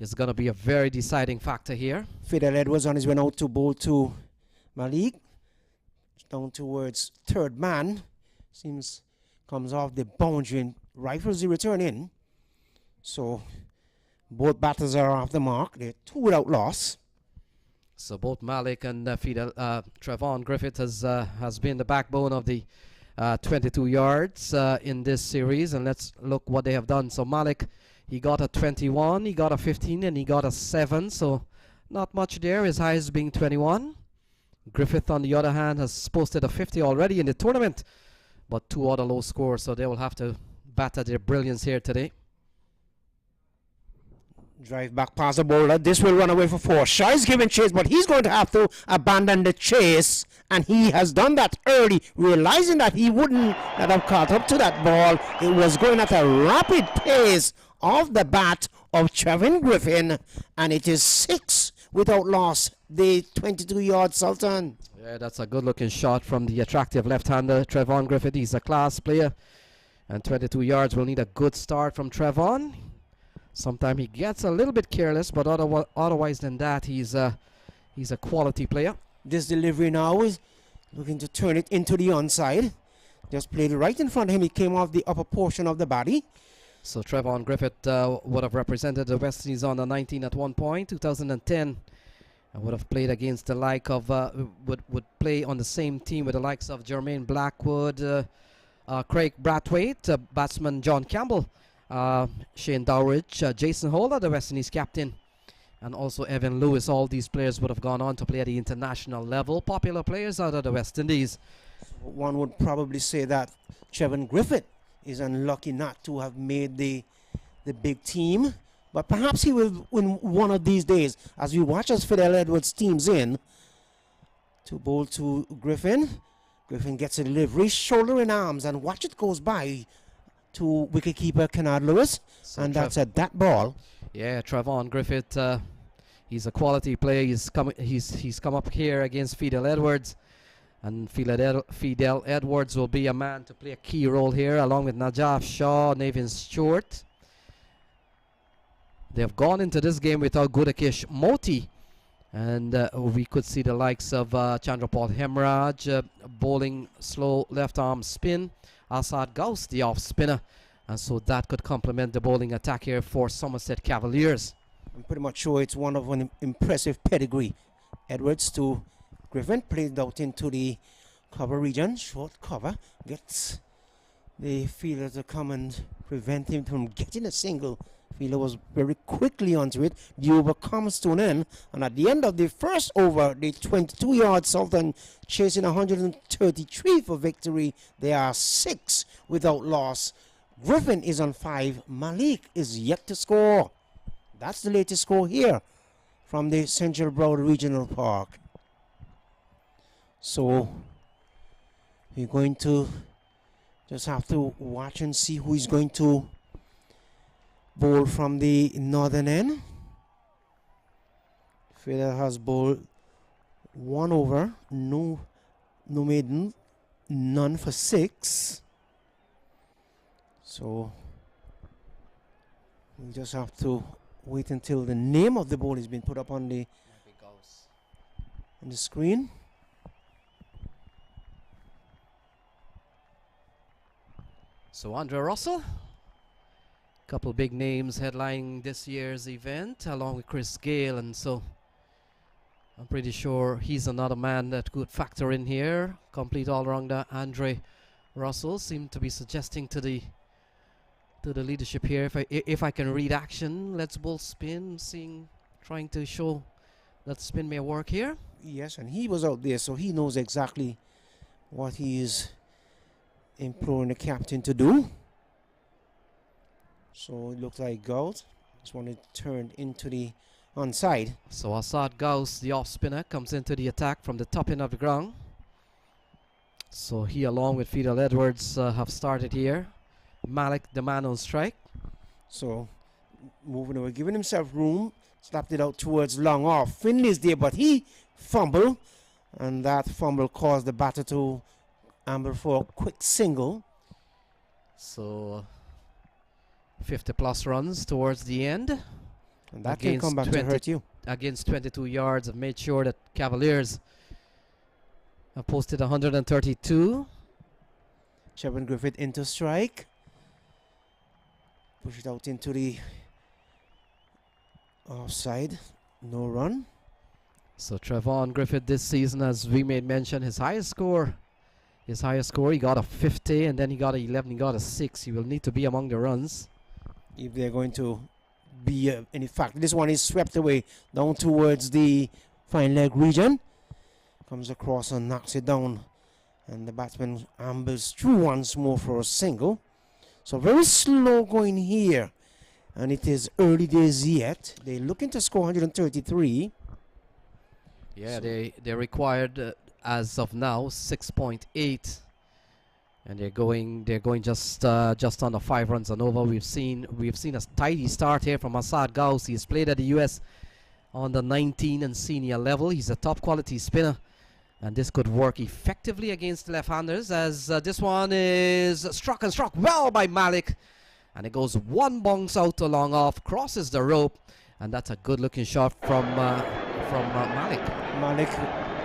is going to be a very deciding factor here. Fidel Edwards on his way out to bowl to Malik. Down towards third man. Seems comes off the boundary and rifles the return in. So both batters are off the mark. They're two without loss. So both Malik and Trevon Griffith has been the backbone of the 22 yards in this series. And let's look what they have done. So Malik, he got a 21, he got a 15, and he got a 7. So not much there, his highest being 21. Griffith, on the other hand, has posted a 50 already in the tournament, but 2 other low scores, so they will have to batter their brilliance here today. Drive back past the bowler. This will run away for 4. Shah is giving chase, but he's going to have to abandon the chase, and he has done that early, realizing that he wouldn't have caught up to that ball. It was going at a rapid pace off the bat of Trevon Griffin, and it is 6 without loss, the 22-yard Sultan. Yeah, that's a good-looking shot from the attractive left-hander, Trevon Griffith. He's a class player, and 22 yards will need a good start from Trevon. Sometimes he gets a little bit careless, but otherwise than that, he's a quality player. This delivery now is Looking to turn it into the onside. Just played it right in front of him. He came off the upper portion of the body. So Trevon Griffith would have represented the West Indies under 19 at one point, 2010. And would have played against the like of, would play on the same team with the likes of Jermaine Blackwood, Craig Brathwaite, batsman John Campbell, Shane Dowridge, Jason Holder, the West Indies captain, and also Evan Lewis. All these players would have gone on to play at the international level. Popular players out of the West Indies. So one would probably say that Trevon Griffith is unlucky not to have made the big team. But perhaps he will win one of these days. As we watch as Fidel Edwards teams in to bowl to Griffin. Griffin gets a delivery, shoulder and arms, and watch it goes by to wicketkeeper Kennard Lewis. So and that's a that ball. Yeah, Trevon Griffith, he's a quality player. He's come up here against Fidel Edwards. And Fidel Edwards will be a man to play a key role here, along with Najaf Shaw, Navin Stewart. They have gone into this game without Gudakesh Moti. And we could see the likes of Chandrapal Hemraj bowling slow left arm spin. Asad Ghaus, the off spinner. And so that could complement the bowling attack here for Somerset Cavaliers. I'm pretty much sure it's one of an impressive pedigree. Edwards to Griffin, played out into the cover region. Short cover. Gets the fielder to come and prevent him from getting a single. Fielder was very quickly onto it. The over comes to an end. And at the end of the first over, the 22-yard Sultan chasing 133 for victory. There are 6 without loss. Griffin is on 5. Malik is yet to score. That's the latest score here from the Central Broward Regional Park. So we're going to just have to watch and see who is going to bowl from the northern end. Fidel has bowled 1 over, no maiden, none for 6. So we'll just have to wait until the name of the ball has been put up on the screen. So Andre Russell, couple big names headlining this year's event along with Chris Gale, and so I'm pretty sure he's another man that could factor in here. Complete all-rounder Andre Russell seemed to be suggesting to the leadership here. If I can read action, let's bowl spin, trying to show that spin may work here. Yes, and he was out there, so he knows exactly what he is imploring the captain to do. So it looks like Ghaus just wanted to turn into the onside. So Asad Ghaus, the off spinner, comes into the attack from the top end of the ground. So he, along with Fidel Edwards, have started here. Malik, the man on strike. So moving away, giving himself room, slapped it out towards long off. Finley's there, but he fumbled, and that fumble caused the batter to amble for a quick single. So 50 plus runs towards the end. And that can come back to hurt you. Against 22 yards, have made sure that Cavaliers have posted 132. Trevon Griffith into strike. Push it out into the offside. No run. So Trevon Griffith this season, as we made mention, his highest score, he got a 50, and then he got a 11, he got a 6. He will need to be among the runs if they're going to be in fact. This one is swept away down towards the fine leg region. Comes across and knocks it down, and the batsman ambles through once more for a single. So very slow going here, and it is early days yet. They're looking to score 133. Yeah, so they required as of now 6.8, and they're going just under 5 runs and over. We've seen a tidy start here from Asad Ghaus. He's played at the US on the 19 and senior level. He's a top quality spinner, and this could work effectively against left-handers, as this one is struck well by Malik, and it goes one bounce out to long off, crosses the rope, and that's a good looking shot from Malik. Malik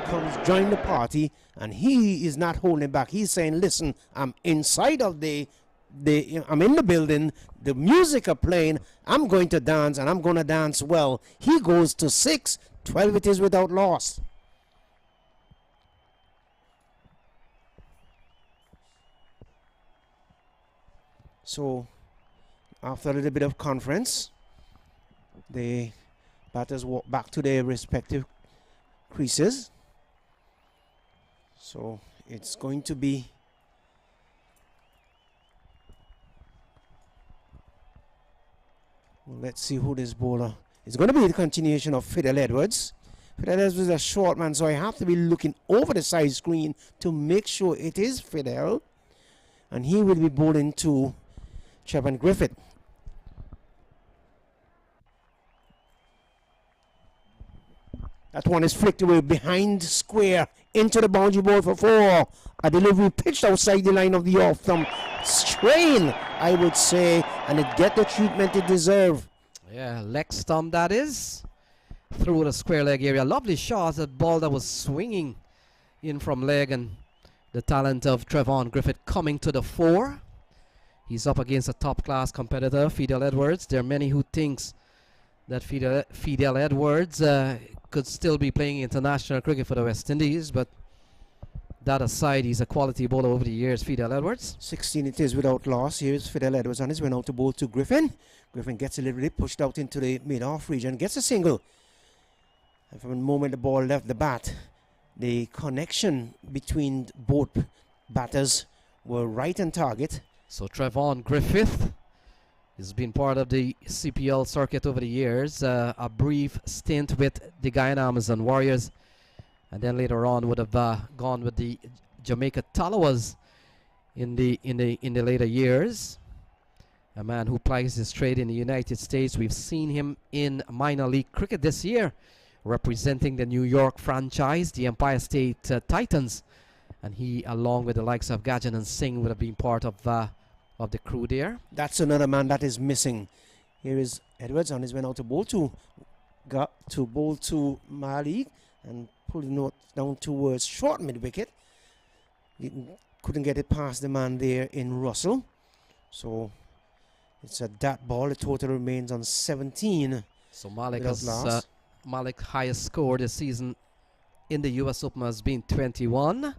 comes join the party, and he is not holding back. He's saying, listen, I'm inside of I'm in the building, the music are playing, I'm going to dance, and I'm going to dance well. He goes to 6, 12 it is without loss. So, after a little bit of conference, the batters walk back to their respective creases. So, it's going to be let's see who this bowler. It's going to be the continuation of Fidel Edwards. Fidel Edwards is a short man, so I have to be looking over the side screen to make sure it is Fidel. And he will be bowling to Trevor Griffith. That one is flicked away behind square into the boundary ball for 4. A delivery pitched outside the line of the off thumb. Strain, I would say, and it get the treatment it deserve. Yeah, leg stump that is. Through the square leg area. Lovely shot. That ball that was swinging in from leg, and the talent of Trevon Griffith coming to the fore. He's up against a top-class competitor, Fidel Edwards. There are many who thinks that Fidel Edwards could still be playing international cricket for the West Indies, but that aside, he's a quality bowler over the years, Fidel Edwards. 16 it is without loss. Here's Fidel Edwards on his way out to bowl to Griffin. Griffin gets a little bit pushed out into the mid-off region, gets a single. And from the moment the ball left the bat, the connection between both batters were right on target. So Trevon Griffith has been part of the CPL circuit over the years. A brief stint with the Guyana Amazon Warriors, and then later on would have gone with the Jamaica Tallawahs in the later years. A man who plies his trade in the United States. We've seen him in minor league cricket this year, representing the New York franchise, the Empire State Titans, and he, along with the likes of Gajan and Singh, would have been part of the crew there. That's another man that is missing. Here is Edwards on his way out to bowl to Malik, and pulling it down towards short mid wicket. Couldn't get it past the man there in Russell. So it's a dot ball. The total remains on 17. So Malik has Malik's highest score this season in the US Open has been 21.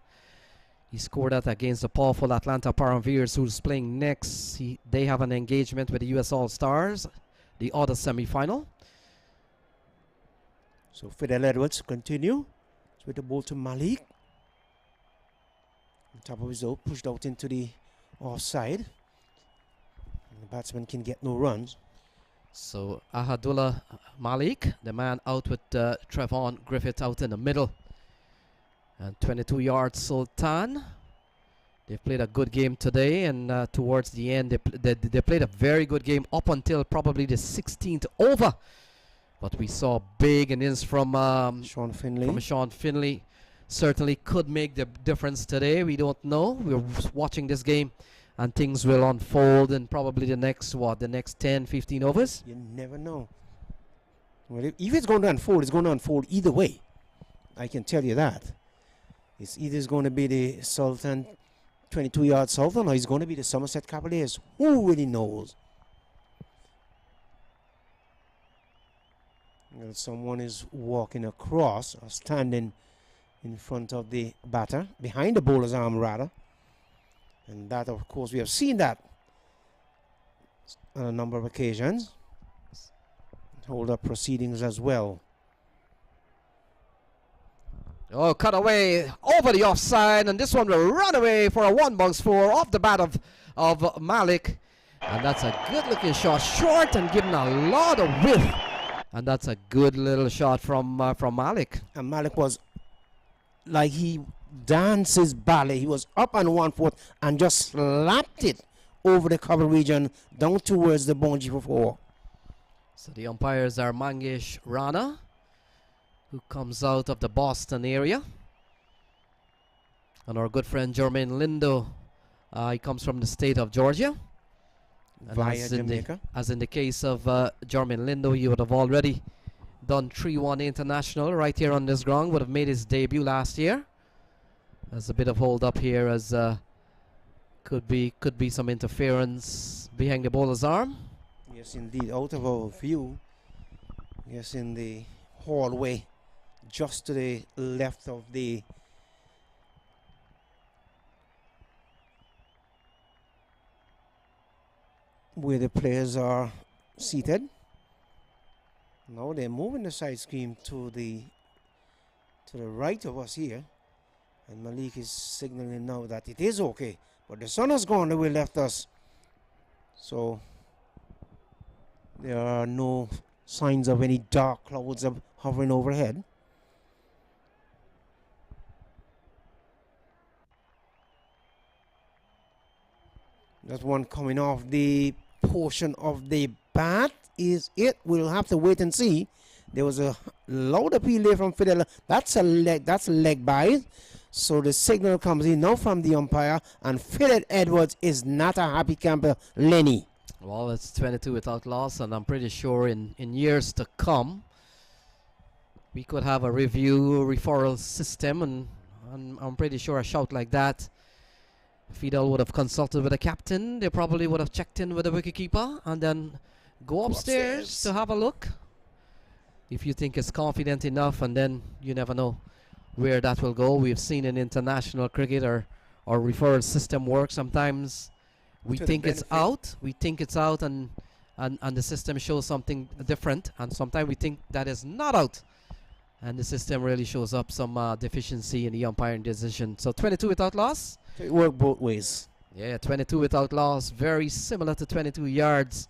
He scored that against the powerful Atlanta Param Veers, who's playing next. They have an engagement with the US All-Stars, the other semi-final. So Fidel Edwards continue with the ball to Malik. On top of his out, pushed out into the offside. And the batsman can get no runs. So Ahadullah Malik, the man out with Trevon Griffith out in the middle. And 22 yards Sultan. They've played a good game today, and towards the end they played a very good game up until probably the 16th over. But we saw big innings from Sean Finley. Certainly could make the difference today. We don't know. We're watching this game, and things will unfold in probably the next 10, 15 overs. You never know. Well, if it's going to unfold, it's going to unfold either way. I can tell you that. It's either going to be the Sultan 22-yard Sultan, or it's going to be the Somerset Cavaliers. Who really knows? Well, someone is walking across or standing in front of the batter, behind the bowler's arm rather. And that, of course, we have seen that on a number of occasions. Hold up proceedings as well. Oh, cut away over the offside, and this one will run away for a 1-bounce-4 off the bat of Malik. And that's a good-looking shot, short and giving a lot of width. And that's a good little shot from Malik. And Malik was like he dances ballet. He was up on 1 foot and just slapped it over the cover region down towards the boundary for 4. So the umpires are Mangesh Rana, who comes out of the Boston area, and our good friend Jermaine Lindo, he comes from the state of Georgia. And Via Jamaica. as in the case of Jermaine Lindo, he would have already done 3-1 international right here on this ground. Would have made his debut last year. There's a bit of hold up here as could be some interference behind the bowler's arm. Yes, indeed, out of our view. Yes, in the hallway, just to the left of the where the players are seated. Now they're moving the side screen to the right of us here, and Malik is signaling now that it is okay. But the sun has gone the way left us, so there are no signs of any dark clouds hovering overhead. That one coming off the portion of the bat is it. We'll have to wait and see. There was a loud appeal there from Fidel. That's a leg by. So the signal comes in now from the umpire, and Fidel Edwards is not a happy camper, Lenny. Well, it's 22 without loss, and I'm pretty sure in years to come we could have a referral system, and I'm pretty sure a shout like that, Fidel would have consulted with the captain. They probably would have checked in with the wicketkeeper and then go upstairs to have a look. If you think it's confident enough, and then you never know where that will go. We've seen in international cricket or referral system work. Sometimes we think it's out. We think it's out, and the system shows something different. And sometimes we think that is not out, and the system really shows up some deficiency in the umpiring decision. So 22 without loss. It worked both ways. Yeah, 22 without loss. Very similar to 22 yards.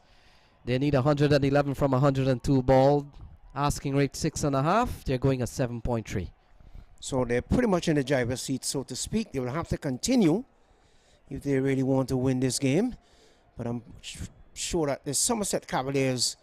They need 111 from 102 ball. Asking rate 6.5. They're going at 7.3. So they're pretty much in the driver's seat, so to speak. They will have to continue if they really want to win this game. But I'm sure that the Somerset Cavaliers,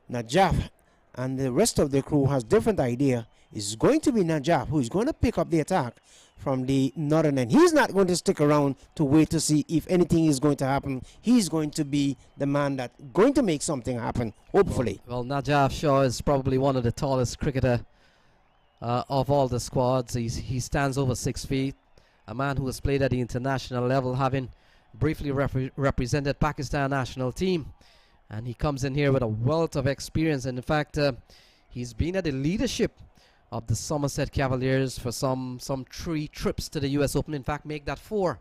Najaf, and the rest of the crew has different idea. It's going to be Najaf who is going to pick up the attack from the northern end. He's not going to stick around to wait to see if anything is going to happen. He's going to be the man that's going to make something happen, hopefully. Well, Najaf Shaw is probably one of the tallest cricketer of all the squads. He stands over 6 feet. A man who has played at the international level, having briefly represented Pakistan national team. And he comes in here with a wealth of experience. And in fact, he's been at the leadership of the Somerset Cavaliers for some 3 trips to the US Open. In fact, make that 4.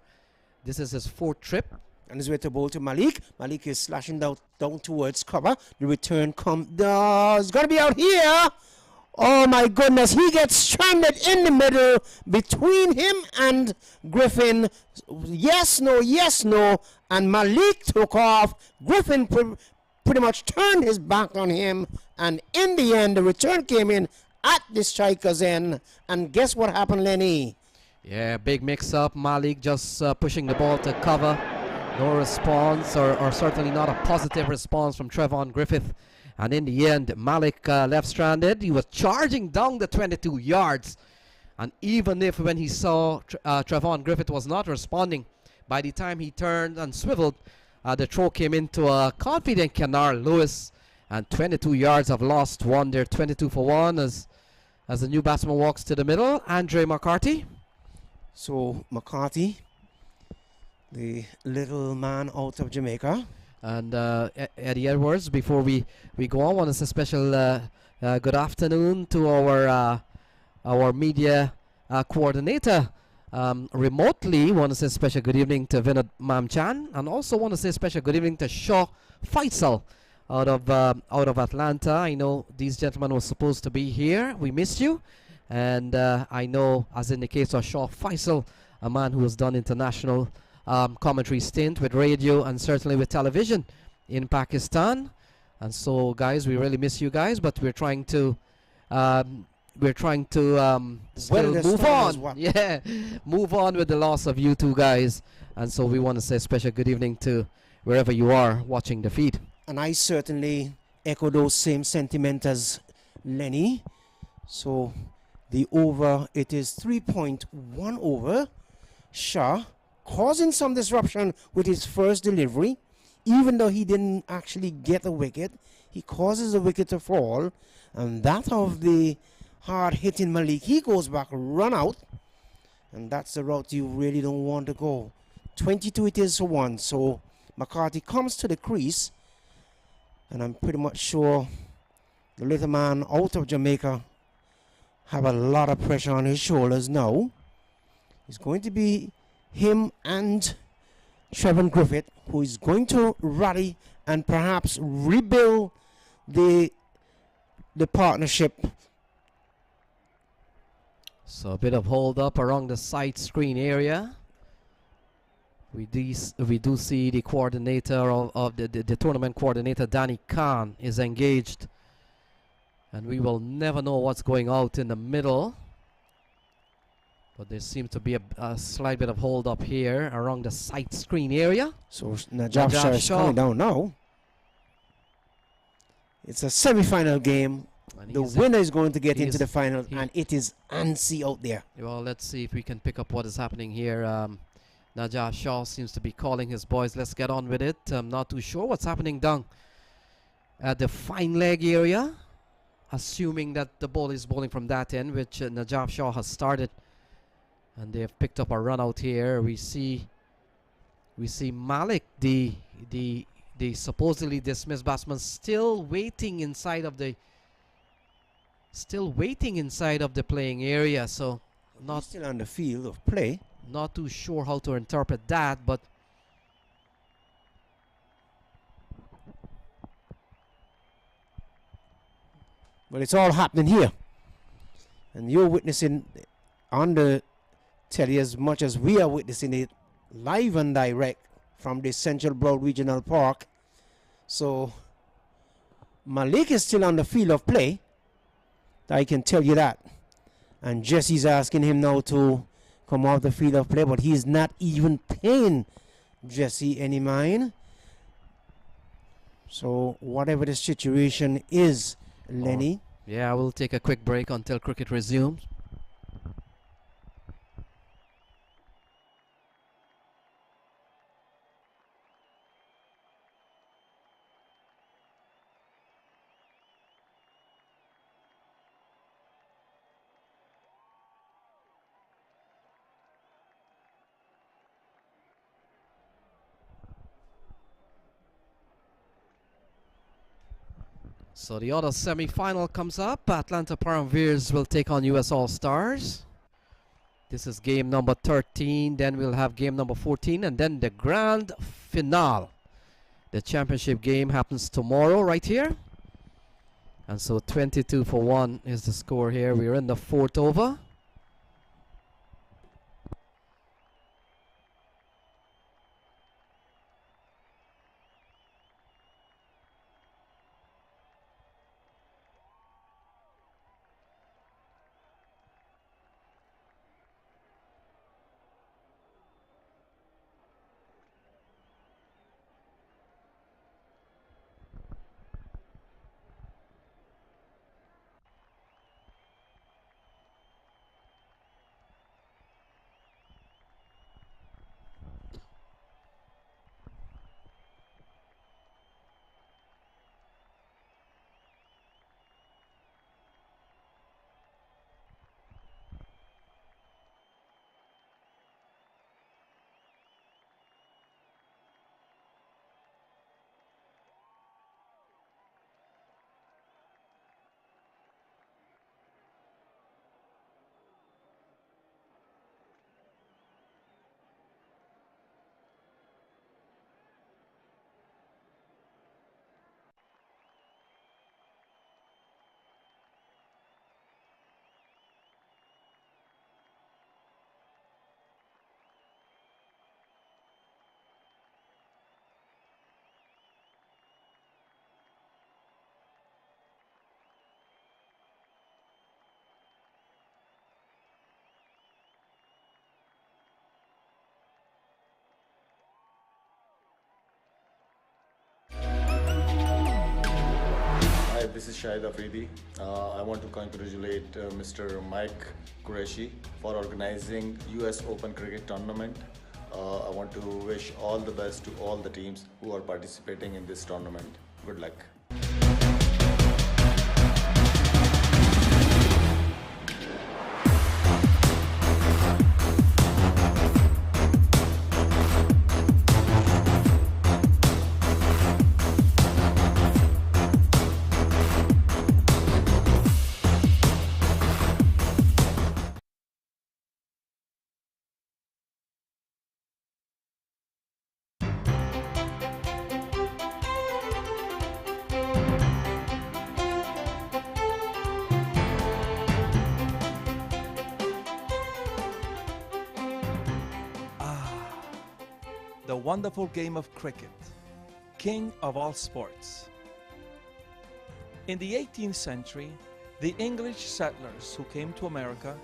This is his 4th trip. And his way to bowl to Malik. Malik is slashing down towards cover. The return it's going to be out here. Oh my goodness, he gets stranded in the middle between him and Griffin. Yes, no. And Malik took off. Griffin pretty much turned his back on him. And in the end, the return came in at the striker's end. And guess what happened, Lenny? Yeah, big mix-up. Malik just pushing the ball to cover. No response, or certainly not a positive response from Trevon Griffith. And in the end, Malik left stranded. He was charging down the 22 yards. And even if when he saw Trevon Griffith was not responding, by the time he turned and swiveled, the throw came into a confident Kenar Lewis. And 22 yards of lost one there, 22 for 1 as the new batsman walks to the middle. Andre McCarthy. So McCarthy, the little man out of Jamaica. And Eddie Edwards, before we go on, want to say special good afternoon to our media coordinator remotely. Want to say special good evening to Vinod Mamchan, and also want to say special good evening to Shaw Faisal out of Atlanta. I know these gentlemen were supposed to be here. We missed you, and I know, as in the case of Shaw Faisal, a man who has done international commentary stint with radio and certainly with television in Pakistan. And so, guys, we really miss you guys, but we're trying to still move on. Yeah, move on with the loss of you two guys. And so we want to say special good evening to wherever you are watching the feed. And I certainly echo those same sentiments as Lenny. So the over, it is 3.1 over. Shah causing some disruption with his first delivery. even though he didn't actually get a wicket, he causes the wicket to fall, and that of the hard-hitting Malik, he goes back, run out, and that's the route you really don't want to go. 22 it is for 1, so McCarthy comes to the crease, and I'm pretty much sure the little man out of Jamaica have a lot of pressure on his shoulders now. It's going to be him and Trevor Griffith who is going to rally and perhaps rebuild the partnership. So a bit of hold up around the side screen area. We do see the coordinator of the tournament coordinator, Danny Khan, is engaged. And we will never know what's going out in the middle. But there seems to be a slight bit of hold up here around the side screen area. So Najaf Shah is coming down now. It's a semi-final game. The winner is going to get into the final, and it is Ansi out there. Well, let's see if we can pick up what is happening here. Najaf Shah seems to be calling his boys. Let's get on with it. I'm not too sure what's happening down at the fine leg area. Assuming that the ball is bowling from that end, which Najaf Shah has started. And they have picked up a run out here. We see Malik, the supposedly dismissed batsman, still waiting inside of the playing area. So not still on the field of play. Not too sure how to interpret that, but it's all happening here, and you're witnessing on the telly as much as we are witnessing it live and direct from the Central Broward Regional Park. So Malik is still on the field of play, I can tell you that, and Jesse's asking him now to come off the field of play, but he's not even paying Jesse any mind. So whatever the situation is, Lenny. Yeah, we'll take a quick break until cricket resumes. So the other semi-final comes up. Atlanta Param Veers will take on US All-Stars. This is game number 13. Then we'll have game number 14. And then the grand finale. The championship game happens tomorrow right here. And so 22 for 1 is the score here. We're in the 4th over. This is Shahid Afridi. I want to congratulate Mr. Mike Qureshi for organizing US Open Cricket Tournament. I want to wish all the best to all the teams who are participating in this tournament. Good luck. The wonderful game of cricket, king of all sports. In the 18th century, the English settlers who came to America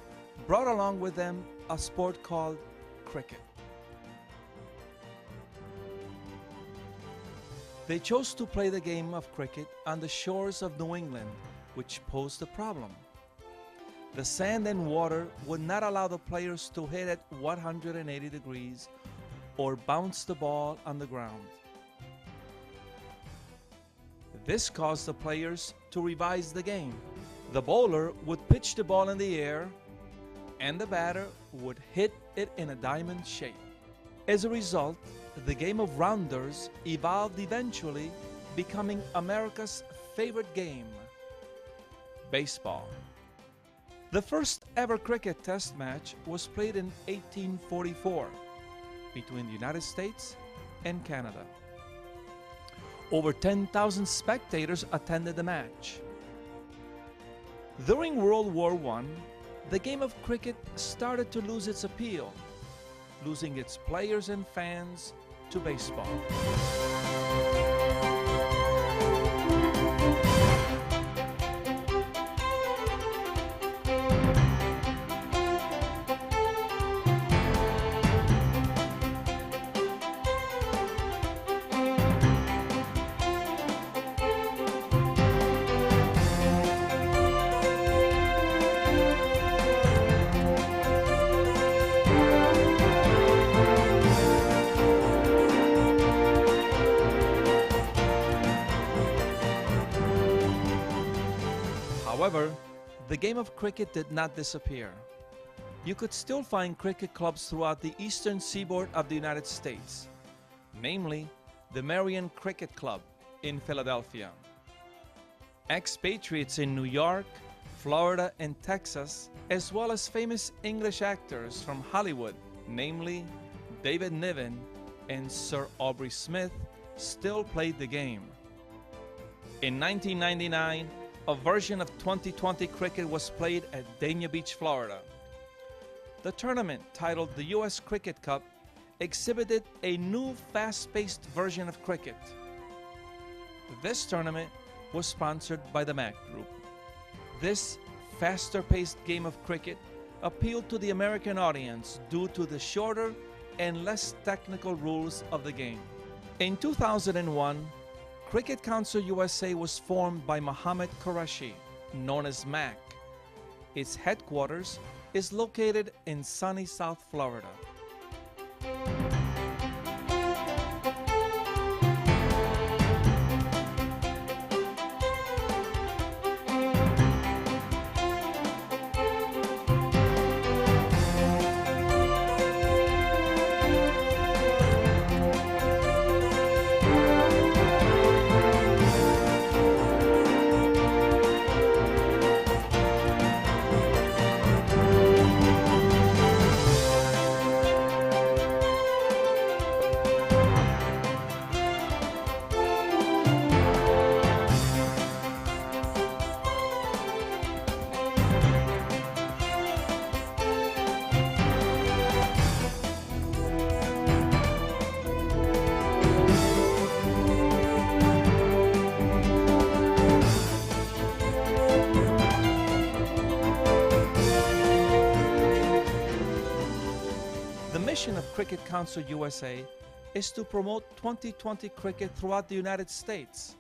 brought along with them a sport called cricket. They chose to play the game of cricket on the shores of New England, which posed a problem. The sand and water would not allow the players to hit at 180 degrees or bounce the ball on the ground. This caused the players to revise the game. The bowler would pitch the ball in the air and the batter would hit it in a diamond shape. As a result, the game of rounders evolved, eventually becoming America's favorite game, baseball. The first ever cricket test match was played in 1844 between the United States and Canada. Over 10,000 spectators attended the match. During World War I, the game of cricket started to lose its appeal, losing its players and fans to baseball. However, the game of cricket did not disappear. You could still find cricket clubs throughout the eastern seaboard of the United States, namely the Marion Cricket Club in Philadelphia. Expatriates in New York, Florida, and Texas, as well as famous English actors from Hollywood, namely David Niven and Sir Aubrey Smith, still played the game. In 1999, a version of T20 cricket was played at Dania Beach, Florida. The tournament, titled the US Cricket Cup, exhibited a new fast-paced version of cricket. This tournament was sponsored by the MAQ Group. This faster-paced game of cricket appealed to the American audience due to the shorter and less technical rules of the game. In 2001, Cricket Council USA was formed by Mohammed Qureshi, known as MAQ. Its headquarters is located in sunny South Florida. The mission of Cricket Council USA is to promote T20 cricket throughout the United States.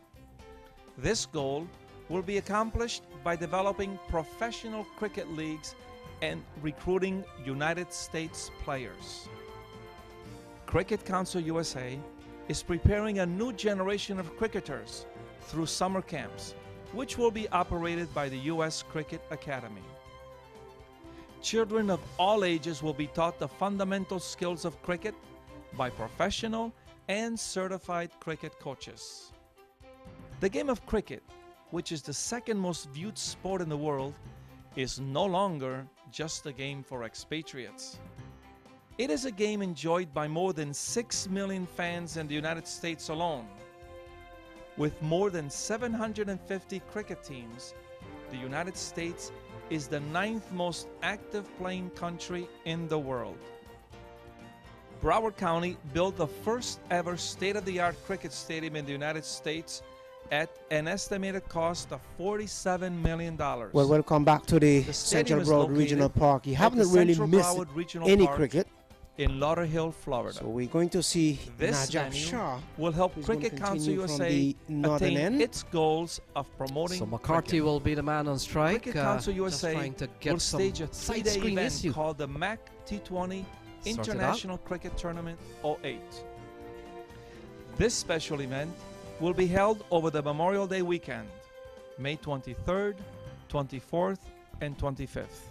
This goal will be accomplished by developing professional cricket leagues and recruiting United States players. Cricket Council USA is preparing a new generation of cricketers through summer camps, which will be operated by the U.S. Cricket Academy. Children of all ages will be taught the fundamental skills of cricket by professional and certified cricket coaches. The game of cricket, which is the second most viewed sport in the world, is no longer just a game for expatriates. It is a game enjoyed by more than 6 million fans in the United States alone. With more than 750 cricket teams, the United States is the 9th most active playing country in the world. Broward County built the first ever state-of-the-art cricket stadium in the United States at an estimated cost of $47 million. Well, welcome back to the stadium Central is Broward located Regional Park. You at haven't the really Central missed Broward Regional any Park cricket. in Lauderhill, Florida. So we're going to see This Najaf venue Shah will help who's going to Cricket Council continue from USA the northern attain end. its goals of promoting So McCarthy cricket. will be the man on strike. Cricket Council just USA trying to will get some stage a side three-day screen event issue. called the MAQ T20 International Cricket Tournament 08. This special event will be held over the Memorial Day weekend, May 23rd, 24th, and 25th.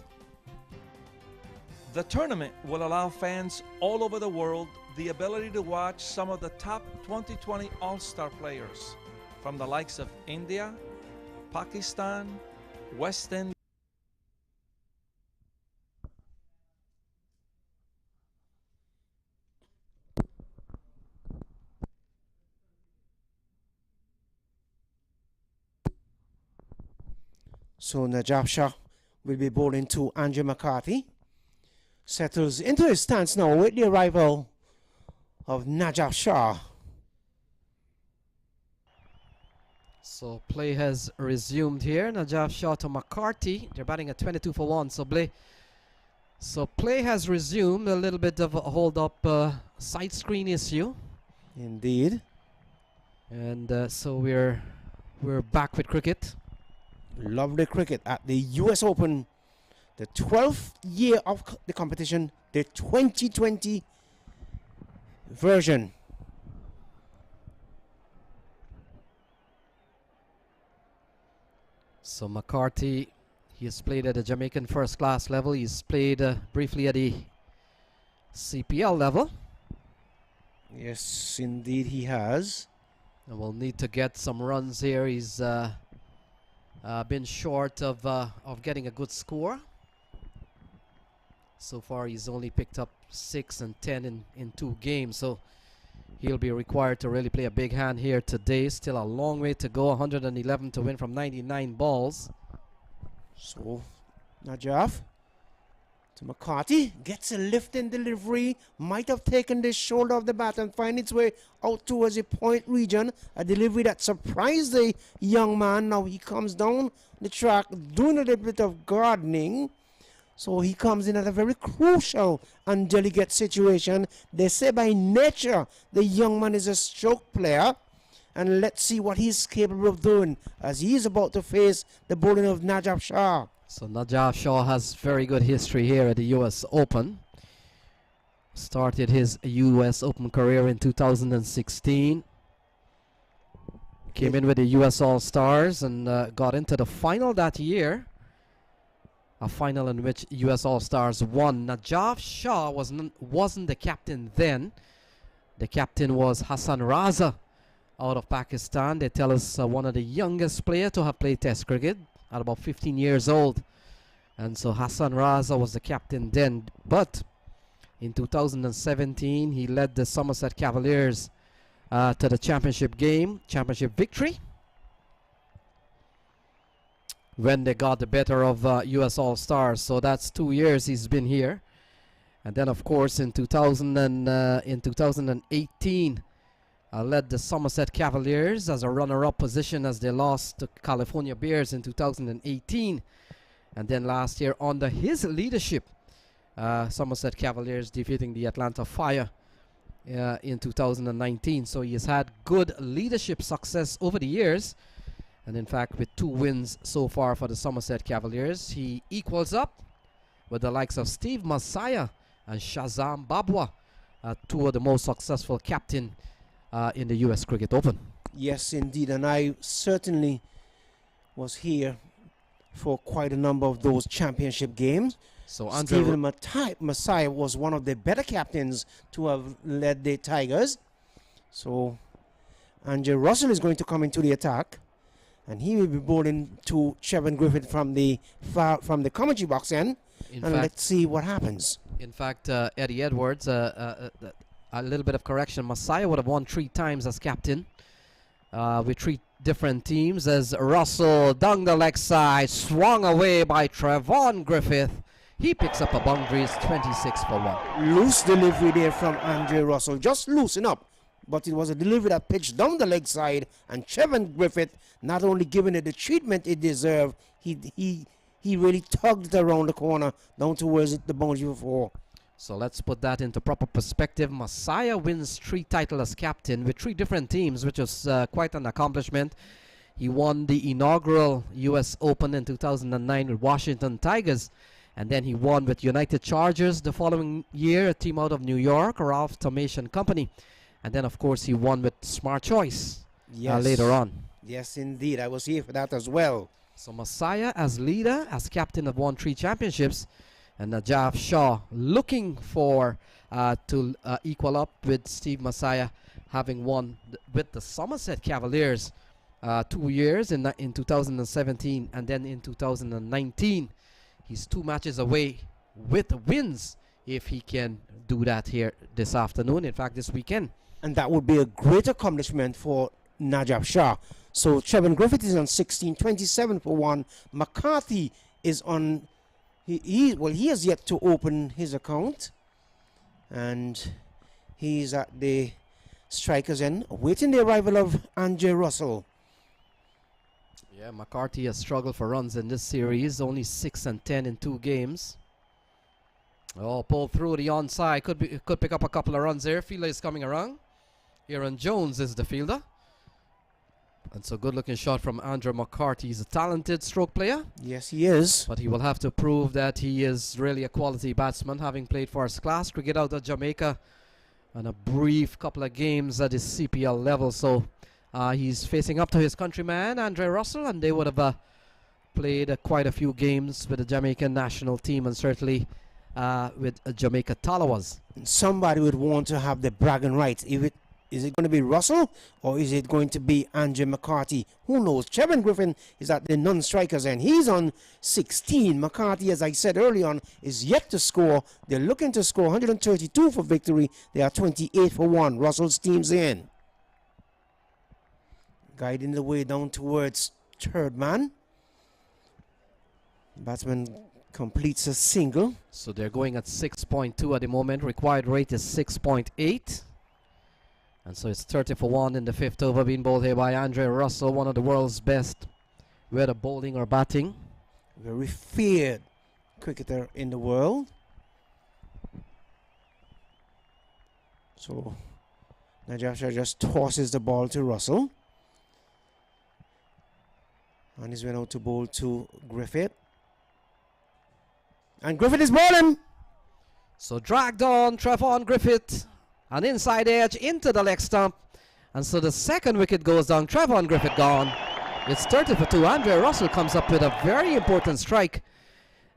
The tournament will allow fans all over the world the ability to watch some of the top 2020 All-Star players from the likes of India, Pakistan, West Indies. So Najaf Shah will be bowling to Andrew McCarthy. Settles into his stance now with the arrival of Najaf Shah. So play has resumed here. Najaf Shah to McCarthy. They're batting at 22 for 1. So play has resumed. A little bit of a hold up side screen issue. Indeed. And so we're back with cricket. Lovely cricket at the US Open, the 12th year of the competition, the 2020 version. So McCarthy, he has played at the Jamaican first class level. He's played briefly at the CPL level. Yes, indeed he has. And we'll need to get some runs here. He's been short of getting a good score. So far he's only picked up 6 and 10 in 2 games, so he'll be required to really play a big hand here today. Still a long way to go. 111 to win from 99 balls. So Najaf to McCarthy, gets a lift in delivery, might have taken the shoulder of the bat and find its way out towards the point region. A delivery that surprised the young man. Now he comes down the track doing a little bit of gardening. So he comes in at a very crucial and delicate situation. They say by nature the young man is a stroke player. And let's see what he's capable of doing as he is about to face the bowling of Najaf Shah. So Najaf Shah has very good history here at the US Open. Started his US Open career in 2016. Came in with the US All-Stars and got into the final that year. A final in which US All-Stars won. Najaf Shah wasn't the captain then. The captain was Hassan Raza out of Pakistan. They tell us one of the youngest players to have played Test cricket at about 15 years old. And so Hassan Raza was the captain then. But in 2017, he led the Somerset Cavaliers to the championship victory, when they got the better of US All-Stars. So that's 2 years he's been here. And then of course in 2018 led the Somerset Cavaliers as a runner-up position as they lost to California Bears in 2018. And then last year under his leadership, Somerset Cavaliers defeating the Atlanta Fire in 2019. So he has had good leadership success over the years. And in fact, with 2 wins so far for the Somerset Cavaliers, he equals up with the likes of Steve Messiah and Shazam Babwa two of the most successful captain in the US Cricket Open. Yes, indeed, and I certainly was here for quite a number of those championship games. So Stephen Messiah was one of the better captains to have led the Tigers. So Andre Russell is going to come into the attack, and he will be bowling to Chevin Griffith from the commentary box end. Let's see what happens. In fact, Eddie Edwards, a little bit of correction. Messiah would have won 3 times as captain with 3 different teams, as Russell down the leg side, swung away by Trevon Griffith. He picks up a boundary, 26 for 1. Loose delivery there from Andre Russell, just loosen up. But it was a delivery that pitched down the leg side, and Chevin Griffith not only giving it the treatment it deserved, he really tugged it around the corner down towards the boundary for 4. So let's put that into proper perspective. Messiah wins 3 titles as captain with 3 different teams, which was quite an accomplishment. He won the inaugural US Open in 2009 with Washington Tigers, and then he won with United Chargers the following year, a team out of New York, Ralph Tomation Company. And then, of course, he won with Smart Choice later on. Yes, indeed. I was here for that as well. So Messiah as leader, as captain, have won 3 championships. And Najaf Shah looking for to equal up with Steve Messiah, having won with the Somerset Cavaliers 2 years in 2017 and then in 2019. He's 2 matches away with wins if he can do that here this afternoon, in fact this weekend. And that would be a great accomplishment for Najaf Shah. So Chevin Griffith is on 16, 27 for 1. McCarthy is on, he has yet to open his account. And he's at the strikers end, waiting the arrival of Andre Russell. Yeah, McCarthy has struggled for runs in this series, only 6 and 10 in 2 games. Oh, pulled through the onside, could pick up a couple of runs there. Fielder is coming around. Aaron Jones is the fielder. And so good looking shot from Andrew McCarthy. He's a talented stroke player. Yes, he is. But he will have to prove that he is really a quality batsman, having played first class cricket out of Jamaica and a brief couple of games at the CPL level. So he's facing up to his countryman, Andre Russell, and they would have played quite a few games with the Jamaican national team, and certainly with Jamaica Talawas. Somebody would want to have the bragging rights. Is it going to be Russell or is it going to be Andre McCarthy? Who knows? Chevin Griffin is at the non-strikers end. He's on 16. McCarthy, as I said early on, is yet to score. They're looking to score 132 for victory. They are 28 for 1. Russell's team's in. Guiding the way down towards third man. Batsman completes a single. So they're going at 6.2 at the moment. Required rate is 6.8. And so it's 30 for 1 in the 5th over, being bowled here by Andre Russell, one of the world's best, whether bowling or batting. Very feared cricketer in the world. So Najaf Shah just tosses the ball to Russell. And he's went out to bowl to Griffith. And Griffith is bowling. So dragged on Trevon Griffith. An inside edge into the leg stump. And so the second wicket goes down. Trevon Griffith gone. It's 30 for 2. Andre Russell comes up with a very important strike.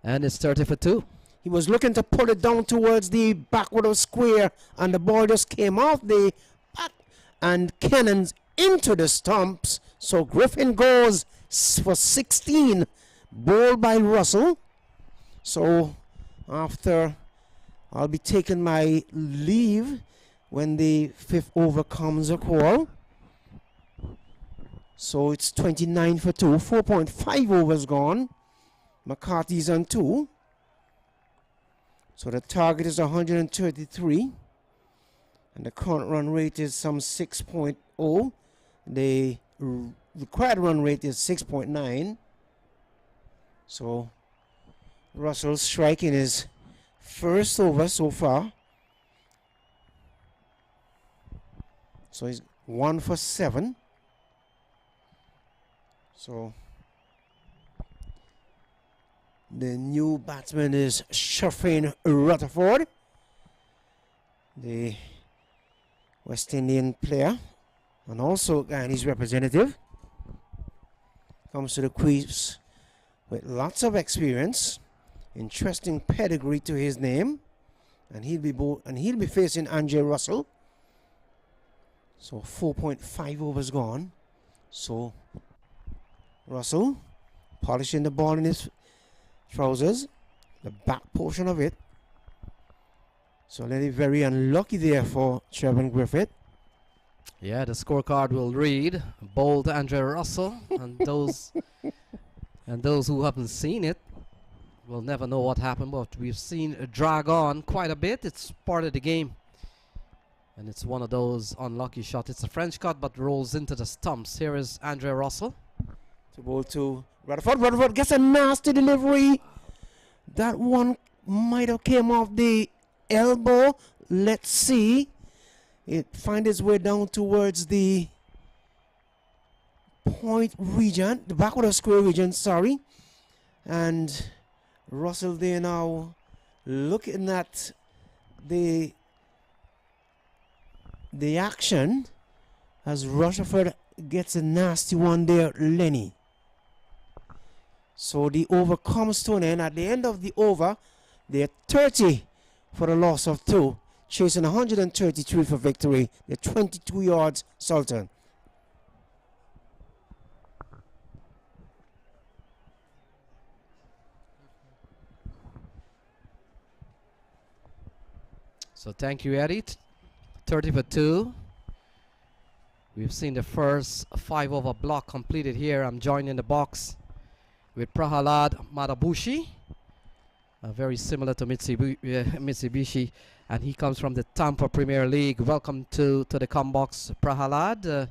And it's 30 for 2. He was looking to pull it down towards the backward of square. And the ball just came off the bat. And cannons into the stumps. So Griffin goes for 16. Bowled by Russell. So after I'll be taking my leave when the 5th over comes a call. So it's 29 for 2. 4.5 overs gone. McCarthy's on 2. So the target is 133. And the current run rate is some 6.0. The required run rate is 6.9. So Russell striking his first over so far. So he's 1 for 7. So the new batsman is Shafin Rutherford. the West Indian player, and also Guyanese representative. Comes to the crease with lots of experience, interesting pedigree to his name, and he'll be facing Andre Russell. So 4.5 overs gone. So Russell polishing the ball in his trousers, the back portion of it. So really very unlucky there for Trevor Griffith. Yeah, the scorecard will read bold Andre Russell, and those who haven't seen it will never know what happened, but we've seen it drag on quite a bit. It's part of the game, and it's one of those unlucky shots. It's a French cut, but rolls into the stumps. Here is Andre Russell. To ball to Rutherford. Rutherford gets a nasty delivery. That one might have came off the elbow. Let's see. It finds its way down towards the point region, the backward of square region, sorry. And Russell there now looking at the action as Rutherford gets a nasty one there, Lenny. So the over comes to an end. At the end of the over, they're 30 for a loss of 2. Chasing 133 for victory. They're 22 yards, Sultan. So thank you, Eddie. 30 for 2. We've seen the first 5 over block completed here. I'm joined in the box with Prahalad Madabushi, very similar to Mitsubishi, and he comes from the Tampa Premier League. Welcome to the combox, Prahalad.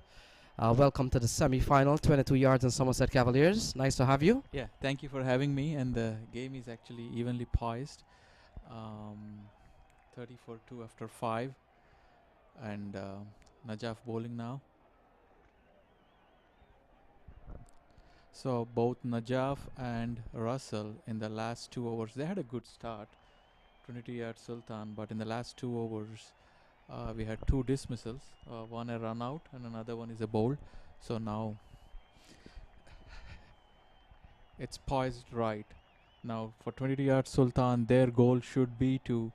Welcome to the semi-final, 22 yards in Somerset Cavaliers. Nice to have you. Yeah, thank you for having me, and the game is actually evenly poised. 30 for 2 after 5, and Najaf bowling now. So both Najaf and Russell in the last 2 overs, they had a good start, 22 yards Sultan, but in the last 2 overs we had 2 dismissals, one a run out and another one is a bowl. So now it's poised right. Now for 22 yards Sultan, their goal should be to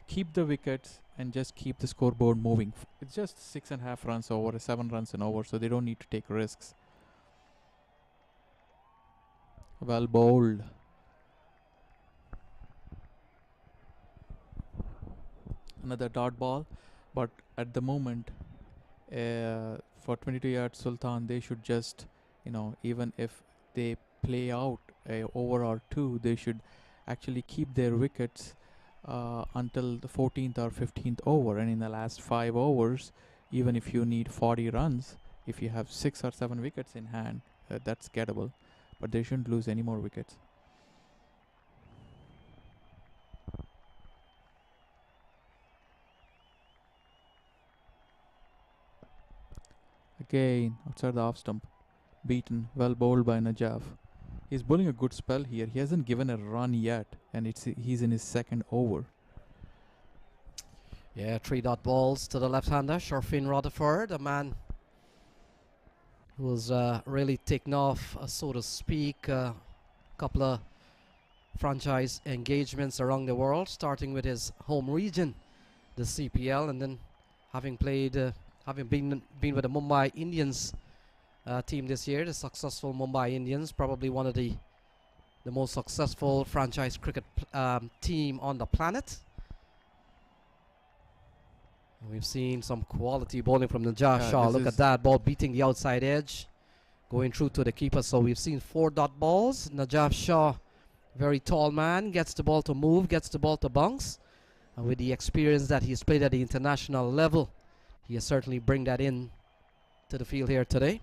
keep the wickets and just keep the scoreboard moving. It's just 6.5 runs over, 7 runs an over, so they don't need to take risks. Well bowled. Another dot ball, but at the moment for 22 yards Sultan, they should just, even if they play out a over or 2, they should actually keep their wickets until the 14th or 15th over. And in the last 5 overs, even if you need 40 runs, if you have 6 or 7 wickets in hand, that's gettable. But they shouldn't lose any more wickets. Again, outside the off stump. Beaten, well bowled by Najaf. He's bowling a good spell here. He hasn't given a run yet, and he's in his 2nd over. Yeah, 3 dot balls to the left-hander, Sharfin Rutherford, a man who's really taken off, so to speak, a couple of franchise engagements around the world, starting with his home region, the CPL, and then having played, having been with the Mumbai Indians team this year, the successful Mumbai Indians, probably one of the most successful franchise cricket team on the planet. We've seen some quality bowling from Najaf Shah. Look at that ball beating the outside edge, going through to the keeper. So we've seen 4 dot balls. Najaf Shah, very tall man, gets the ball to move, gets the ball to bounce. And with the experience that he's played at the international level, he has certainly bring that in to the field here today.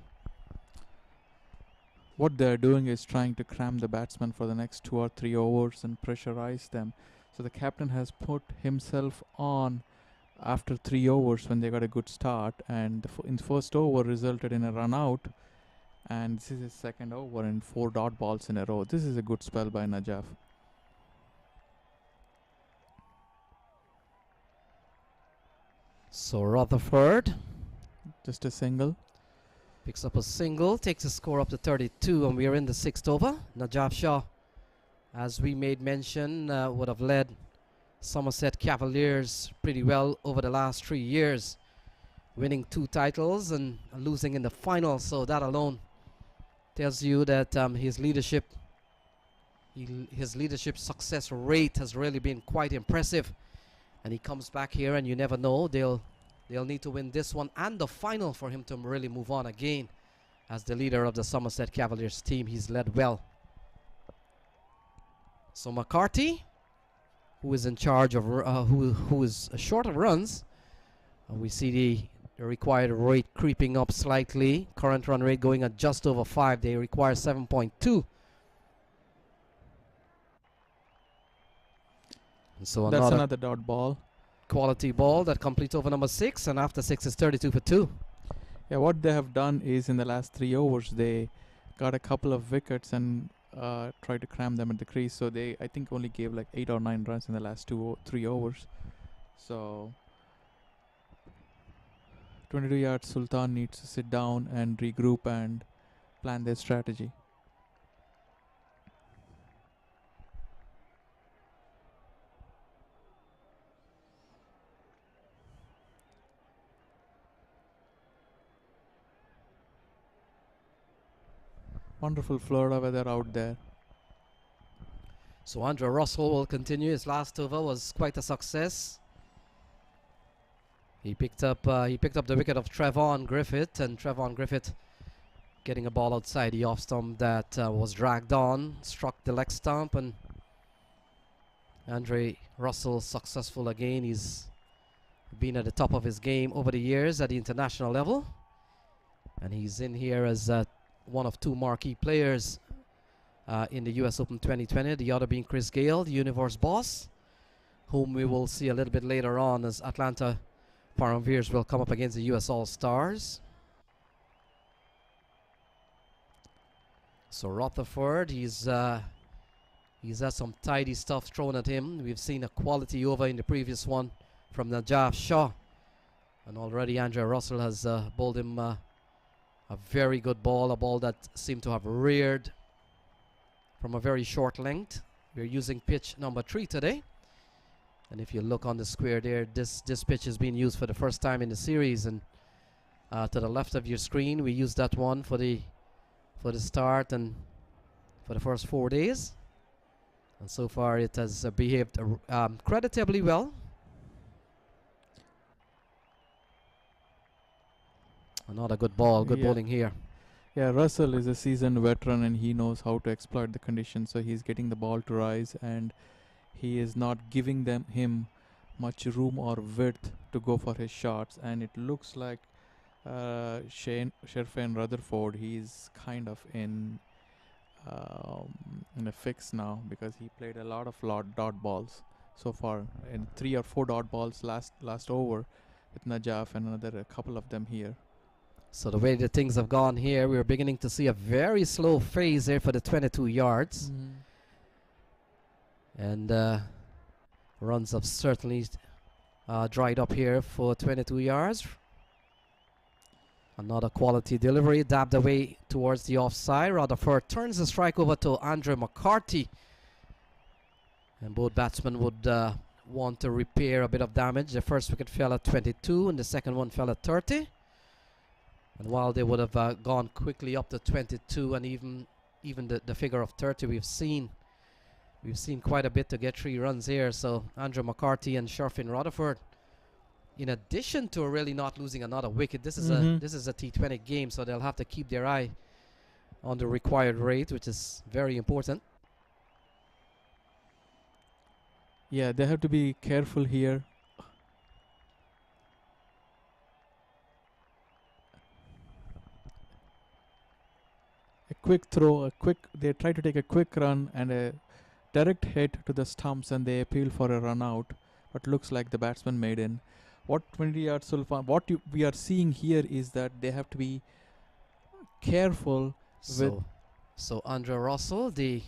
What they're doing is trying to cram the batsmen for the next 2 or 3 overs and pressurize them. So the captain has put himself on after 3 overs when they got a good start, and in the first over resulted in a run out, and this is his 2nd over and 4 dot balls in a row. This is a good spell by Najaf. So Rutherford Just a single. picks up a single, takes the score up to 32, and we are in the 6th over. Najaf Shah, as we made mention, would have led Somerset Cavaliers pretty well over the last 3 years, winning 2 titles and losing in the final. So that alone tells you that his leadership success rate has really been quite impressive. And he comes back here, and you never know, they'll need to win this one and the final for him to really move on again. As the leader of the Somerset Cavaliers team, he's led well. So McCarthy, who is in charge of who is short of runs, we see the required rate creeping up slightly. Current run rate going at just over 5. They require 7.2. And so That's another dot ball. Quality ball that completes over number 6, and after 6 is 32 for 2. Yeah, what they have done is in the last 3 overs they got a couple of wickets and tried to cram them at the crease. So they, I think, only gave like 8 or 9 runs in the last 3 overs. So 22 yards, Sultan needs to sit down and regroup and plan their strategy. Wonderful Florida weather out there. So Andrew Russell will continue. His last over was quite a success. He picked up the wicket of Trevon Griffith, and Trevon Griffith getting a ball outside the off stump that was dragged on, struck the leg stump, and Andre Russell successful again. He's been at the top of his game over the years at the international level, and he's in here as one of 2 marquee players in the US Open 2020, the other being Chris Gale, the Universe boss, whom we will see a little bit later on as Atlanta Param Veers will come up against the US All-Stars. So Rutherford, he's had some tidy stuff thrown at him. We've seen a quality over in the previous one from Najaf Shah, and already Andrea Russell has bowled him a very good ball, a ball that seemed to have reared from a very short length. We're using pitch number 3 today, and if you look on the square there, this pitch is being used for the first time in the series, and to the left of your screen we used that one for the start and for the first 4 days, and so far it has behaved creditably well. Another good ball, good bowling here. Yeah, Russell is a seasoned veteran and he knows how to exploit the conditions. So he's getting the ball to rise and he is not giving him much room or width to go for his shots. And it looks like Sherfane Rutherford, he's kind of in a fix now because he played a lot of dot balls so far, in 3 or 4 dot balls last over with Najaf and a couple of them here. So the way the things have gone here, we're beginning to see a very slow phase there for the 22 yards. And runs have certainly dried up here for 22 yards. Another quality delivery, dabbed away towards the offside. Rutherford turns the strike over to Andre McCarthy. And both batsmen would want to repair a bit of damage. The first wicket fell at 22 and the second one fell at 30. And while they would have gone quickly up to 22 and even the figure of 30, we've seen quite a bit to get 3 runs here. So Andrew McCarthy and Sherfane Rutherford, in addition to really not losing another wicket, this is a T20 game, so they'll have to keep their eye on the required rate, which is very important. Yeah, they have to be careful here. A quick throw, they try to take a quick run and a direct hit to the stumps and they appeal for a run out, but looks like the batsman made in. What 20 yards Sultan, we are seeing here is that they have to be careful with. So Andre Russell, the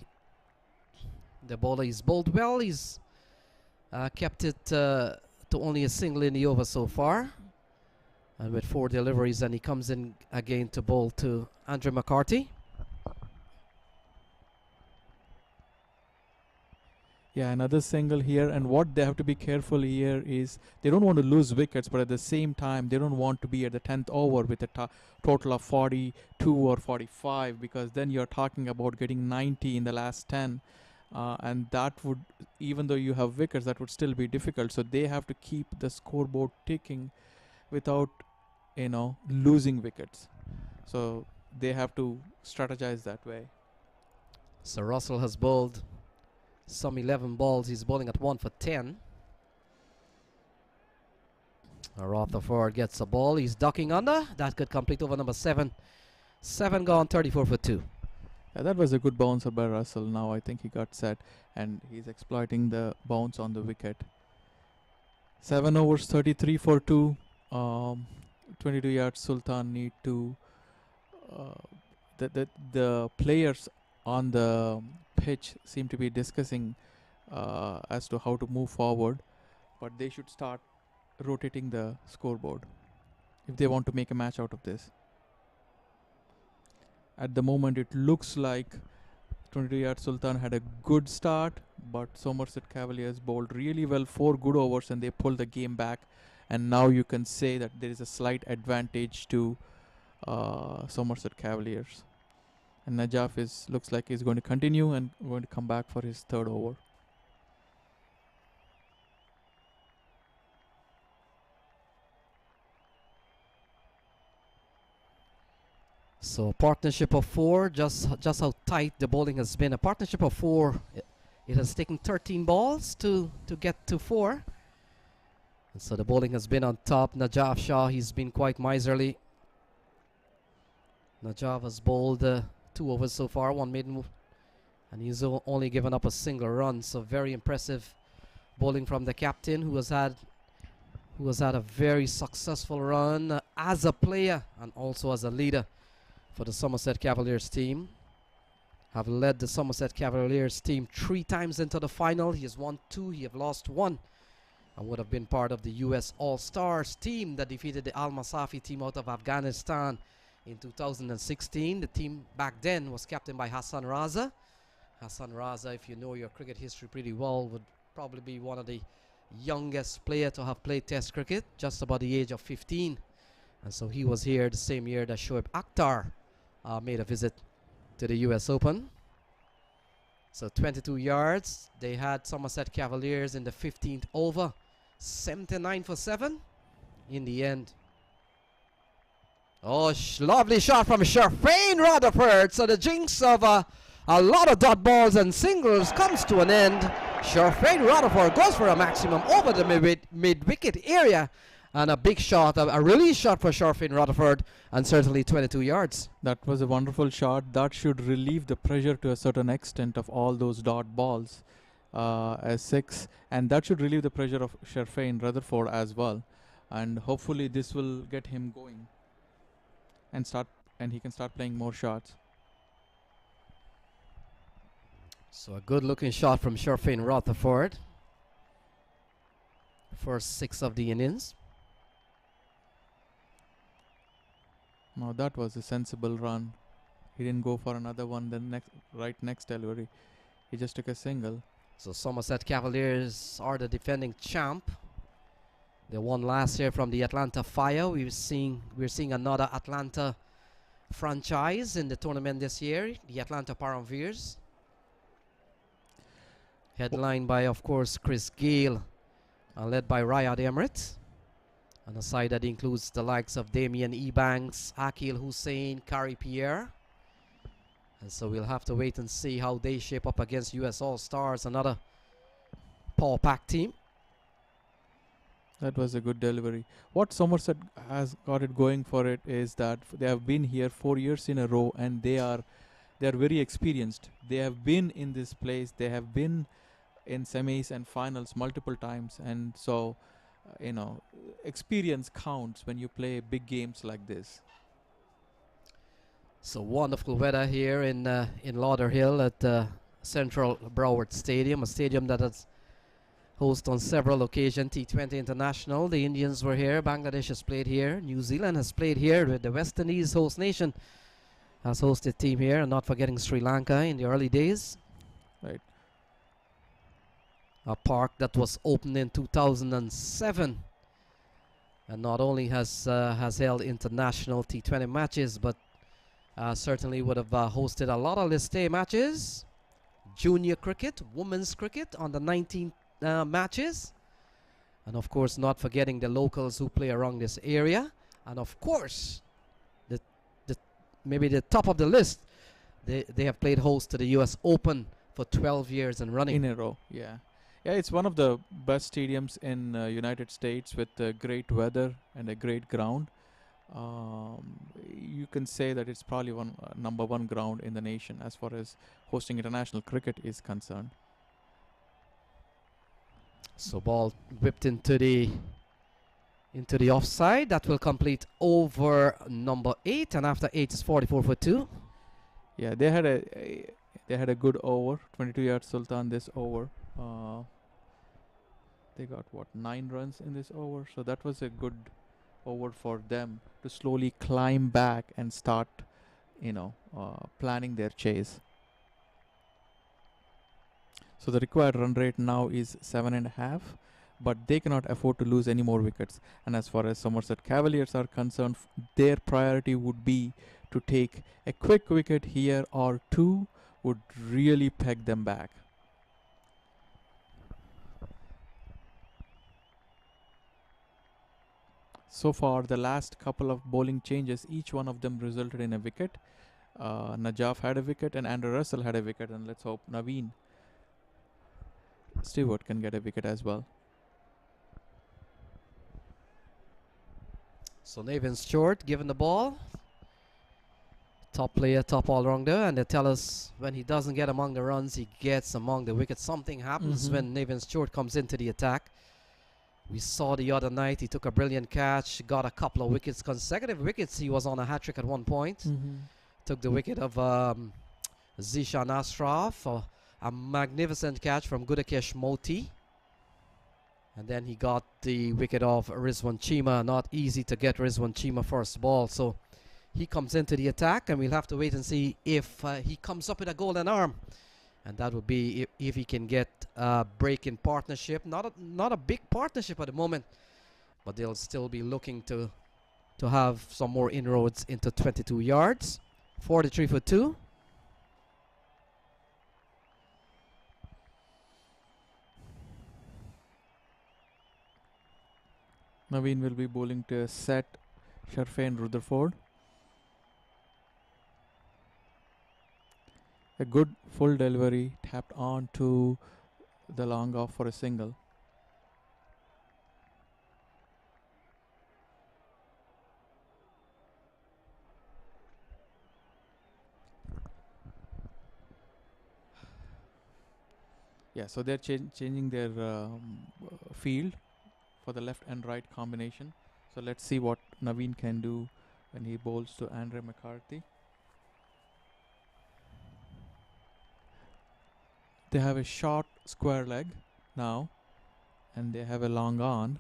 bowler, is bowled well. He's kept it to to only a single in the over so far. And with 4 deliveries, and he comes in again to bowl to Andrew McCarthy. Yeah, another single here, and what they have to be careful here is they don't want to lose wickets, but at the same time they don't want to be at the 10th over with a total of 42 or 45, because then you're talking about getting 90 in the last 10, and that would, even though you have wickets, that would still be difficult. So they have to keep the scoreboard ticking without, you know, losing wickets. So they have to strategize that way. So Russell has bowled some 11 balls. He's bowling at 1 for 10. Rutherford gets a ball. He's ducking under. That could complete over number 7. 7 gone, 34 for 2. Yeah, that was a good bouncer by Russell. Now I think he got set, and he's exploiting the bounce on the wicket. 7 overs, 33 for 2. 22 yards. Sultan need to. The players on the pitch seem to be discussing as to how to move forward, but they should start rotating the scoreboard if they want to make a match out of this. At the moment it looks like 22 yard Sultan had a good start, but Somerset Cavaliers bowled really well, 4 good overs, and they pulled the game back, and now you can say that there is a slight advantage to Somerset Cavaliers. And Najaf looks like he's going to continue and going to come back for his 3rd over. So a partnership of 4, just how tight the bowling has been. A partnership of 4, it has taken 13 balls to get to 4. And so the bowling has been on top. Najaf Shah, he's been quite miserly. Najaf has bowled 2 overs so far, 1 maiden, and he's only given up a single run. So very impressive bowling from the captain, who has had a very successful run as a player and also as a leader for the Somerset Cavaliers team. Have led the Somerset Cavaliers team 3 times into the final. He has won 2, he have lost 1, and would have been part of the US All-Stars team that defeated the Al Masafi team out of Afghanistan in 2016. The team back then was captained by Hassan Raza. Hassan Raza, if you know your cricket history pretty well, would probably be one of the youngest player to have played Test cricket, just about the age of 15. And so he was here the same year that Shoaib Akhtar made a visit to the US Open. So 22 yards. They had Somerset Cavaliers in the 15th over. 79 for 7 in the end. Oh, lovely shot from Sharfain Rutherford. So the jinx of a lot of dot balls and singles comes to an end. Sharfain Rutherford goes for a maximum over the mid-wicket area. And a big shot, a release shot for Sharfain Rutherford, and certainly 22 yards. That was a wonderful shot. That should relieve the pressure to a certain extent of all those dot balls as 6. And that should relieve the pressure of Sharfain Rutherford as well. And hopefully this will get him going. And he can start playing more shots. So a good looking shot from Sharfain Rutherford. First 6 of the innings. Now that was a sensible run. He didn't go for another one the next delivery. He just took a single. So Somerset Cavaliers are the defending champ. They won last year from the Atlanta Fire. We're seeing another Atlanta franchise in the tournament this year, the Atlanta Param Veers. Headlined by, of course, Chris Gale, led by Riyad Emirates. And a side that includes the likes of Damien Ebanks, Akil Hussain, Kari Pierre. And so we'll have to wait and see how they shape up against US All-Stars, another power pack team. That was a good delivery. What Somerset has got it going for it is that they have been here 4 years in a row, and they are very experienced. They have been in this place. They have been in semis and finals multiple times, and so experience counts when you play big games like this. So wonderful weather here in Lauderhill at Central Broward Stadium, a stadium that has host on several occasions, T20 International. The Indians were here, Bangladesh has played here, New Zealand has played here, with the West Indies host nation has hosted team here, and not forgetting Sri Lanka in the early days. Right. A park that was opened in 2007, and not only has held international T20 matches, but certainly would have hosted a lot of list A matches, junior cricket, women's cricket on the 19 matches, and of course not forgetting the locals who play around this area, and of course the maybe the top of the list, they have played host to the US Open for 12 years and running. In a row, yeah. Yeah, it's one of the best stadiums in United States with great weather and a great ground. You can say that it's probably number one ground in the nation as far as hosting international cricket is concerned. So ball whipped into the offside. That will complete over number 8, and after 8 is 44 for 2. Yeah, they had a good over, 22 yards Sultan this over. They got 9 runs in this over, so that was a good over for them to slowly climb back and start, planning their chase. So the required run rate now is 7.5, but they cannot afford to lose any more wickets. And as far as Somerset Cavaliers are concerned, their priority would be to take a quick wicket here or two would really peg them back. So far, the last couple of bowling changes, each one of them resulted in a wicket. Najaf had a wicket and Andrew Russell had a wicket, and let's hope Naveen Stewart can get a wicket as well. So Navin Stewart given the ball. Top player, top all-rounder, and they tell us when he doesn't get among the runs, he gets among the wickets. Something happens when Navin Stewart comes into the attack. We saw the other night, he took a brilliant catch, got a couple of wickets, consecutive wickets. He was on a hat-trick at one point. Took the wicket of Zishan Ashraf, a magnificent catch from Gudakesh Moti. And then he got the wicket of Rizwan Chima. Not easy to get Rizwan Chima first ball. So he comes into the attack, and we'll have to wait and see if he comes up with a golden arm. And that would be if he can get a break in partnership. Not a big partnership at the moment, but they'll still be looking to have some more inroads into 22 yards. 43 for 2. Naveen will be bowling to set Sharfain Rutherford. A good full delivery, tapped on to the long off for a single. Yeah, so they're changing their field for the left and right combination. So let's see what Naveen can do when he bowls to Andre McCarthy. They have a short square leg now, and they have a long on.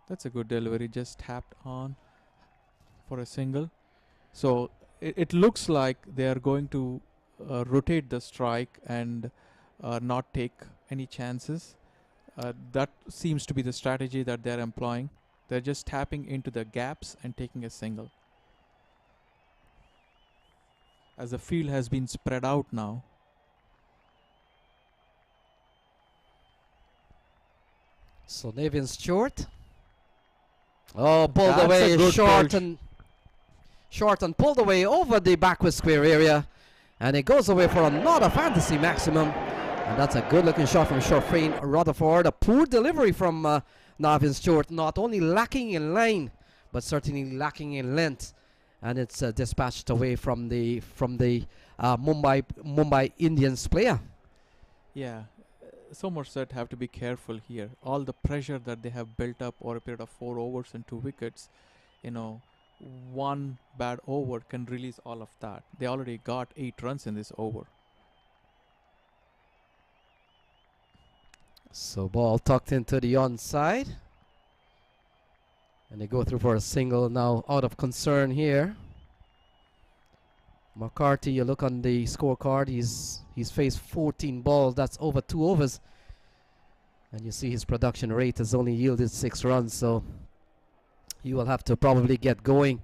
That's a good delivery, just tapped on for a single. So it looks like they are going to rotate the strike and not take any chances. That seems to be the strategy that they're employing. They're just tapping into the gaps and taking a single. As the field has been spread out now. So Navin Stewart. Oh, pulled away short and pulled away over the backward square area. And it goes away for another fantasy maximum. And that's a good looking shot from Sharfain Rutherford. A poor delivery from Navin Stewart, not only lacking in line, but certainly lacking in length, and it's dispatched away from the Mumbai Indians player. Yeah, Somerset have to be careful here. All the pressure that they have built up over a period of 4 overs and 2 wickets, one bad over can release all of that. They already got 8 runs in this over. So ball tucked into the onside. And they go through for a single now, out of concern here. McCarthy, you look on the scorecard, he's faced 14 balls, that's over 2 overs. And you see his production rate has only yielded 6 runs, so he will have to probably get going.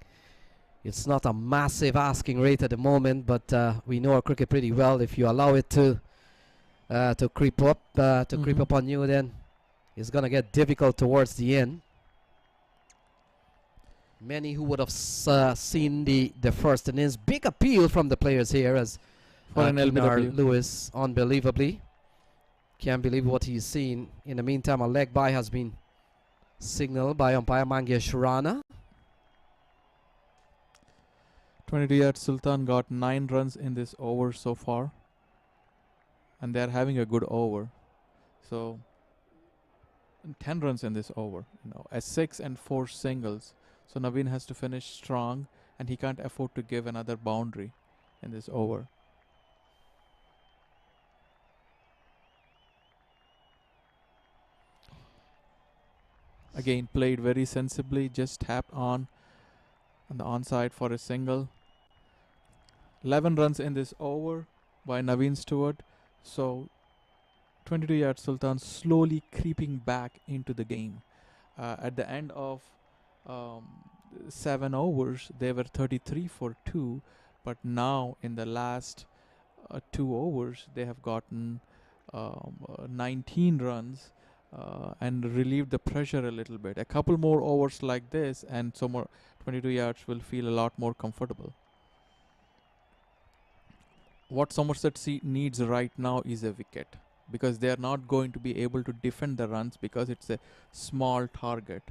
It's not a massive asking rate at the moment, but we know our cricket pretty well. If you allow it to creep up, creep up on you, then it's gonna get difficult towards the end. Many who would have seen the first innings, big appeal from the players here as for an LBW. Lewis, unbelievably. Can't believe what he's seen. In the meantime, a leg by has been signaled by umpire Mangesh Rana. 22-yard Sultan got 9 runs in this over so far. And they're having a good over. So 10 runs in this over. A 6 and 4 singles. So Naveen has to finish strong, and he can't afford to give another boundary in this over. Again, played very sensibly, just tapped on the onside for a single. 11 runs in this over by Naveen Stewart. So 22-yard Sultan slowly creeping back into the game. At the end of 7 overs, they were 33 for 2, but now in the last 2 overs, they have gotten 19 runs and relieved the pressure a little bit. A couple more overs like this, and so more 22 yards will feel a lot more comfortable. What Somerset needs right now is a wicket, because they are not going to be able to defend the runs because it's a small target.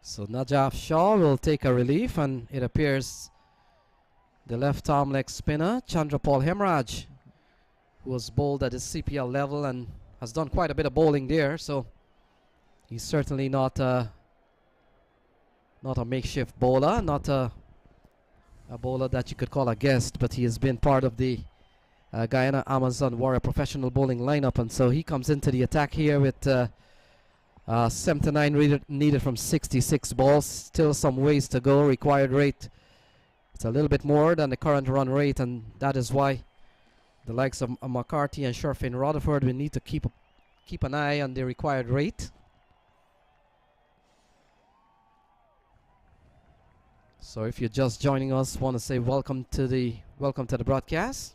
So Najaf Shah will take a relief, and it appears the left arm leg spinner Chandrapal Hemraj, who was bowled at the CPL level and has done quite a bit of bowling there, so he's certainly not a makeshift bowler, not a bowler that you could call a guest, but he has been part of the Guyana Amazon Warrior professional bowling lineup, and so he comes into the attack here with 79 needed from 66 balls. Still some ways to go. Required rate, it's a little bit more than the current run rate, and that is why the likes of McCarthy and Sherfin Rutherford will need to keep an eye on the required rate. So if you're just joining us, want to say welcome to the broadcast.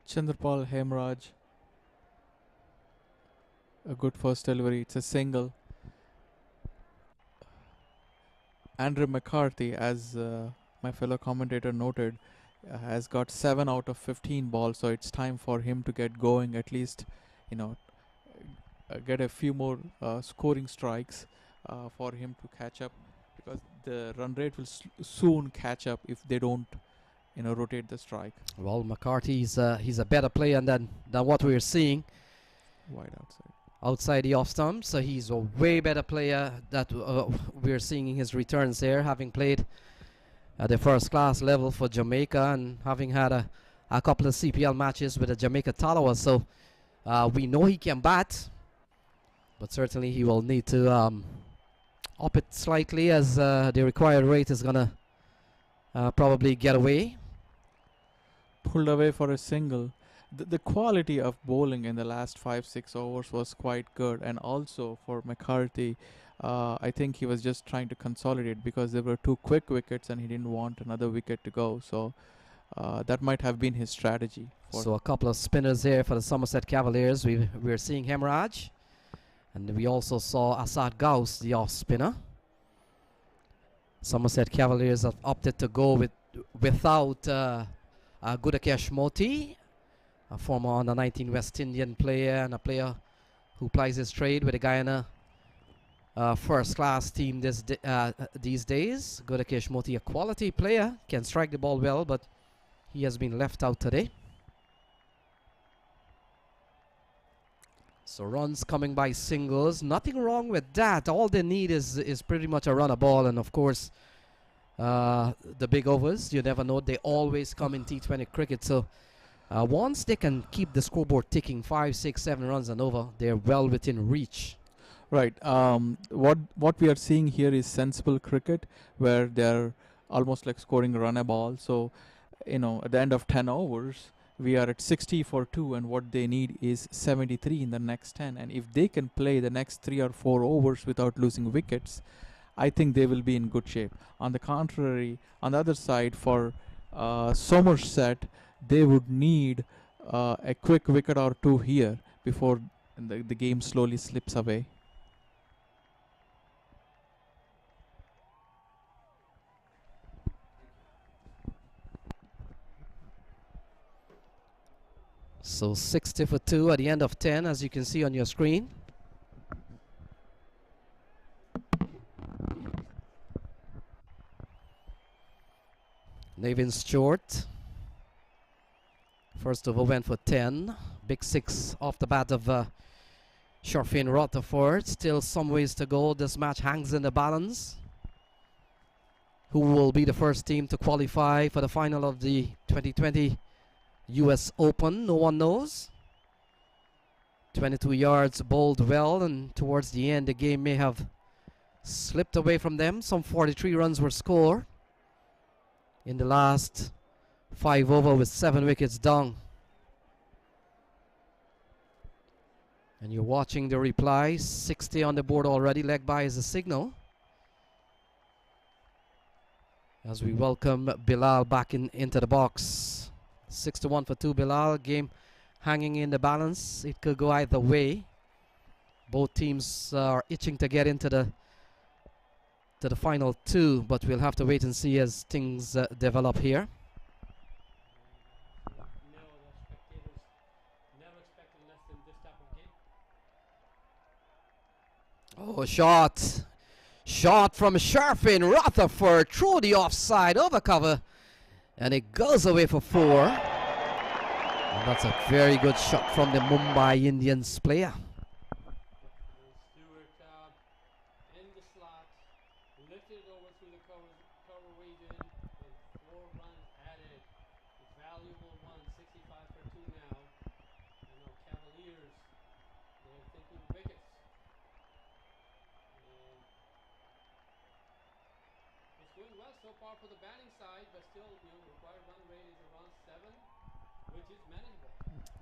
Chandrapal Hemraj, a good first delivery. It's a single. Andrew McCarthy, as my fellow commentator noted, has got 7 out of 15 balls, so it's time for him to get going, at least, get a few more scoring strikes for him to catch up, because the run rate will soon catch up if they don't rotate the strike. Well, McCarthy he's a better player than what we're seeing. Wide outside. Outside the off stump, so he's a way better player that we're seeing in his returns here, having played at the first class level for Jamaica and having had a couple of CPL matches with the Jamaica Talawa. So we know he can bat, but certainly he will need to up it slightly, as the required rate is gonna probably get away. Pulled away for a single. The quality of bowling in the last 5-6 overs was quite good, and also for McCarthy, I think he was just trying to consolidate because there were 2 quick wickets and he didn't want another wicket to go, so that might have been his strategy. So a couple of spinners here for the Somerset Cavaliers. We're seeing Hemraj, and we also saw Asad Gauss, the off spinner. Somerset Cavaliers have opted to go without Gudakesh Moti, a former under-19 West Indian player and a player who plies his trade with the Guyana first-class team these days. Gudakesh Moti, a quality player, can strike the ball well, but he has been left out today. So runs coming by singles. Nothing wrong with that. All they need is pretty much a run a ball, and of course the big overs. You never know. They always come in T20 cricket. So once they can keep the scoreboard ticking, 5, 6, 7 runs and over, they're well within reach. Right. What we are seeing here is sensible cricket, where they're almost like scoring a run a ball. So, you know, at the end of 10 overs, we are at 60 for 2, and what they need is 73 in the next 10. And if they can play the next 3 or 4 overs without losing wickets, I think they will be in good shape. On the contrary, on the other side, for Somerset, they would need a quick wicket or 2 here before the game slowly slips away. So 60 for 2 at the end of 10, as you can see on your screen. Navin Stewart. First over went for 10. Big 6 off the bat of Sharfin Rutherford. Still some ways to go. This match hangs in the balance. Who will be the first team to qualify for the final of the 2020 US Open? No one knows. 22 yards bowled well, and towards the end the game may have slipped away from them. Some 43 runs were scored in the last 5 over with 7 wickets down. And you're watching the reply. 60 on the board already. Leg by is a signal as we welcome Bilal back into the box. 6-1 for 2 Bilal. Game hanging in the balance. It could go either way. Both teams are itching to get into the final 2, but we'll have to wait and see as things develop here. Oh, shot from Sharfin Rutherford through the offside over cover, and it goes away for 4. And that's a very good shot from the Mumbai Indians player.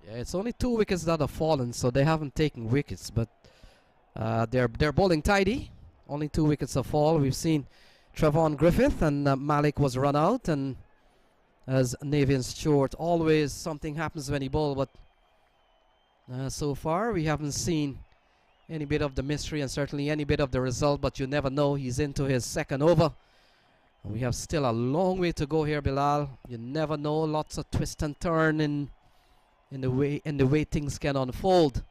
Yeah, it's only 2 wickets that have fallen, so they haven't taken wickets, but they're bowling tidy. Only 2 wickets have fallen. We've seen Trevon Griffith and Malik was run out, and as Navin Stewart, always something happens when he bowls, but so far we haven't seen any bit of the mystery and certainly any bit of the result, but you never know. He's into his 2nd over. We have still a long way to go here, Bilal. You never know. Lots of twist and turn in the way things can unfold.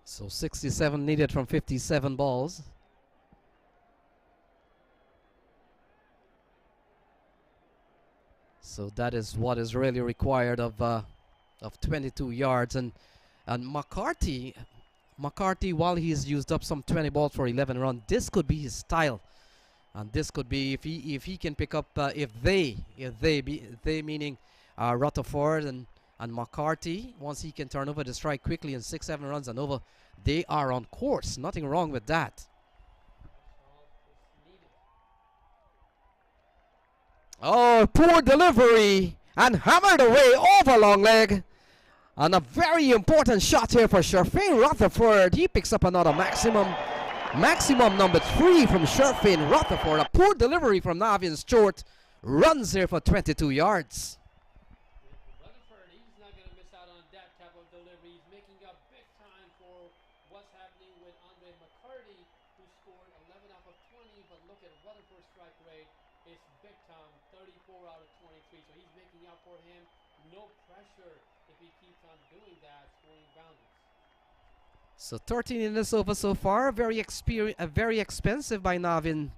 So 67 needed from 57 balls. So that is what is really required of 22 yards. And McCarthy, while he's used up some 20 balls for 11 runs, this could be his style. And this could be if he can pick up if they meaning Rutherford and McCarthy, once he can turn over the strike quickly and 6-7 runs and over, they are on course. Nothing wrong with that. Oh, poor delivery and hammered away over long leg. And a very important shot here for Sharfin Rutherford. He picks up another maximum number 3 from Sharfin Rutherford. A poor delivery from Navin Stewart. Runs here for 22 yards. Rutherford, he's not going to miss out on that type of delivery. He's making up big time for what's happening with Andre McCarty, who scored 11 out of 20. But look at Rutherford's strike rate. It's big time, 34 out of 23. So he's making up for him. No pressure if he keeps on doing that, scoring boundaries. So 13 in this over so far. Very expensive by Navin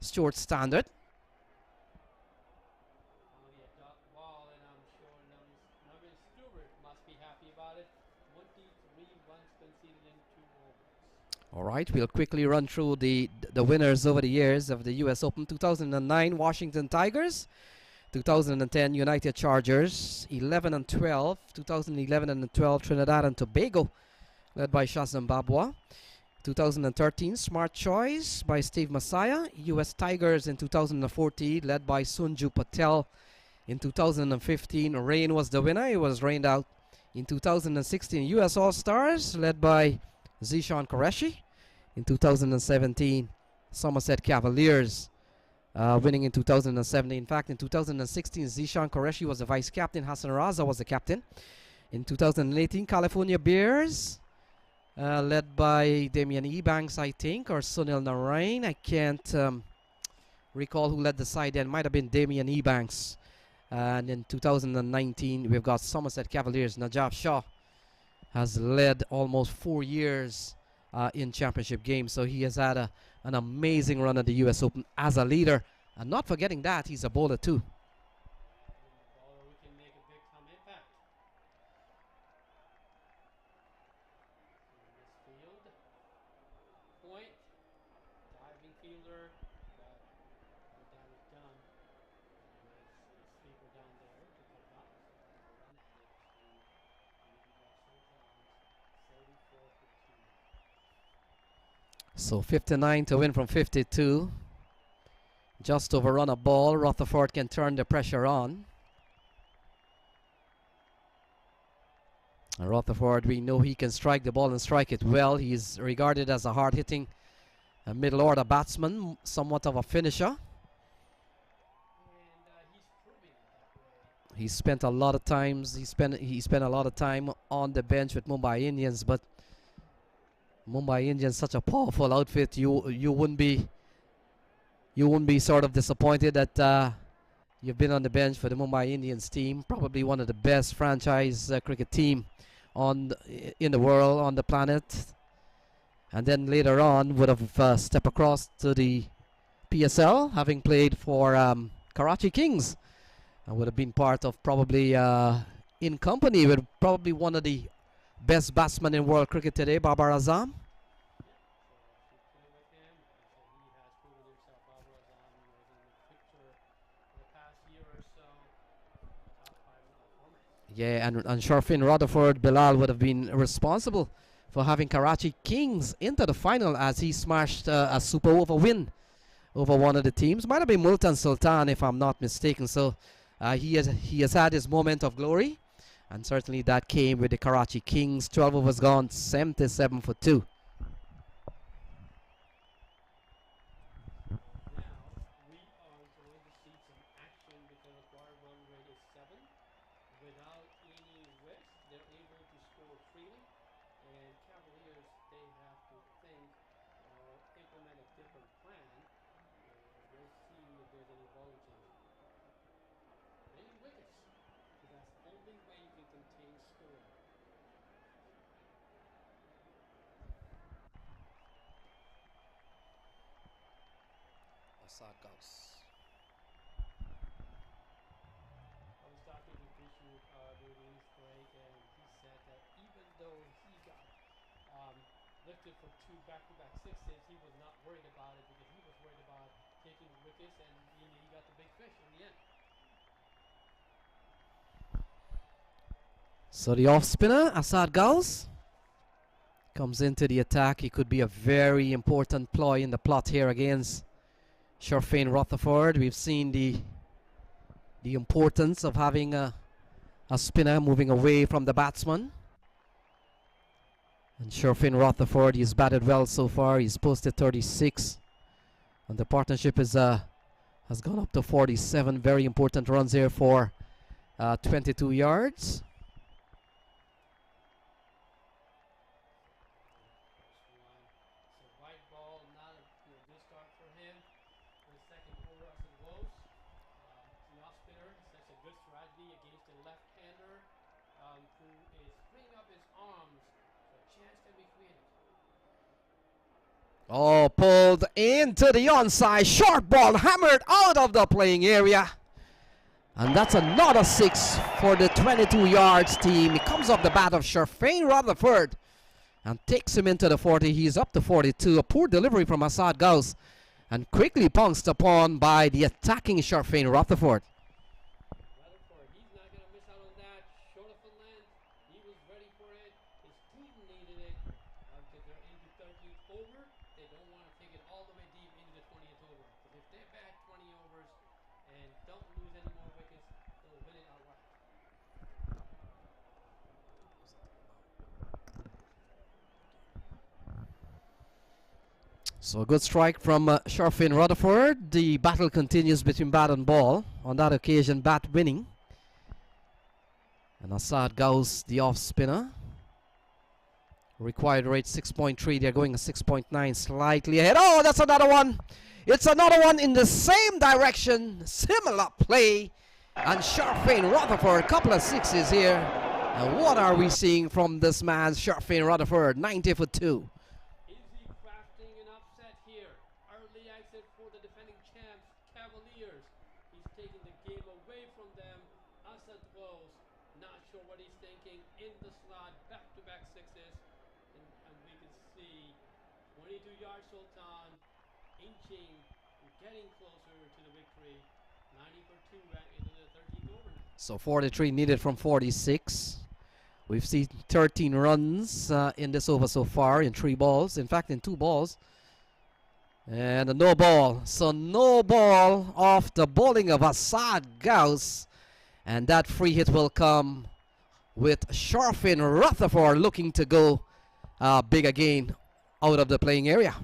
Stewart standard. Only a dot ball, and I'm sure Navin Stewart must be happy about it. 23 runs conceded in 2 overs. All right, we'll quickly run through the winners over the years of the U.S. Open. 2009 Washington Tigers, 2010 United Chargers, 11 and 12, 2011 and 12 Trinidad and Tobago, led by Shazam Babwa. 2013 Smart Choice by Steve Messiah. U.S. Tigers in 2014, led by Sunju Patel. In 2015, Rain was the winner. It was rained out. In 2016, U.S. All-Stars, led by Zishan Qureshi. In 2017, Somerset Cavaliers, winning in 2017. In fact, in 2016, Zishan Qureshi was the vice captain. Hassan Raza was the captain. In 2018, California Bears, led by Damian Ebanks, I think, or Sunil Narain. I can't recall who led the side then. Might have been Damian Ebanks. And in 2019, we've got Somerset Cavaliers. Najaf Shah has led almost 4 years in championship games. So he has had an amazing run at the U.S. Open as a leader. And not forgetting that, he's a bowler too. So 59 to win from 52. Just overrun a ball. Rutherford can turn the pressure on. And Rutherford, we know he can strike the ball and strike it well. He's regarded as a hard-hitting middle order batsman, somewhat of a finisher. He spent a lot of times. He spent a lot of time on the bench with Mumbai Indians, but Mumbai Indians such a powerful outfit. You wouldn't be sort of disappointed that you've been on the bench for the Mumbai Indians team, probably one of the best franchise cricket team in the world, on the planet. And then later on would have stepped across to the PSL, having played for Karachi Kings, and would have been part of probably in company with probably one of the best batsmen in world cricket today, Babar Azam. Yeah, and Sharfin Rutherford Bilal would have been responsible for having Karachi Kings into the final as he smashed a super over win over one of the teams. Might have been Multan Sultan if I'm not mistaken. So he has had his moment of glory, and certainly that came with the Karachi Kings. 12 overs gone, 77 for 2. Lifted for 2 back-to-back sixes, he was not worried about it because he was worried about taking wickets, and he got the big fish in the end. So the off spinner, Asad Gauss, comes into the attack. He could be a very important ploy in the plot here against Sharfin Rutherford. We've seen the importance of having a spinner moving away from the batsman. And Sharfin Rutherford, he's batted well so far. He's posted 36. And the partnership is has gone up to 47. Very important runs here for 22 yards. Oh, pulled into the onside. Short ball hammered out of the playing area. And that's another 6 for the 22 yards team. It comes off the bat of Sharfain Rutherford and takes him into the 40. He's up to 42. A poor delivery from Assad Gauss and quickly pounced upon by the attacking Sharfain Rutherford. So a good strike from Sharfain Rutherford. The battle continues between bat and ball. On that occasion, bat winning. And Assad Gauss, the off spinner. Required rate 6.3. They're going a 6.9, slightly ahead. Oh, that's another one. It's another one in the same direction. Similar play. And Sharfain Rutherford, a couple of sixes here. And what are we seeing from this man, Sharfain Rutherford? 90 for 2. So 43 needed from 46. We've seen 13 runs in this over so far in 3 balls. In fact, in 2 balls. And a no ball. So no ball off the bowling of Assad Gauss. And that free hit will come with Sharfain Rutherford looking to go big again out of the playing area.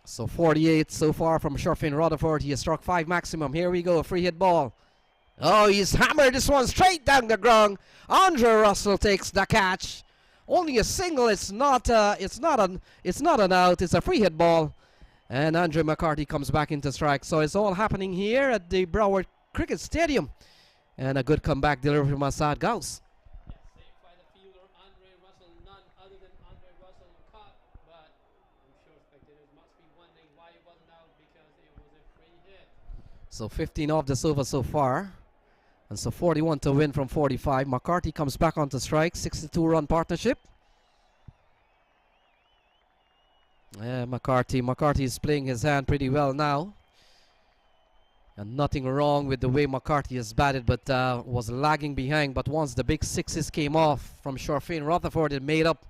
So 48 so far from Sharfain Rutherford. He has struck 5 maximum. Here we go, a free hit ball. Oh, he's hammered this one straight down the ground. Andre Russell takes the catch. Only a single. It's not an out. It's a free hit ball. And Andre McCarthy comes back into strike. So it's all happening here at the Broward Cricket Stadium. And a good comeback delivery from Assad Gauss. So 15 off the over so far. And so 41 to win from 45. McCarthy comes back onto strike. 62-run partnership. Yeah, McCarthy is playing his hand pretty well now. And nothing wrong with the way McCarthy has batted, but was lagging behind. But once the big sixes came off from Sharfain Rutherford, it made up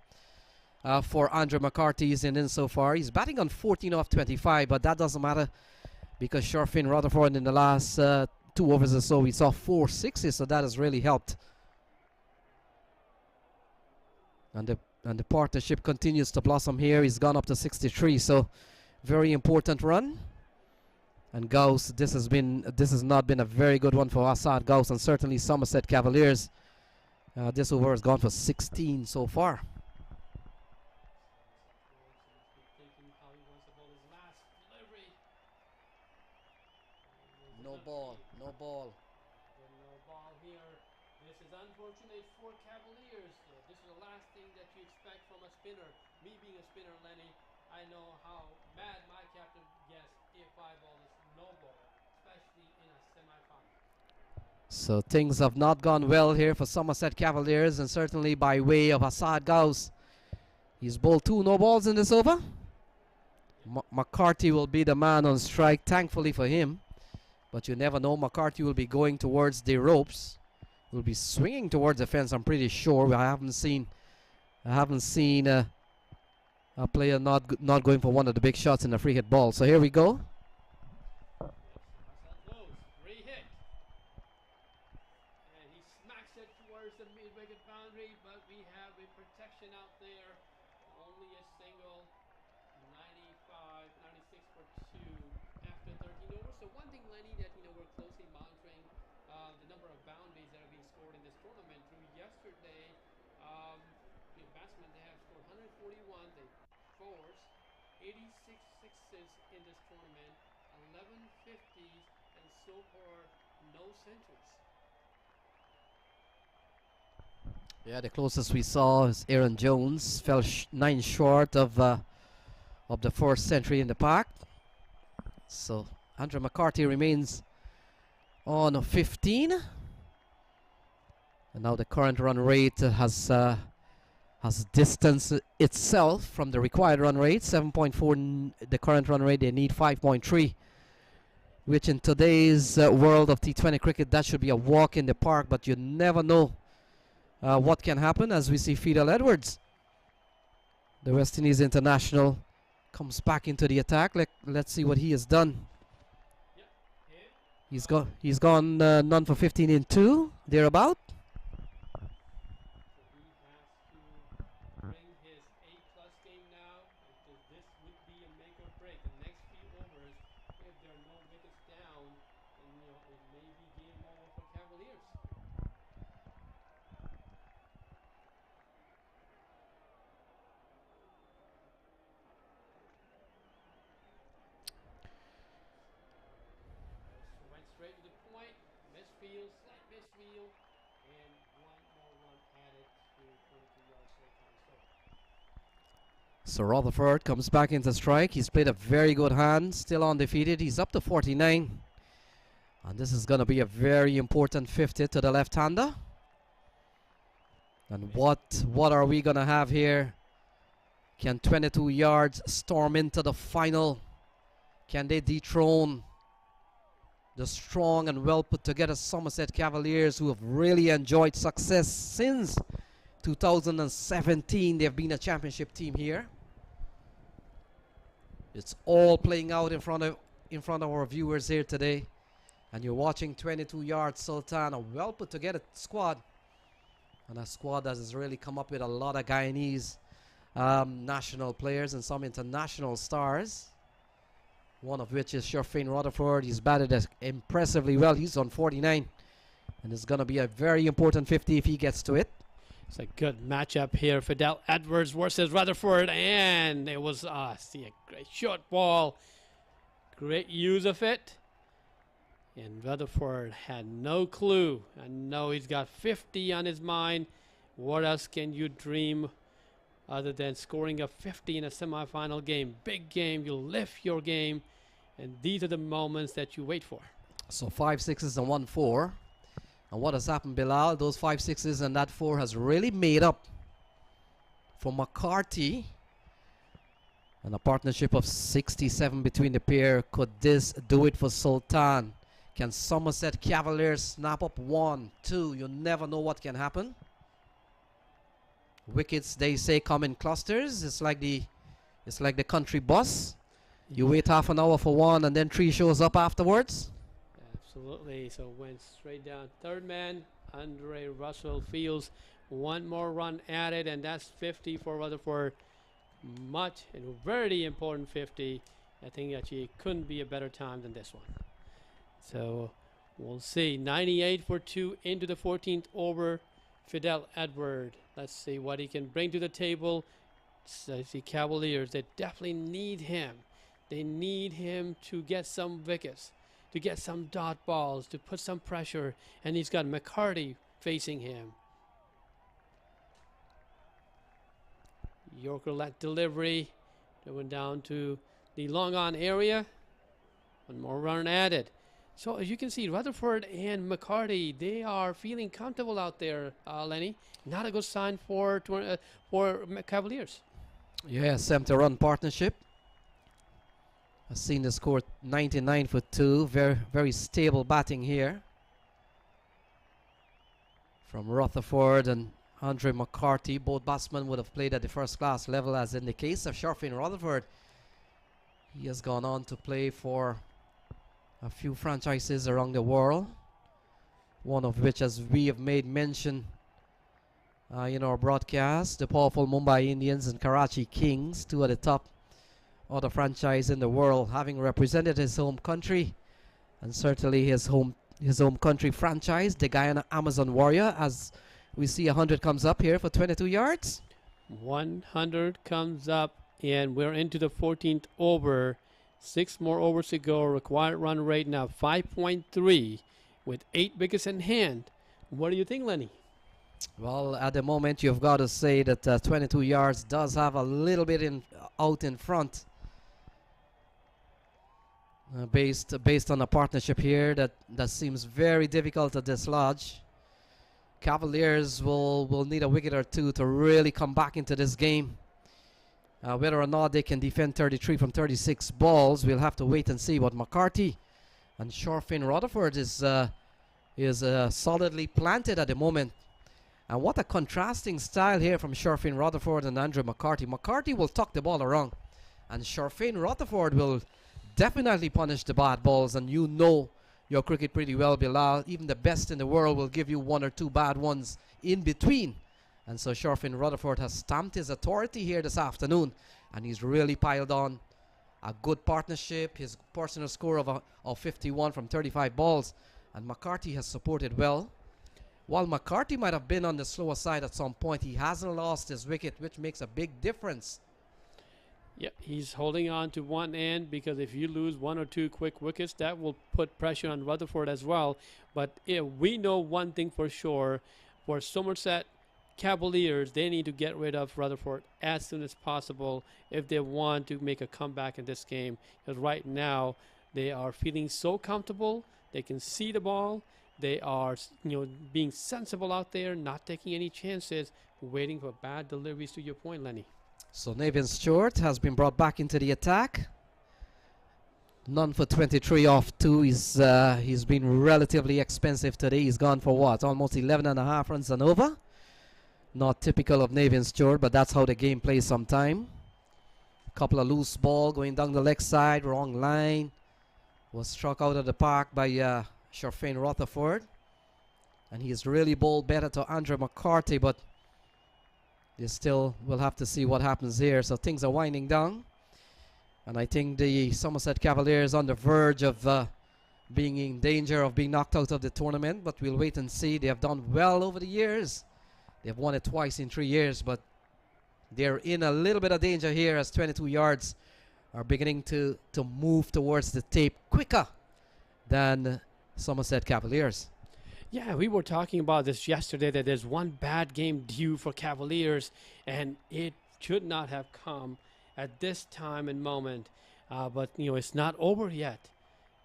for Andre McCarthy's in so far. He's batting on 14 off 25, but that doesn't matter because Sharfain Rutherford in the last 2 overs or so, we saw 4 sixes, so that has really helped. And the partnership continues to blossom here. He's gone up to 63, so very important run. And Gauss, this has not been a very good one for Assad Gauss and certainly Somerset Cavaliers. This over has gone for 16 so far. No ball, no ball. No ball here. This is unfortunate for Cavaliers. This is the last thing that you expect from a spinner. Me being a spinner, Lenny, I know how mad my captain gets if I ball is no ball, especially in a semi-final. So things have not gone well here for Somerset Cavaliers, and certainly by way of Assad Gauss. He's bowled 2 no balls in this over. McCarthy will be the man on strike, thankfully for him. But you never know. McCarthy will be going towards the ropes. Will be swinging towards the fence, I'm pretty sure. I haven't seen a player not going for one of the big shots in the free hit ball. So here we go. Free hit. And he smacks it towards the mid-wicket boundary, but we have a protection out there. Only a single. 96 for 2 after 13 overs. So one thing, Lenny, that we're closely monitoring the number of boundaries that are being scored in this tournament. Through yesterday, batsmen, they have scored 141. They forced 86 sixes in this tournament, 11 50s, and so far no centuries. Yeah, the closest we saw is Aaron Jones, fell 9 short of the first century in the park. So Andrew McCarthy remains on 15. And now the current run rate has distanced itself from the required run rate, 7.4. The current run rate, they need 5.3, which in today's world of T20 cricket, that should be a walk in the park, but you never know what can happen as we see Fidel Edwards. The West Indies international comes back into the attack. Let's see what he has done. He's gone none for 15 in 2, thereabout. Bring his A+ game now, because this would be a make or break. The next few overs, if there are no wickets down, then it may be game over for Cavaliers. Went straight to the point, misfield, slight misfield, and one more run added to 22 yards so far. So Rutherford comes back into strike. He's played a very good hand, still undefeated. He's up to 49. And this is going to be a very important 50 to the left-hander. And what are we going to have here? Can 22 yards storm into the final? Can they dethrone the strong and well put together Somerset Cavaliers, who have really enjoyed success since 2017? They've been a championship team here. It's all playing out in front of our viewers here today, and you're watching 22 yards Sultan, a well put together squad, and a squad that has really come up with a lot of Guyanese national players and some international stars, one of which is Sherfane Rutherford. He's batted impressively well. He's on 49, and it's going to be a very important 50 if he gets to it. It's a good matchup here. Fidel Edwards versus Rutherford, and it was a great short ball. Great use of it. And Rutherford had no clue. I know he's got 50 on his mind. What else can you dream other than scoring a 50 in a semifinal game? Big game, you lift your game, and these are the moments that you wait for. So 5 sixes and 1 4. And what has happened, Bilal? Those 5 sixes and that 4 has really made up for McCarthy. And a partnership of 67 between the pair. Could this do it for Sultan? Can Somerset Cavaliers snap up 1, 2? You never know what can happen. Wickets, they say, come in clusters. It's like the country bus. You wait half an hour for one, and then 3 shows up afterwards. Absolutely. So went straight down. Third man, Andre Russell Fields. 1 more run added, and that's 50 for Rutherford. Much and very important 50. I think actually it couldn't be a better time than this one. So we'll see. 98 for 2 into the 14th over. Fidel Edward. Let's see what he can bring to the table. So I see Cavaliers. They definitely need him. They need him to get some wickets, to get some dot balls, to put some pressure. And he's got McCarty facing him. Yorker let delivery. They went down to the long on area. 1 more run added. So as you can see, Rutherford and McCarty, they are feeling comfortable out there, Lenny. Not a good sign for Cavaliers. Yeah, 70-run partnership. I've seen the score 99 for 2. Very, very stable batting here from Rutherford and Andre McCarty. Both batsmen would have played at the first-class level, as in the case of Sherfane Rutherford. He has gone on to play for a few franchises around the world, one of which, as we have made mention in our broadcast, the powerful Mumbai Indians and Karachi Kings, 2 of the top other franchise in the world, having represented his home country and certainly his home country franchise, the Guyana Amazon Warrior. As we see, 100 comes up here for 22 yards. 100 comes up, and we're into the 14th over. 6 more overs to go. Required run rate now 5.3 with 8 wickets in hand. What do you think, Lenny? Well, at the moment, you've got to say that 22 yards does have a little bit out in front. Based on a partnership here that seems very difficult to dislodge. Cavaliers will need a wicket or two to really come back into this game. Whether or not they can defend 33 from 36 balls, we'll have to wait and see. But McCarthy and Shorefin Rutherford is solidly planted at the moment. And what a contrasting style here from Shorefin Rutherford and Andrew McCarthy. McCarthy will tuck the ball around, and Shorefin Rutherford will definitely punish the bad balls. And you know your cricket pretty well, Bilal. Even the best in the world will give you 1 or 2 bad ones in between. And so Shorefin Rutherford has stamped his authority here this afternoon, and he's really piled on a good partnership. His personal score of 51 from 35 balls, and McCarthy has supported well. While McCarthy might have been on the slower side at some point, he hasn't lost his wicket, which makes a big difference. Yeah, he's holding on to one end, because if you lose 1 or 2 quick wickets, that will put pressure on Rutherford as well. But we know one thing for sure. For Somerset Cavaliers, they need to get rid of Rutherford as soon as possible if they want to make a comeback in this game. Because right now, they are feeling so comfortable. They can see the ball. They are, being sensible out there, not taking any chances, waiting for bad deliveries, to your point, Lenny. So Navin Stewart has been brought back into the attack. None for 23 off 2. He's been relatively expensive today. He's gone for what? Almost 11.5 runs and over. Not typical of Navin Stewart, but that's how the game plays sometime. Couple of loose ball going down the leg side, wrong line. Was struck out of the park by Shorefin Rutherford. And he's really bowled better to Andrew McCarthy, but they still will have to see what happens here. So things are winding down. And I think the Somerset Cavaliers on the verge of being in danger of being knocked out of the tournament, but we'll wait and see. They have done well over the years. They've won it twice in 3 years, but they're in a little bit of danger here as 22 yards are beginning to move towards the tape quicker than Somerset Cavaliers. Yeah, we were talking about this yesterday, that there's one bad game due for Cavaliers, and it should not have come at this time and moment. But, it's not over yet.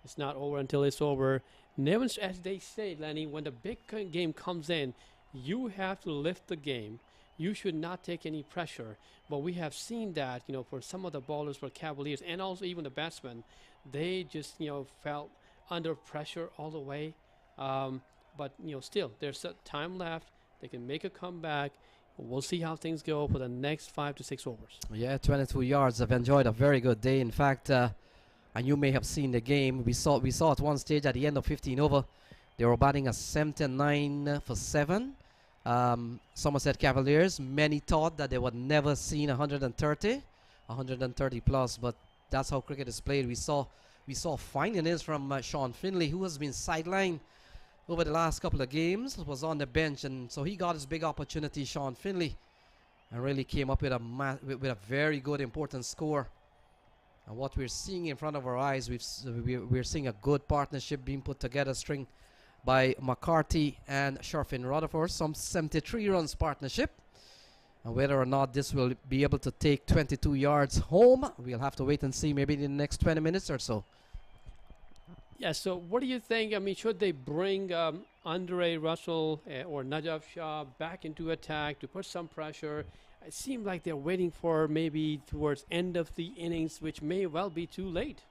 It's not over until it's over. Never, as they say, Lenny, when the big game comes in, you have to lift the game. You should not take any pressure. But we have seen that, for some of the bowlers for Cavaliers, and also even the batsmen, they just, felt under pressure all the way. But, still, there's time left. They can make a comeback. We'll see how things go for the next 5 to 6 overs. Yeah, 22 yards. Have enjoyed a very good day. In fact, and you may have seen the game. We saw at one stage at the end of 15 over, they were batting a 79 for 7. Somerset Cavaliers, many thought that they would never seen 130 plus, but that's how cricket is played. We saw fine innings from Sean Finley, who has been sidelined over the last couple of games, was on the bench, and so he got his big opportunity, Sean Finley, and really came up with a very good, important score. And what we're seeing in front of our eyes, we're seeing a good partnership being put together, string by McCarthy and Shorefin Rutherford, some 73 runs partnership. And whether or not this will be able to take 22 yards home, we'll have to wait and see, maybe in the next 20 minutes or so. Yeah, so what do you think? I mean, should they bring Andre Russell or Najaf Shah back into attack to put some pressure? It seems like they're waiting for maybe towards end of the innings, which may well be too late.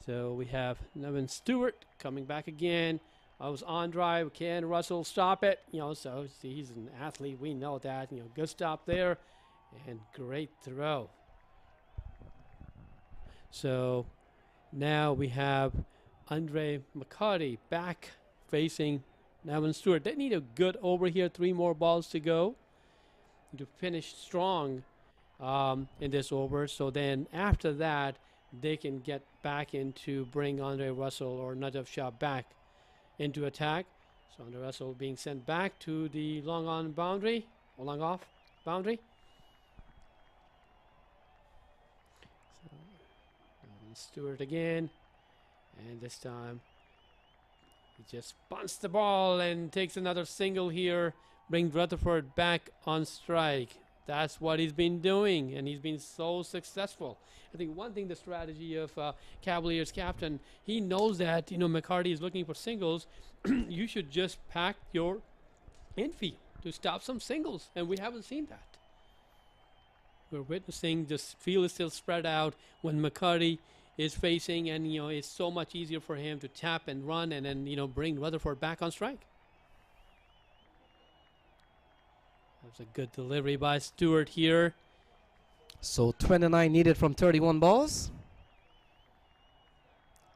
So we have Nevin Stewart coming back again. I was on drive. Can Russell stop it? So he's an athlete. We know that. Good stop there, and great throw. So now we have Andre McCarty back facing Nevin Stewart. They need a good over here. 3 more balls to go to finish strong in this over. So then after that, they can get back into bring Andre Russell or Najaf Shah back into attack. So Andre Russell being sent back to the long on boundary or long off boundary. So, Stewart again, and this time he just bunts the ball and takes another single here, brings Rutherford back on strike. That's what he's been doing, and he's been so successful. I think one thing, the strategy of Cavaliers captain, he knows that, you know, McCarty is looking for singles. You should just pack your infield to stop some singles, and we haven't seen that. We're witnessing this field is still spread out when McCarty is facing, and, you know, it's so much easier for him to tap and run and then, you know, bring Rutherford back on strike. That was a good delivery by Stewart here. So 29 needed from 31 balls.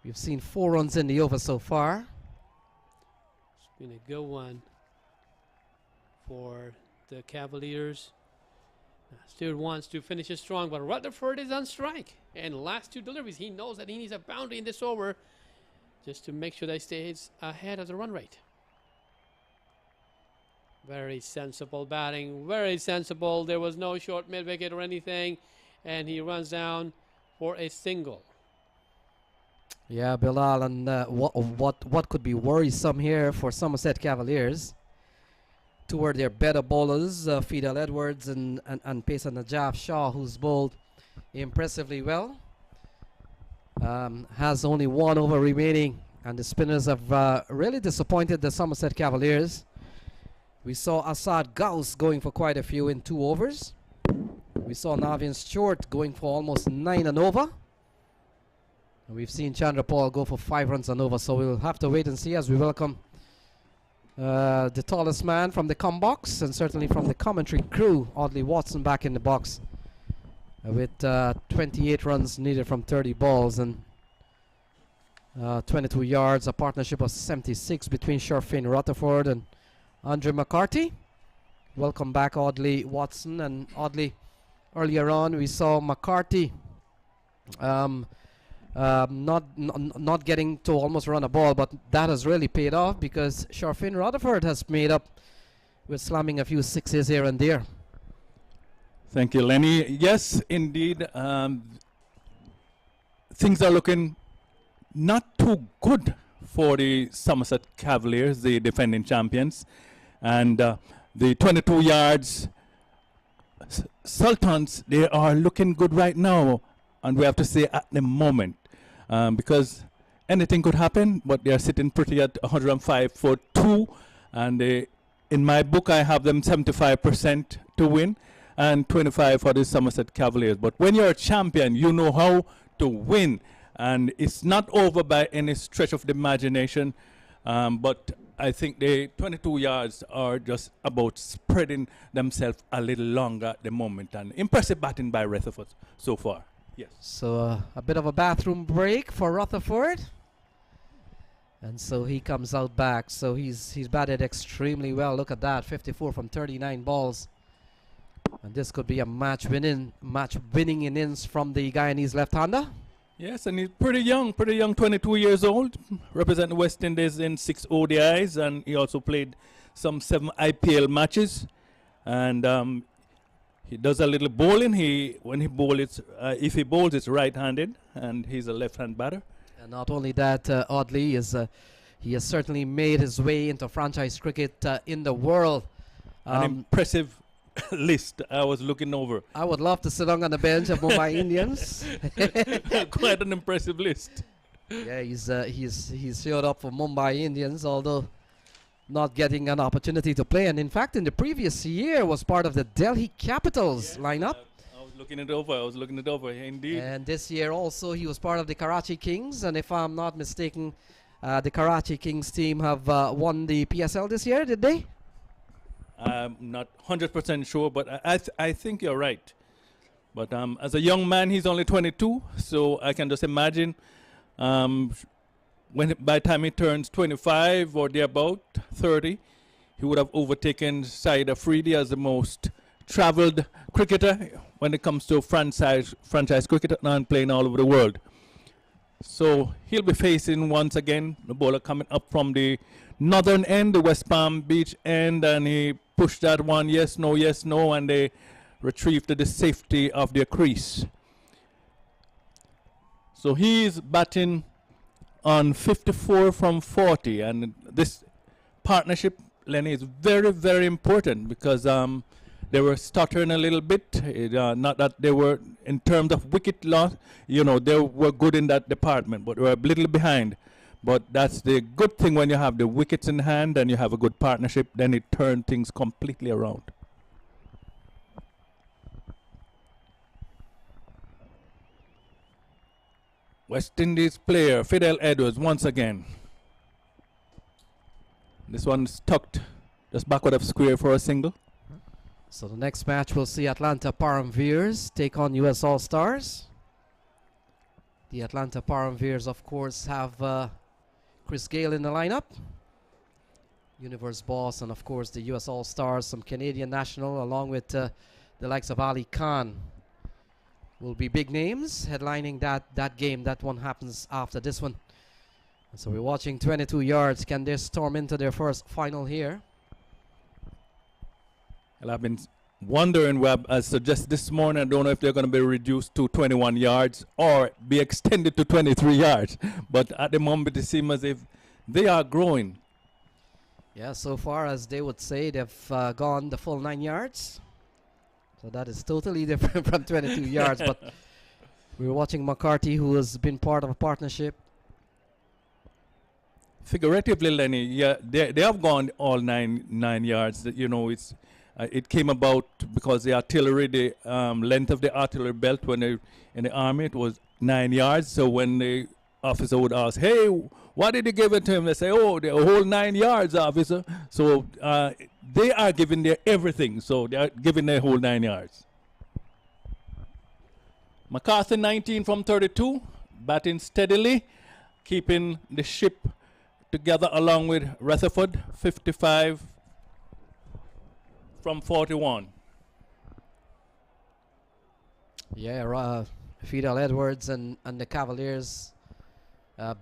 We've seen 4 runs in the over so far. It's been a good one for the Cavaliers. Stewart wants to finish it strong, but Rutherford is on strike. And last 2 deliveries, he knows that he needs a boundary in this over just to make sure that he stays ahead of the run rate. Very sensible batting, very sensible. There was no short mid-wicket or anything, and he runs down for a single. Yeah, Bilal, and what could be worrisome here for Somerset Cavaliers? Two are their better bowlers, Fidel Edwards and Pacer Najaf Shah, who's bowled impressively well. Has only 1 over remaining, and the spinners have really disappointed the Somerset Cavaliers. We saw Asad Gauss going for quite a few in 2 overs. We saw Navin Stewart going for almost 9 and over. And we've seen Chandrapal go for 5 runs and over, so we'll have to wait and see as we welcome the tallest man from the com box and certainly from the commentary crew, Audley Watson, back in the box with 28 runs needed from 30 balls and 22 yards, a partnership of 76 between Sharfin Rutherford and Andre McCarty. Welcome back, Audley Watson. And Audley, earlier on we saw McCarty not getting to almost run a ball, but that has really paid off because Sharfin Rutherford has made up with slamming a few 6s here and there. Thank you, Lenny. Yes, indeed. Things are looking not too good for the Somerset Cavaliers, the defending champions. And the 22 yards Sultans, they are looking good right now. And we have to say at the moment, because anything could happen, but they are sitting pretty at 105 for 2. And in my book, I have them 75% to win and 25 for the Somerset Cavaliers. But when you're a champion, you know how to win. And it's not over by any stretch of the imagination. But I think the 22 yards are just about spreading themselves a little longer at the moment. And impressive batting by Rutherford so far. Yes. So a bit of a bathroom break for Rutherford. And so he comes out back. So he's batted extremely well. Look at that, 54 from 39 balls. And this could be a match-winning innings from the Guyanese left-hander. Yes, and he's pretty young, 22 years old. Representing West Indies in 6 ODIs, and he also played some 7 IPL matches. And he does a little bowling. If he bowls, it's right-handed, and he's a left-hand batter. And not only that, Audley he has certainly made his way into franchise cricket in the world. An impressive list I was looking over. I would love to sit on the bench of Mumbai Indians. Quite an impressive list. Yeah, he's showed up for Mumbai Indians, although not getting an opportunity to play. And in fact, in the previous year, was part of the Delhi Capitals lineup. I was looking it over, indeed. And this year also, he was part of the Karachi Kings. And if I'm not mistaken, the Karachi Kings team have won the PSL this year, did they? I'm not 100% sure, but I think you're right. But as a young man, he's only 22, so I can just imagine by the time he turns 25 or thereabout, 30, he would have overtaken Saeed Afridi as the most traveled cricketer when it comes to franchise cricket and playing all over the world. So he'll be facing once again the bowler coming up from the northern end, the West Palm Beach end, and he push that one, yes, no, and they retrieve to the safety of their crease. So he's batting on 54 from 40, and this partnership, Lenny, is very, very important because they were stuttering a little bit. Not that they were, in terms of wicket loss, you know, they were good in that department, but they were a little behind. But that's the good thing when you have the wickets in hand and you have a good partnership, then it turns things completely around. West Indies player Fidel Edwards once again. This one's tucked just backward of square for a single. So the next match we'll see Atlanta Param Veers take on US All Stars. The Atlanta Param Veers, of course, have Chris Gale in the lineup, Universe Boss, and of course the US All Stars, some Canadian national, along with the likes of Ali Khan. Will be big names headlining that game. That one happens after this one. And so we're watching 22 yards. Can they storm into their first final here? Well, I've been wondering, as suggested this morning, I don't know if they're going to be reduced to 21 yards or be extended to 23 yards. But at the moment, it seems as if they are growing. Yeah, so far as they would say, they've gone the full 9 yards. So that is totally different from 22 yards. But we're watching McCarthy, who has been part of a partnership. Figuratively, Lenny, yeah, they have gone all nine yards. You know, it's it came about because the artillery, the length of the artillery belt when they in the army, it was 9 yards. So when the officer would ask, "Hey, why did you give it to him?" They say, "Oh, the whole 9 yards, officer." So they are giving their everything. So they are giving their whole 9 yards. McCarthy 19 from 32, batting steadily, keeping the ship together along with Rutherford 55 from 41. Yeah, Fidel Edwards and the Cavaliers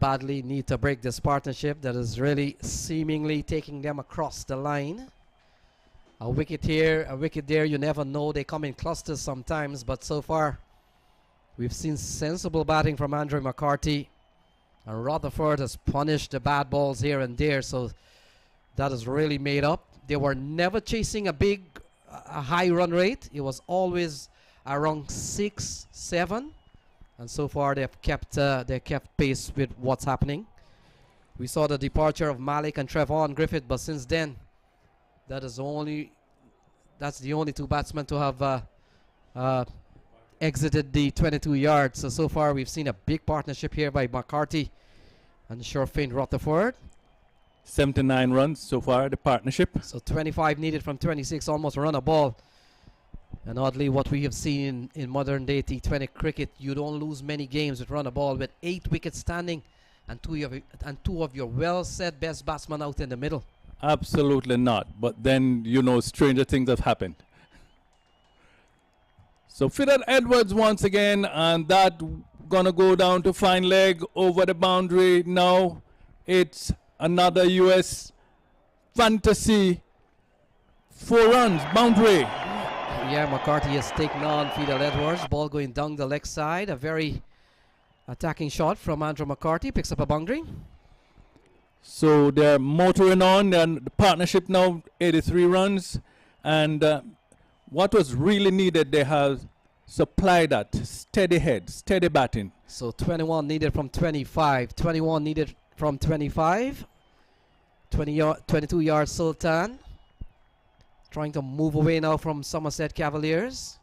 badly need to break this partnership that is really seemingly taking them across the line. A wicket here, a wicket there, you never know. They come in clusters sometimes, but so far we've seen sensible batting from Andrew McCarthy, and Rutherford has punished the bad balls here and there, so that is really made up. They were never chasing a high run rate. It was always around 6, 7, and so far they've kept pace with what's happening. We saw the departure of Malik and Trevon Griffith, but since then, that's the only two batsmen to have exited the 22 yards. So far we've seen a big partnership here by McCarthy and Shorefane Rutherford. 79 runs so far, the partnership. So 25 needed from 26, almost run a ball. And oddly, what we have seen in modern day T20 cricket, you don't lose many games with run a ball with 8 wickets standing and two of your well-set best batsmen out in the middle. Absolutely not. But then, you know, stranger things have happened. So Fidel Edwards once again, and that gonna go down to fine leg over the boundary. Now it's another US fantasy 4 runs boundary. Yeah, McCarthy has taken on Fidel Edwards. Ball going down the leg side. A very attacking shot from Andrew McCarthy. Picks up a boundary. So they're motoring on, and the partnership now 83 runs. And what was really needed, they have supplied that. Steady head, steady batting. So 21 needed from 25. 21 needed from 25. 22 yards Sultan. Trying to move away now from Somerset Cavaliers.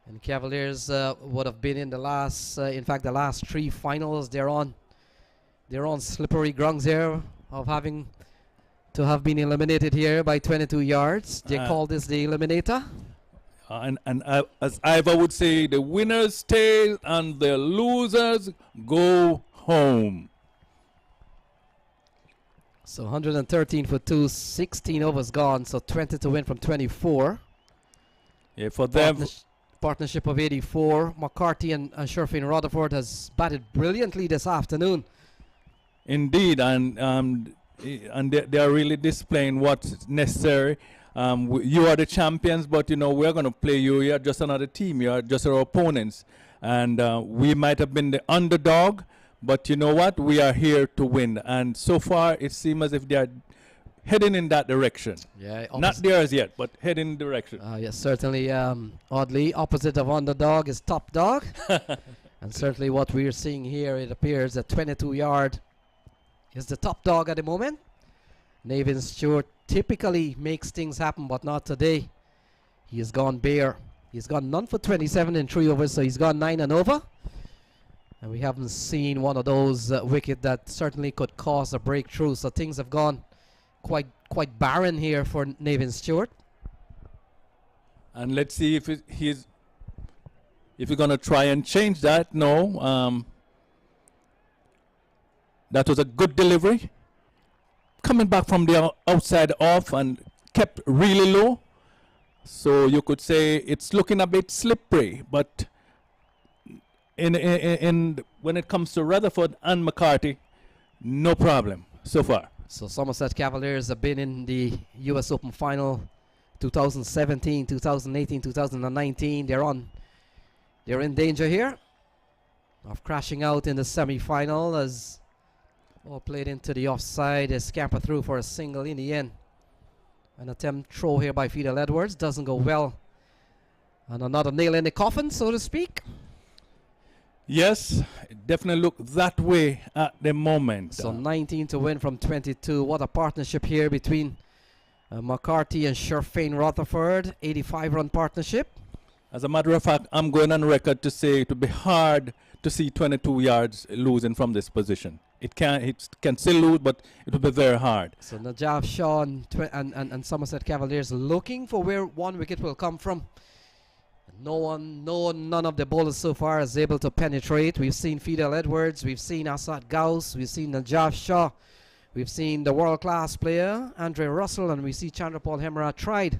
And Cavaliers would have been in the last, in fact, the last 3 finals. They're on slippery grounds here of having to have been eliminated here by 22 yards. They call this the eliminator. And as Ivor would say, the winners stay and the losers go home. So 113 for 2, 16 overs gone, so 20 to win from 24. Yeah, for them. Partnership of 84. McCarthy and Shorefane Rutherford has batted brilliantly this afternoon. Indeed, and and they are really displaying what's necessary. You are the champions, but you know we're going to play you. You are just another team. You are just our opponents, and we might have been the underdog, but you know what? We are here to win. And so far, it seems as if they are heading in that direction. Yeah, not theirs yet, but heading in the direction. Yes, certainly. Oddly, opposite of underdog is top dog, and certainly what we're seeing here, it appears that 22-yard is the top dog at the moment. Nathan Stewart typically makes things happen, but not today. He has gone bare. He's gone none for 27 in 3 overs, so he's gone 9 and over. And we haven't seen one of those wickets that certainly could cause a breakthrough. So things have gone quite barren here for Nathan Stewart. And let's see if he's going to try and change that. No. That was a good delivery. Coming back from the outside off and kept really low. So you could say it's looking a bit slippery, but in when it comes to Rutherford and McCarthy, no problem so far. So Somerset Cavaliers have been in the US Open Final 2017, 2018, 2019. They're in danger here of crashing out in the semi-final as all played into the offside. They scamper through for a single in the end. An attempt throw here by Fidel Edwards doesn't go well. And another nail in the coffin, so to speak. Yes, it definitely look that way at the moment. So 19 to win from 22. What a partnership here between McCarthy and Sherfane Rutherford. 85-run partnership. As a matter of fact, I'm going on record to say it would be hard to see 22 yards losing from this position. It can still lose, but it will be very hard. So Najaf Shaw and Somerset Cavaliers looking for where one wicket will come from. None of the bowlers so far is able to penetrate. We've seen Fidel Edwards, we've seen Asad Gauss, we've seen Najaf Shaw, we've seen the world-class player Andre Russell, and we see Chandrapal Hemraj tried.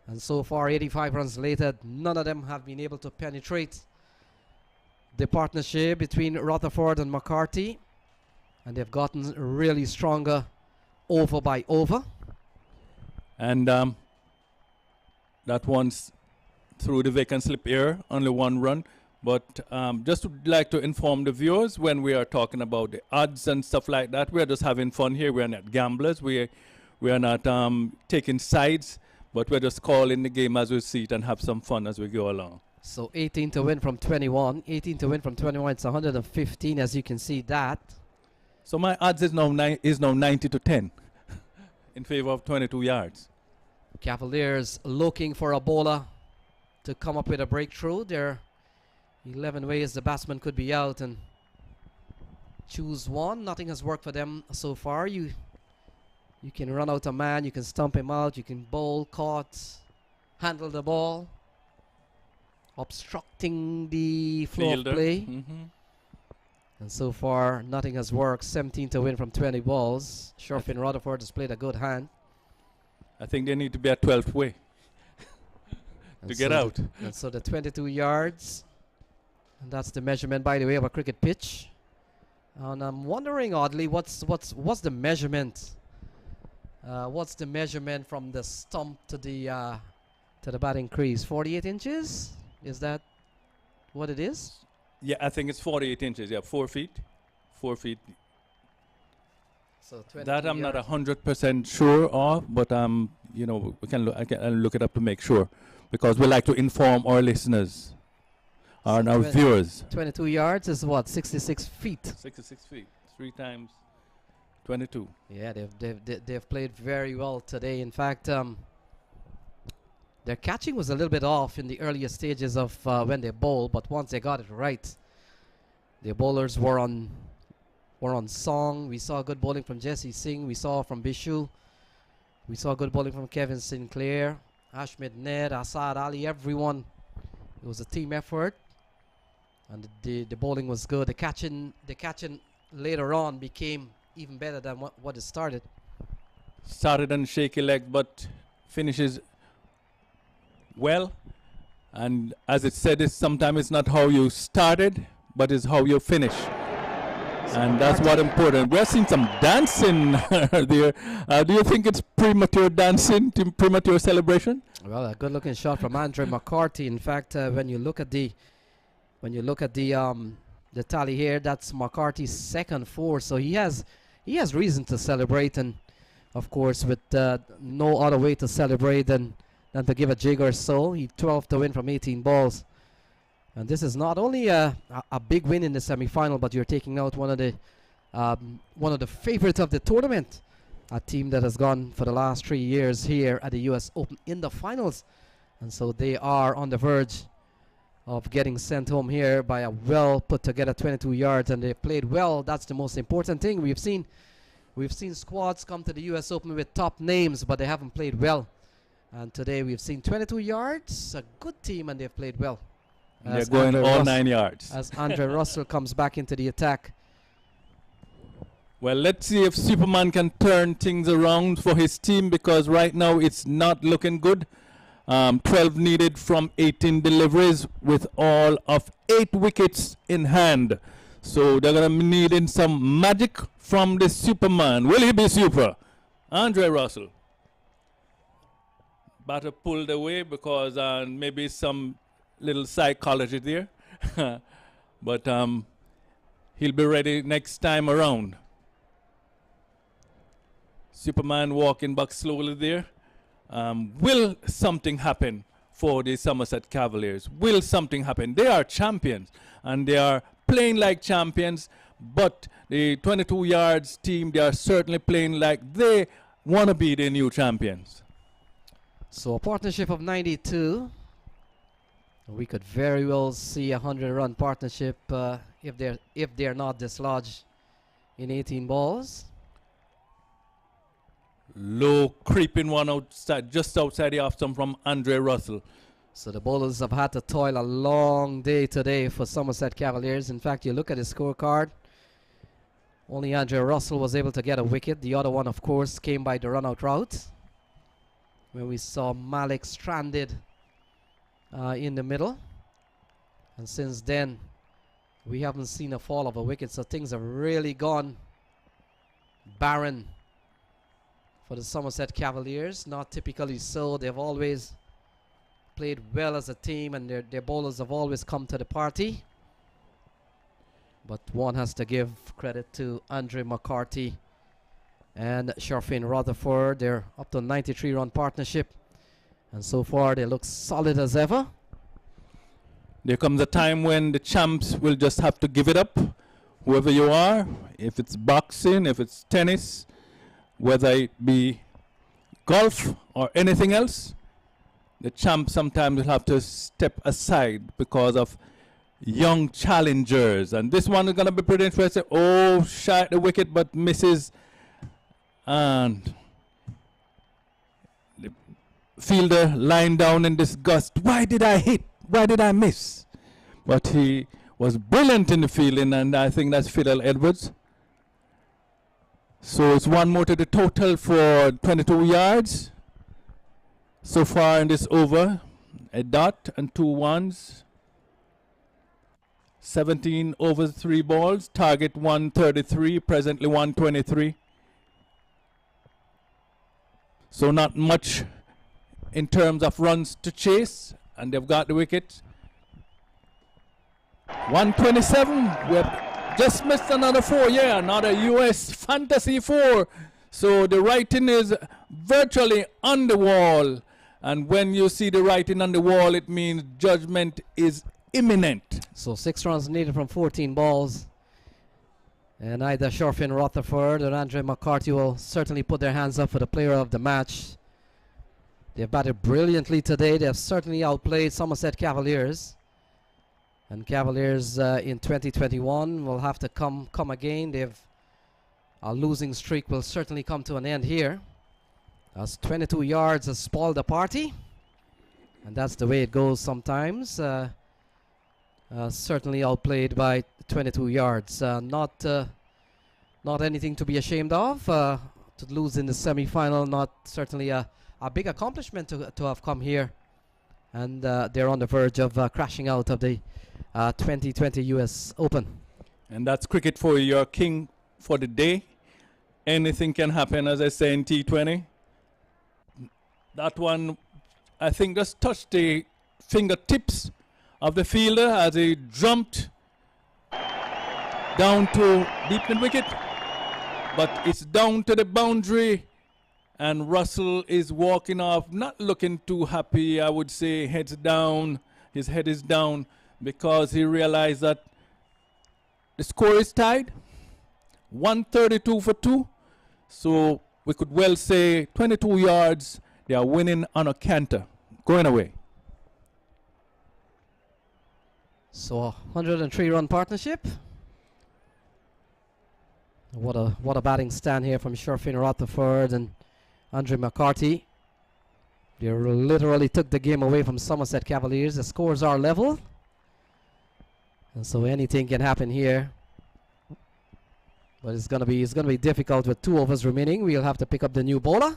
And so far, 85 runs later, none of them have been able to penetrate the partnership between Rutherford and McCarthy. And they've gotten really stronger over by over. And that one's through the vacant slip here, only 1 run. But just would like to inform the viewers when we are talking about the odds and stuff like that, we're just having fun here. We're not gamblers. We are not taking sides, but we're just calling the game as we see it and have some fun as we go along. So 18 to win from 21. 18 to win from 21. It's 115, as you can see that. So my odds is now 90 to 10 in favor of 22 yards. Cavaliers looking for a bowler to come up with a breakthrough. There are 11 ways the batsman could be out and choose one. Nothing has worked for them so far. You can run out a man, you can stump him out, you can bowl, caught, handle the ball, obstructing the flow of play. And so far, nothing has worked. 17 to win from 20 balls. Sherfane Rutherford has played a good hand. I think they need to be at 12th way to get out. And so the 22 yards. And that's the measurement, by the way, of a cricket pitch. And I'm wondering, oddly, what's the measurement? What's the measurement from the stump to the batting crease? 48 inches? Is that what it is? Yeah, I think it's 48 inches. Yeah, 4 feet. 4 feet. So 22 that I'm not yards. 100% sure of, but you know, I can look it up to make sure, because we like to inform our listeners, and our viewers. 22 yards is what? 66 feet. 66 feet. 3 times 22. Yeah, they've played very well today. In fact, their catching was a little bit off in the earlier stages of when they bowled, but once they got it right, their bowlers were on song. We saw good bowling from Jesse Singh. We saw from Bishu. We saw good bowling from Kevin Sinclair, Ashmed Ned, Asad Ali, everyone. It was a team effort, and the bowling was good. The catching later on became even better than what it started. Started on shaky leg, but finishes well. And as it said, sometimes it's not how you started, but it's how you finish. And that's what important. We're seeing some dancing there. Do you think it's premature dancing, premature celebration? Well, a good-looking shot from Andre McCarthy. In fact, when you look at the tally here, that's McCarthy's second four. So he has reason to celebrate, and of course, with no other way to celebrate than to give a jig or so. He 12 to win from 18 balls. And this is not only a big win in the semi-final, but you're taking out one of the favorites of the tournament, a team that has gone for the last 3 years here at the U.S. Open in the finals, and so they are on the verge of getting sent home here by a well put together 22 yards, and they played well. That's the most important thing. We've seen squads come to the U.S. Open with top names, but they haven't played well. And today we've seen 22 yards, a good team, and they've played well. They're going all 9 yards. As Andre Russell comes back into the attack. Well, let's see if Superman can turn things around for his team, because right now it's not looking good. 12 needed from 18 deliveries with all of 8 wickets in hand. So they're going to be needing some magic from the Superman. Will he be super? Andre Russell. Batter pulled away because maybe some little psychology there. But he'll be ready next time around. Superman walking back slowly there. Will something happen for the Somerset Cavaliers? Will something happen? They are champions, and they are playing like champions, but the 22 yards team, they are certainly playing like they want to be the new champions. So a partnership of 92. We could very well see a 100-run partnership if they're not dislodged in 18 balls. Low creeping one outside, just outside the off stump from Andre Russell. So the bowlers have had to toil a long day today for Somerset Cavaliers. In fact, you look at the scorecard, only Andre Russell was able to get a wicket. The other one, of course, came by the run-out route, when we saw Malik stranded in the middle. And since then, we haven't seen a fall of a wicket, so things have really gone barren for the Somerset Cavaliers. Not typically so. They've always played well as a team, and their bowlers have always come to the party. But one has to give credit to Andre McCarthy and Sharfin Rutherford. They're up to a 93-run partnership, and so far they look solid as ever. There comes a time when the champs will just have to give it up, whoever you are, if it's boxing, if it's tennis, whether it be golf or anything else. The champ sometimes will have to step aside because of young challengers. And this one is going to be pretty interesting. Oh, shy at the wicket, but misses. And the fielder lying down in disgust. Why did I hit? Why did I miss? But he was brilliant in the fielding, and I think that's Fidel Edwards. So it's one more to the total for 22 yards. So far in this over, a dot and 2 ones. 17 overs, 3 balls. Target 133, presently 123. So not much in terms of runs to chase, and they've got the wicket. 127. We have just missed another 4. Yeah, another US Fantasy 4. So the writing is virtually on the wall. And when you see the writing on the wall, it means judgment is imminent. So 6 runs needed from 14 balls. And either Sharfin Rutherford or Andre McCarthy will certainly put their hands up for the player of the match. They've batted brilliantly today. They have certainly outplayed Somerset Cavaliers. And Cavaliers in 2021 will have to come again. A losing streak will certainly come to an end here, as 22 yards has spoiled the party. And that's the way it goes sometimes. Certainly outplayed by 22 yards. Not anything to be ashamed of. To lose in the semi-final, not certainly a big accomplishment to have come here. And they're on the verge of crashing out of the 2020 US Open. And that's cricket for you, your king for the day. Anything can happen, as I say in T20. That one, I think, just touched the fingertips of the fielder as he jumped down to deep mid wicket. But it's down to the boundary, and Russell is walking off, not looking too happy, I would say, heads down. His head is down because he realized that the score is tied, 132 for 2. So we could well say 22 yards, they are winning on a canter, going away. So 103-run partnership. What a batting stand here from Sherfin Rutherford and Andre McCarthy. They literally took the game away from Somerset Cavaliers. The scores are level, and so anything can happen here. But it's gonna be difficult with 2 overs remaining. We'll have to pick up the new bowler.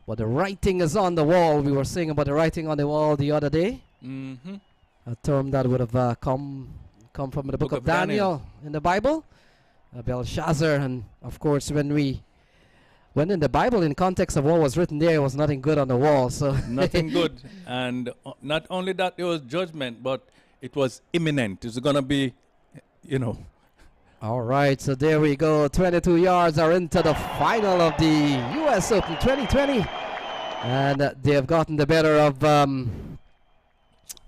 But the writing is on the wall. We were saying about the writing on the wall the other day. A term that would have come from the book of Daniel in the Bible. Belshazzar, and of course when in the Bible, in context of what was written there, was nothing good on the wall. So nothing good, and not only that, there was judgment, but it was imminent. It's gonna be, you know. All right, so there we go. 22 yards are into the final of the US Open 2020, and they have gotten the better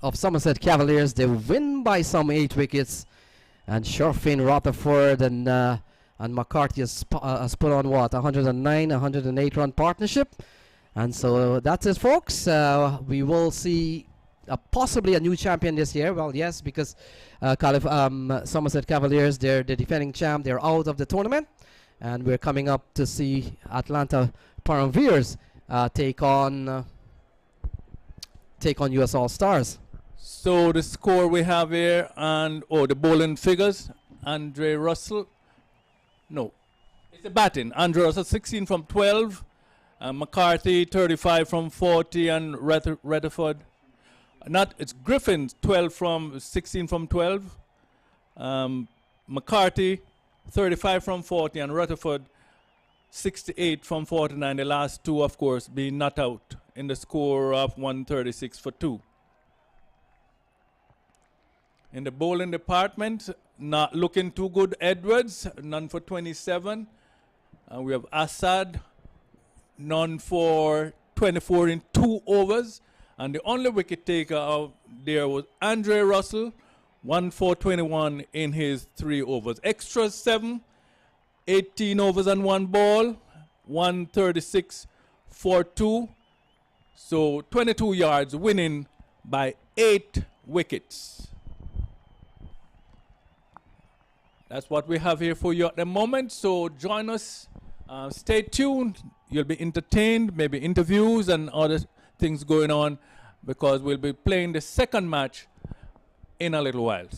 of Somerset Cavaliers. They win by some 8 wickets. And Sherfin Rutherford and McCarthy has put on what, 109, 108-run partnership. And so that's it, folks. We will see possibly a new champion this year. Well, yes, because Somerset Cavaliers, they're the defending champ. They're out of the tournament. And we're coming up to see Atlanta Param veers take on US All-Stars. So the score we have here, and the bowling figures, Andre Russell, no, it's a batting. Andre Russell 16 from 12, McCarthy 35 from 40, and Rutherford, it's Griffin 16 from 12, McCarthy 35 from 40, and Rutherford 68 from 49. The last 2, of course, being not out in the score of 136 for 2. In the bowling department, not looking too good. Edwards, none for 27. We have Assad, none for 24 in 2 overs. And the only wicket taker out there was Andre Russell, 1 for 21 in his 3 overs. Extras 7, 18 overs and 1 ball, 136 for 2. So 22 yards, winning by 8 wickets. That's what we have here for you at the moment. So join us. Stay tuned. You'll be entertained, maybe interviews and other things going on, because we'll be playing the second match in a little while.